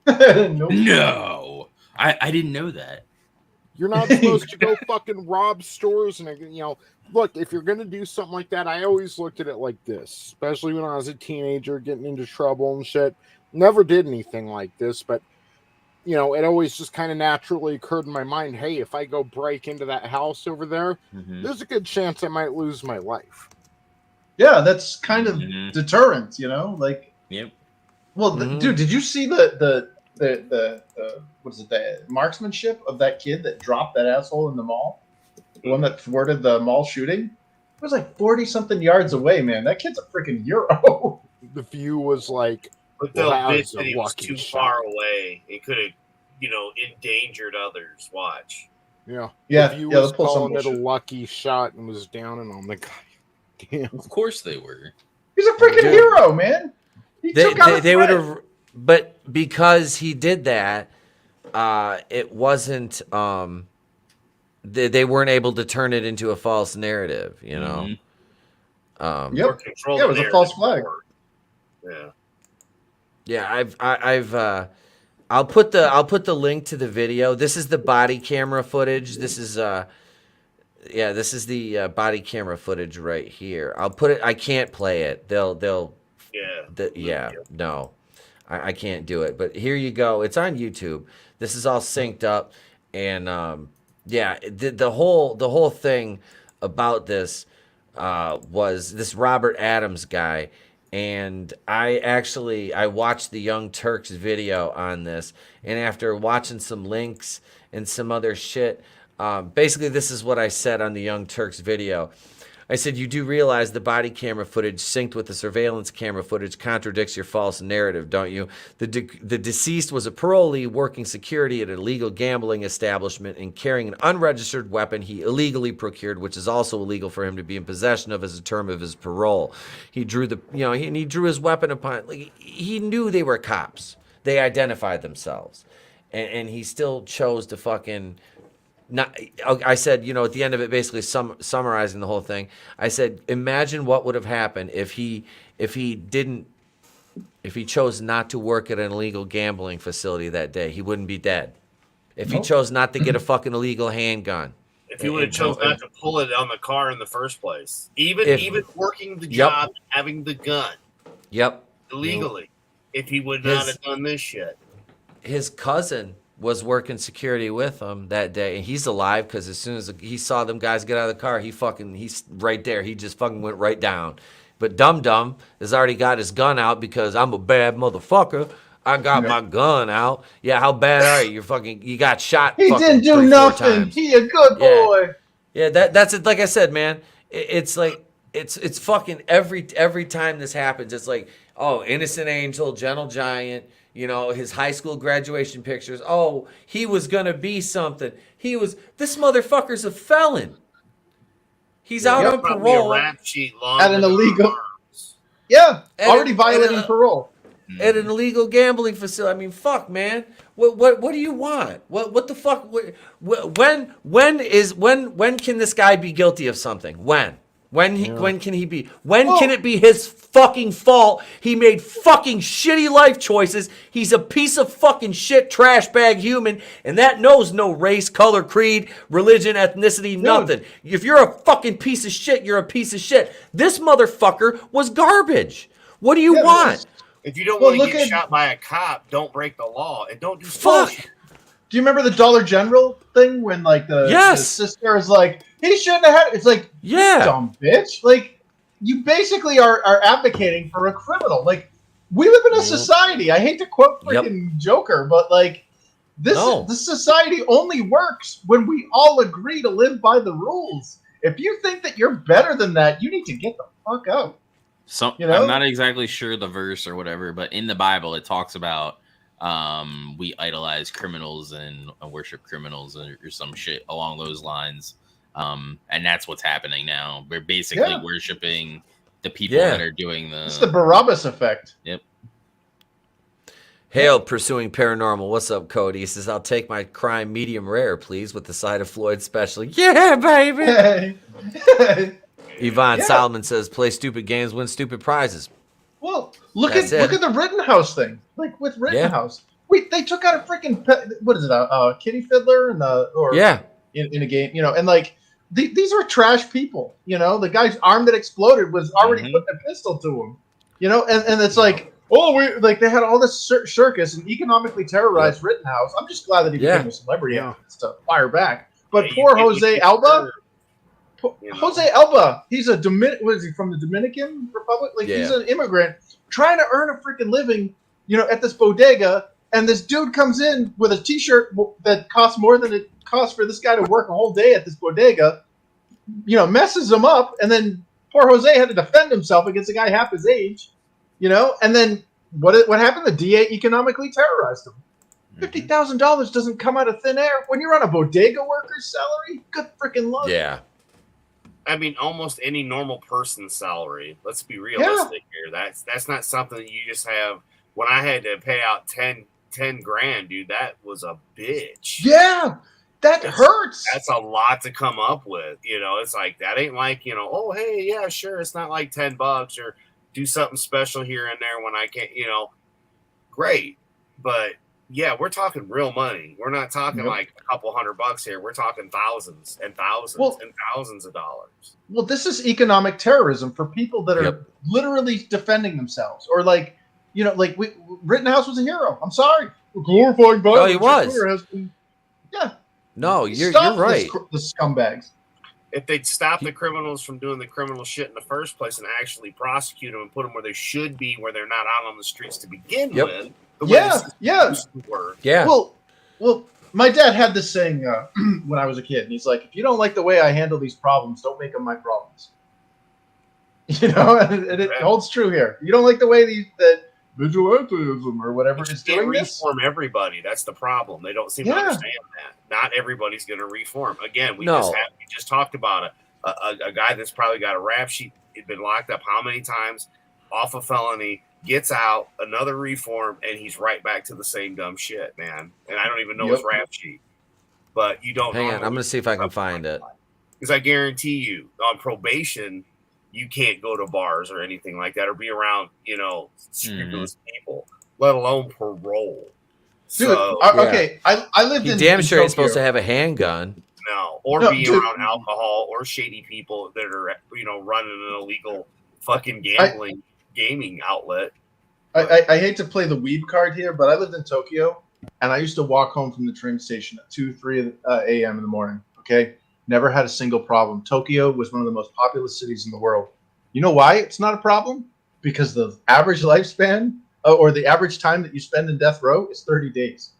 No. I didn't know that. You're not supposed to go fucking rob stores and, look, if you're going to do something like that, I always looked at it like this, especially when I was a teenager getting into trouble and shit. Never did anything like this, but, it always just kind of naturally occurred in my mind, hey, if I go break into that house over there, there's a good chance I might lose my life. Yeah, that's kind of deterrent, Yep. Well, dude, did you see the what is it, the marksmanship of that kid that dropped that asshole in the mall? The one that thwarted the mall shooting? It was 40-something yards away, man. That kid's a freaking hero. The view was like, but the bitch that he was too far away. It could have, endangered others. Watch. Yeah. Yeah. The view was calling it a lucky shot and was downing on the guy. Damn. Of course they were. He's a freaking hero, man. They would have, but because he did that, it wasn't. They weren't able to turn it into a false narrative, Yep. Yeah, it was a false flag. Yeah. Yeah, I'll put the link to the video. This is the body camera footage. This is this is the body camera footage right here. I'll put it. I can't play it. They'll. No, I can't do it. But here you go. It's on YouTube. This is all synced up, and the whole thing about this was this Robert Adams guy. And I watched the Young Turks video on this, and after watching some links and some other shit, basically this is what I said on the Young Turks video. I said, you do realize the body camera footage synced with the surveillance camera footage contradicts your false narrative, don't you? The deceased was a parolee working security at an illegal gambling establishment and carrying an unregistered weapon he illegally procured, which is also illegal for him to be in possession of as a term of his parole. He drew he drew his weapon upon, like, he knew they were cops. They identified themselves. And he still chose to fucking... I said, at the end of it, basically summarizing the whole thing, I said, imagine what would have happened if he chose not to work at an illegal gambling facility that day. He wouldn't be dead. If he chose not to get a fucking illegal handgun. If he would have chose not to pull it on the car in the first place. Even working the job, having the gun. Yep. Illegally. If he would not have done this shit. His cousin was working security with him that day, and he's alive because as soon as he saw them guys get out of the car, he's right there. He just fucking went right down. But Dum Dum has already got his gun out because I'm a bad motherfucker. I got my gun out. Yeah, how bad are you? You got shot. He didn't do nothing. He a good boy. Yeah, that's it. Like I said, man, it's like it's fucking every time this happens, it's like, oh, Innocent Angel, Gentle Giant. His high school graduation pictures. Oh, he was going to be something. This motherfucker's a felon. He's out on parole. Rap sheet at an illegal. Yeah, already violating parole. At an illegal gambling facility. I mean, fuck, man. What do you want? What the fuck? When can this guy be guilty of something? When can he be? Can it be his fucking fault? He made fucking shitty life choices. He's a piece of fucking shit trash bag human, and that knows no race, color, creed, religion, ethnicity, nothing. If you're a fucking piece of shit, you're a piece of shit. This motherfucker was garbage. What do you want? If you don't want to get shot by a cop, don't break the law and don't do fuck. Do you remember the Dollar General thing when the sister is like, he shouldn't have had it? It's like, dumb bitch. Like, you basically are advocating for a criminal. Like, we live in a society. I hate to quote freaking Joker, but this society only works when we all agree to live by the rules. If you think that you're better than that, you need to get the fuck out. I'm not exactly sure the verse or whatever, but in the Bible it talks about we idolize criminals and worship criminals or some shit along those lines. And that's what's happening now. We're basically worshiping the people that are doing It's the Barabbas effect. Yep. Hail, pursuing paranormal. What's up, Cody? He says, I'll take my crime medium rare, please, with the side of Floyd special. Yeah, baby! Yvonne Solomon says, play stupid games, win stupid prizes. Well, look at the Rittenhouse thing. Like with Rittenhouse, they took out a freaking what is it? A kitty fiddler in a game, and these are trash people. The guy's arm that exploded was already putting a pistol to him. And it's like, they had all this circus and economically terrorized Rittenhouse. I'm just glad that he became a celebrity to fire back. But poor Jose Alba. Jose Alba, he's a what is he, from the Dominican Republic? He's an immigrant trying to earn a freaking living, at this bodega, and this dude comes in with a t-shirt that costs more than it costs for this guy to work a whole day at this bodega, messes him up, and then poor Jose had to defend himself against a guy half his age, and then what happened? The DA economically terrorized him. $50,000 doesn't come out of thin air when you're on a bodega worker's salary. Good freaking luck. Yeah. I mean, almost any normal person's salary. Let's be realistic here. That's not something that you just have. When I had to pay out 10 grand, dude, that was a bitch. Yeah, that hurts. That's a lot to come up with. It's like, that ain't like, oh, hey, yeah, sure. It's not like $10 or do something special here and there when I can't, great. But yeah, we're talking real money. We're not talking like a couple $100 here. We're talking thousands and thousands and thousands of dollars. Well, this is economic terrorism for people that are literally defending themselves, or Rittenhouse was a hero. I'm sorry, we're glorifying violence. No, he was. No, you're right. The scumbags. If they'd stop the criminals from doing the criminal shit in the first place and actually prosecute them and put them where they should be, where they're not out on the streets to begin with. Yeah. Well, my dad had this saying when I was a kid, and he's like, if you don't like the way I handle these problems, don't make them my problems. You know, and it holds true here. You don't like the way that vigilantism or whatever is doing this? Reform everybody. That's the problem. They don't seem to understand that. Not everybody's going to reform. Again, we just talked about a guy that's probably got a rap sheet. He'd been locked up how many times, off a felony, gets out, another reform, and he's right back to the same dumb shit, man. And I don't even know his rap sheet. But you don't. Hang on, I'm going to see if I can find it. Because I guarantee you, on probation, you can't go to bars or anything like that, or be around, scrupulous people, let alone parole. Dude, so, okay, I lived in. He damn sure ain't supposed to have a handgun. No, or be around alcohol or shady people that are, running an illegal fucking gaming outlet. I hate to play the weeb card here, but I lived in Tokyo, and I used to walk home from the train station at 2-3 a.m. in the morning. Okay. Never had a single problem. Tokyo was one of the most populous cities in the world. You know why it's not a problem? Because the average lifespan or the average time that you spend in death row is 30 days.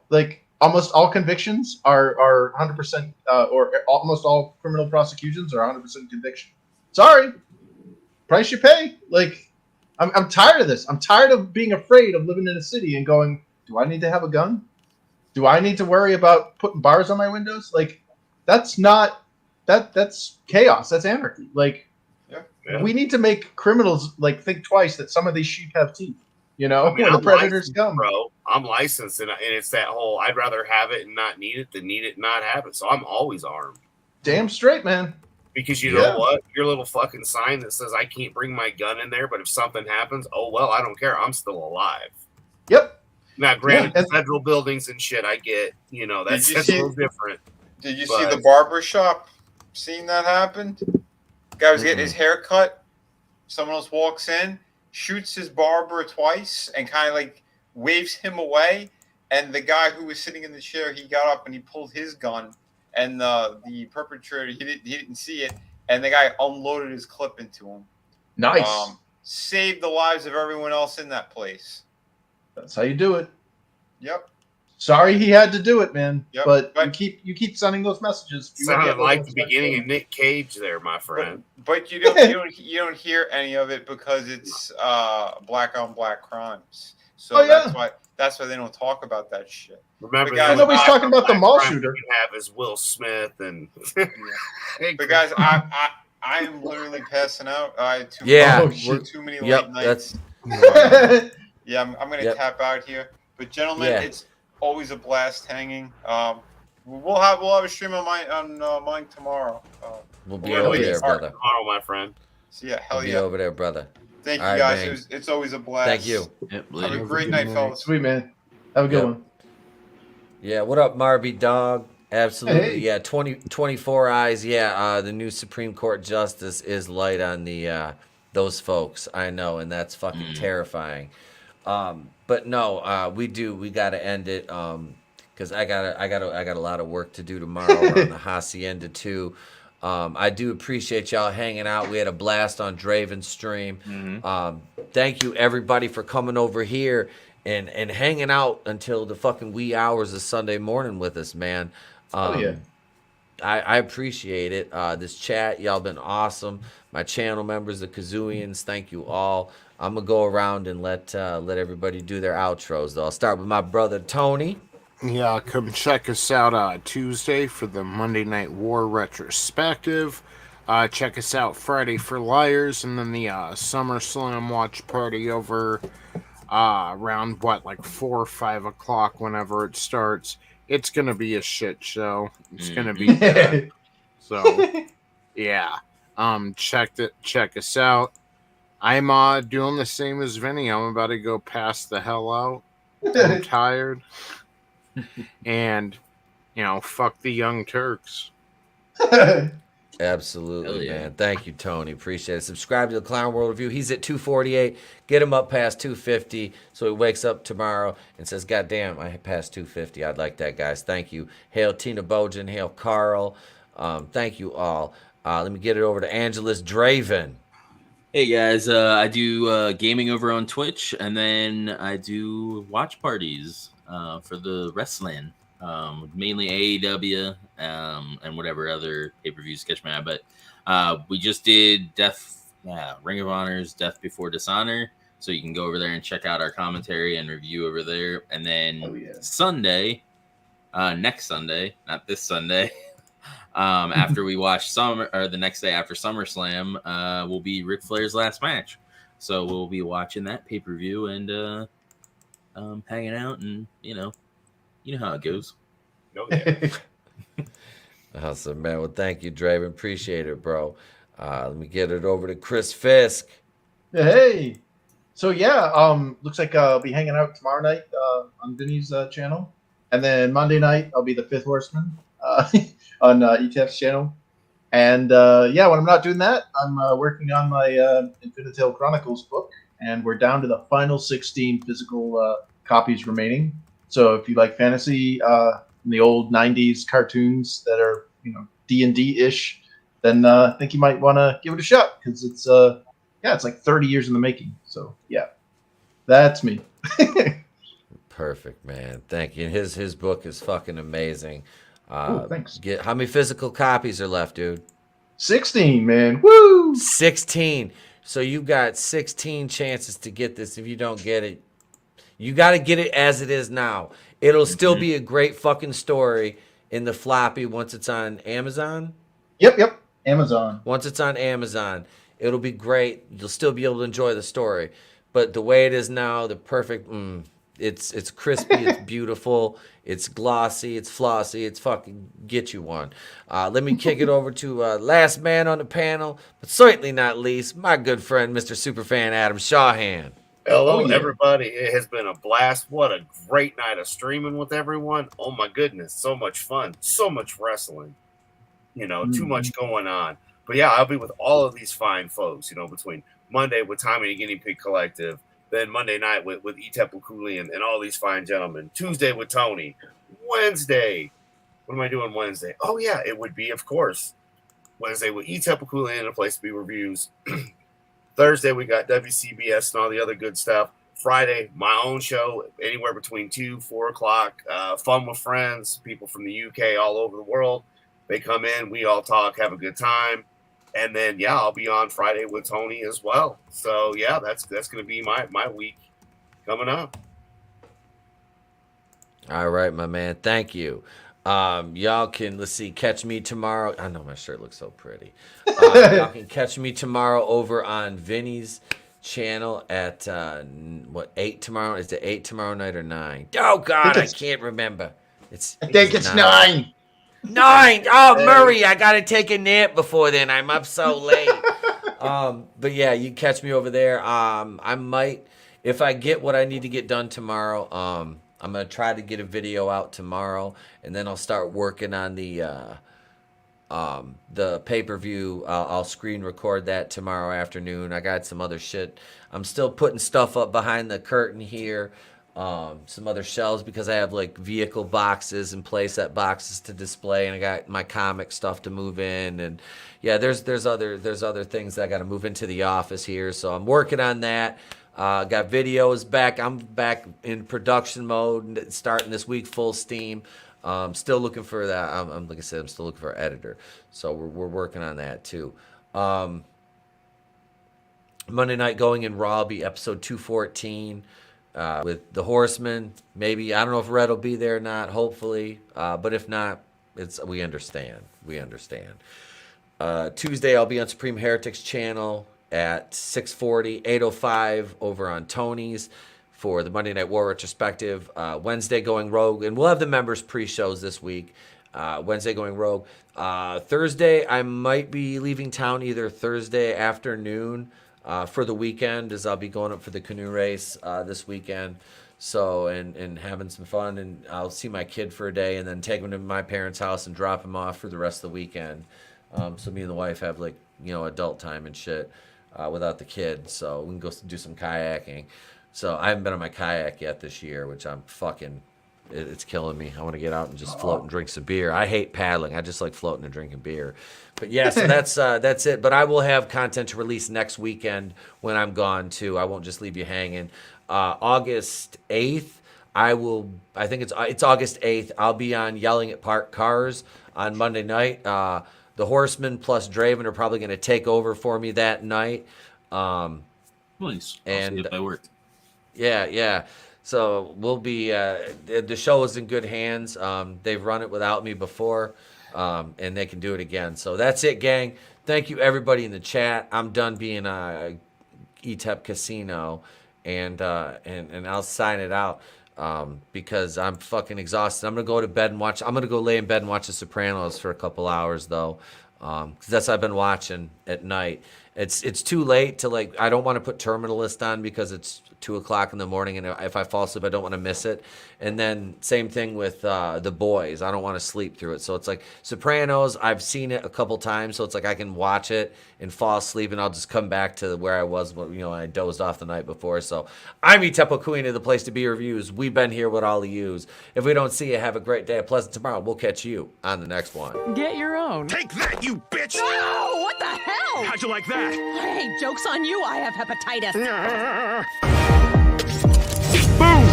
Like almost all convictions are 100%, or almost all criminal prosecutions are 100% conviction. Sorry, price you pay. Like, I'm tired of this. I'm tired of being afraid of living in a city and going, do I need to have a gun? Do I need to worry about putting bars on my windows? Like, that's chaos. That's anarchy. Like, we need to make criminals think twice that some of these sheep have teeth. When the predators come. Bro, I'm licensed, and it's that whole I'd rather have it and not need it than need it and not have it. So I'm always armed. Damn straight, man. Because you know what? Your little fucking sign that says I can't bring my gun in there, but if something happens, oh well, I don't care. I'm still alive. Yep. Now, granted, federal buildings and shit, I get, that's a little different. Did you see the barber shop? Seen that happen? Guy was getting his hair cut. Someone else walks in, shoots his barber twice, and kind of waves him away. And the guy who was sitting in the chair, he got up and he pulled his gun. And the perpetrator, he didn't see it. And the guy unloaded his clip into him. Nice. Saved the lives of everyone else in that place. That's how you do it. Yep. Sorry he had to do it, man. Yep. But you keep sending those messages. Sounded like the beginning of Nick Cage there, my friend. But you don't hear any of it because it's black on black crimes. So that's why they don't talk about that shit. Remember, nobody's talking about the mall shooter. You have is Will Smith and. But guys, I am literally passing out. I had too many late nights. Yeah, I'm going to tap out here. But gentlemen, it's always a blast hanging. We'll have a stream on mine tomorrow. We'll be over there, brother. Tomorrow, my friend. So we'll be over there, brother. Thank you, guys. It's always a blast. Thank you. Have a great night, fellas. Sweet, man. Have a good one. Yeah, what up, Marby Dog? Absolutely. Hey. Yeah, 24 eyes. Yeah, the new Supreme Court justice is light on the those folks. I know, and that's fucking terrifying. But no, we got to end it because I got a lot of work to do tomorrow on the Hacienda too. I do appreciate y'all hanging out. We had a blast on Draven's stream. Thank you everybody for coming over here and hanging out until the fucking wee hours of Sunday morning with us, man. I appreciate it. This chat, y'all been awesome. My channel members, the Kazooians, thank you all. I'm gonna go around and let everybody do their outros though. I'll start with my brother Tony. Yeah, come check us out Tuesday for the Monday Night War retrospective. Check us out Friday for Liars, and then the SummerSlam watch party over around 4 or 5 o'clock whenever it starts. It's gonna be a shit show. It's gonna be bad. So yeah. Check us out. I'm doing the same as Vinny. I'm about to go pass the hell out. I'm tired. And, fuck the Young Turks. Absolutely, man. Thank you, Tony. Appreciate it. Subscribe to the Clown World Review. He's at 248. Get him up past 250 so he wakes up tomorrow and says, God damn, I passed 250. I'd like that, guys. Thank you. Hail Tina Bojan. Hail Carl. Thank you all. Let me get it over to Angelus Draven. Hey guys, I do gaming over on Twitch, and then I do watch parties for the wrestling, mainly AEW and whatever other pay-per-views catch my eye. But We just did Ring of Honor's Death Before Dishonor. So you can go over there and check out our commentary and review over there. And then Sunday, next Sunday, not this Sunday, after we watch the next day after SummerSlam, will be Ric Flair's last match. So we'll be watching that pay-per-view and hanging out, and you know how it goes. Oh, yeah. Awesome, man. Well, thank you, Draven. Appreciate it, bro. Let me get it over to Chris Fisk. Hey. So yeah, looks like I'll be hanging out tomorrow night on Vinny's channel, and then Monday night I'll be the Fifth Horseman on ETF's channel. And yeah, when I'm not doing that, I'm working on my Infinitale Chronicles book, and we're down to the final 16 physical copies remaining. So if you like fantasy, the old '90s cartoons that are D&D ish, then I think you might want to give it a shot, because it's it's like 30 years in the making. So yeah, that's me. Perfect, man. Thank you. And his book is fucking amazing. Thanks. How many physical copies are left, dude? 16, man. Woo! 16. So you got 16 chances to get this. If you don't get it, you got to get it as it is now. It'll still be a great fucking story in the floppy once it's on Amazon. Yep. Amazon. Once it's on Amazon, it'll be great. You'll still be able to enjoy the story. But the way it is now, the perfect, it's crispy, it's beautiful, it's glossy, it's flossy, it's fucking get you one. Let me kick it over to last man on the panel, but certainly not least, my good friend, Mr. Superfan Adam Shawhan. Hello, everybody. It has been a blast. What a great night of streaming with everyone. Oh, my goodness. So much fun. So much wrestling. Too much going on. But, yeah, I'll be with all of these fine folks, between Monday with Tommy and Guinea Pig Collective, then Monday night with Etepu Cooley and all these fine gentlemen, Tuesday with Tony, Wednesday. What am I doing Wednesday? Oh, yeah, it would be, of course, Wednesday with Etepu Cooley and A Place to Be Reviews. Thursday, we got WCBS and all the other good stuff. Friday, my own show, anywhere between 2, 4 o'clock. Fun with friends, people from the UK, all over the world. They come in, we all talk, have a good time. And then, yeah, I'll be on Friday with Tony as well. So, yeah, that's going to be my week coming up. All right, my man. Thank you. Y'all can, catch me tomorrow. I know my shirt looks so pretty. Y'all can catch me tomorrow over on Vinny's channel at, 8 tomorrow? Is it 8 tomorrow night or 9? Oh, God, I can't remember. I think it's 9. 9. Oh, Murray, I got to take a nap before then. I'm up so late. But, yeah, you catch me over there. I might, if I get what I need to get done tomorrow, I'm going to try to get a video out tomorrow, and then I'll start working on the pay-per-view. I'll screen record that tomorrow afternoon. I got some other shit. I'm still putting stuff up behind the curtain here, some other shelves, because I have vehicle boxes and playset boxes to display, and I got my comic stuff to move in, and yeah, there's other things that I got to move into the office here, so I'm working on that. Got videos back. I'm back in production mode, starting this week full steam. Still looking for that. Like I said, I'm still looking for an editor. So we're working on that too. Monday night going in Raw will be episode 214 with the Horsemen. Maybe, I don't know if Red will be there or not. Hopefully, but if not, we understand. Tuesday I'll be on Supreme Heretics channel at 6:40, 8:05 over on Tony's for the Monday Night War retrospective. Wednesday going rogue, and we'll have the members pre-shows this week. Wednesday going rogue. Thursday I might be leaving town either Thursday afternoon for the weekend, as I'll be going up for the canoe race this weekend. So and having some fun, and I'll see my kid for a day, and then take him to my parents' house and drop him off for the rest of the weekend. So me and the wife have adult time and shit. Without the kids, so we can go do some kayaking. So I haven't been on my kayak yet this year, which I'm fucking, it's killing me. I want to get out and just float and drink some beer. I hate paddling. I just like floating and drinking beer. But yeah, so that's it. But I will have content to release next weekend when I'm gone too. I won't just leave you hanging. August 8th, I think it's August 8th. I'll be on Yelling at Parked Cars on Monday night. The the Horseman plus Draven are probably going to take over for me that night. Nice. I'll And see if that worked. yeah. So we'll be the show is in good hands. They've run it without me before, and they can do it again. So that's it, gang. Thank you everybody in the chat. I'm done being ETEP Casino, and I'll sign it out because I'm fucking exhausted. I'm gonna go to bed and watch. I'm gonna go lay in bed and watch The Sopranos for a couple hours though, because that's what I've been watching at night. It's too late to like. I don't want to put Terminal List on because it's 2 o'clock in the morning, and if I fall asleep, I don't want to miss it. And then same thing with The Boys. I don't want to sleep through it. So it's like Sopranos. I've seen it a couple times, so it's like I can watch it and fall asleep, and I'll just come back to where I was when I dozed off the night before. So I'm Itepo Queen of the Place to Be Reviews. We've been here with all of yous. If we don't see you, have a great day, a pleasant tomorrow. We'll catch you on the next one. Get your own. Take that, you bitch! No! What the hell? How'd you like that? Hey, joke's on you. I have hepatitis. Boom!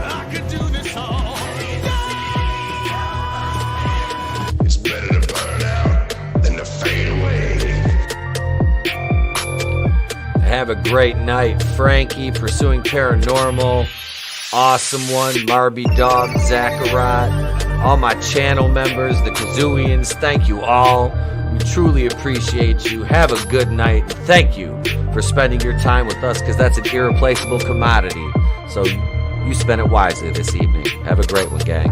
I could do this all. It's better to burn out than to fade away. Have a great night, Frankie, Pursuing Paranormal, Awesome One, Marby Dog, Zacharat, all my channel members, the Kazooians, thank you all. We truly appreciate you. Have a good night. Thank you for spending your time with us because that's an irreplaceable commodity. So you spend it wisely this evening. Have a great one, gang.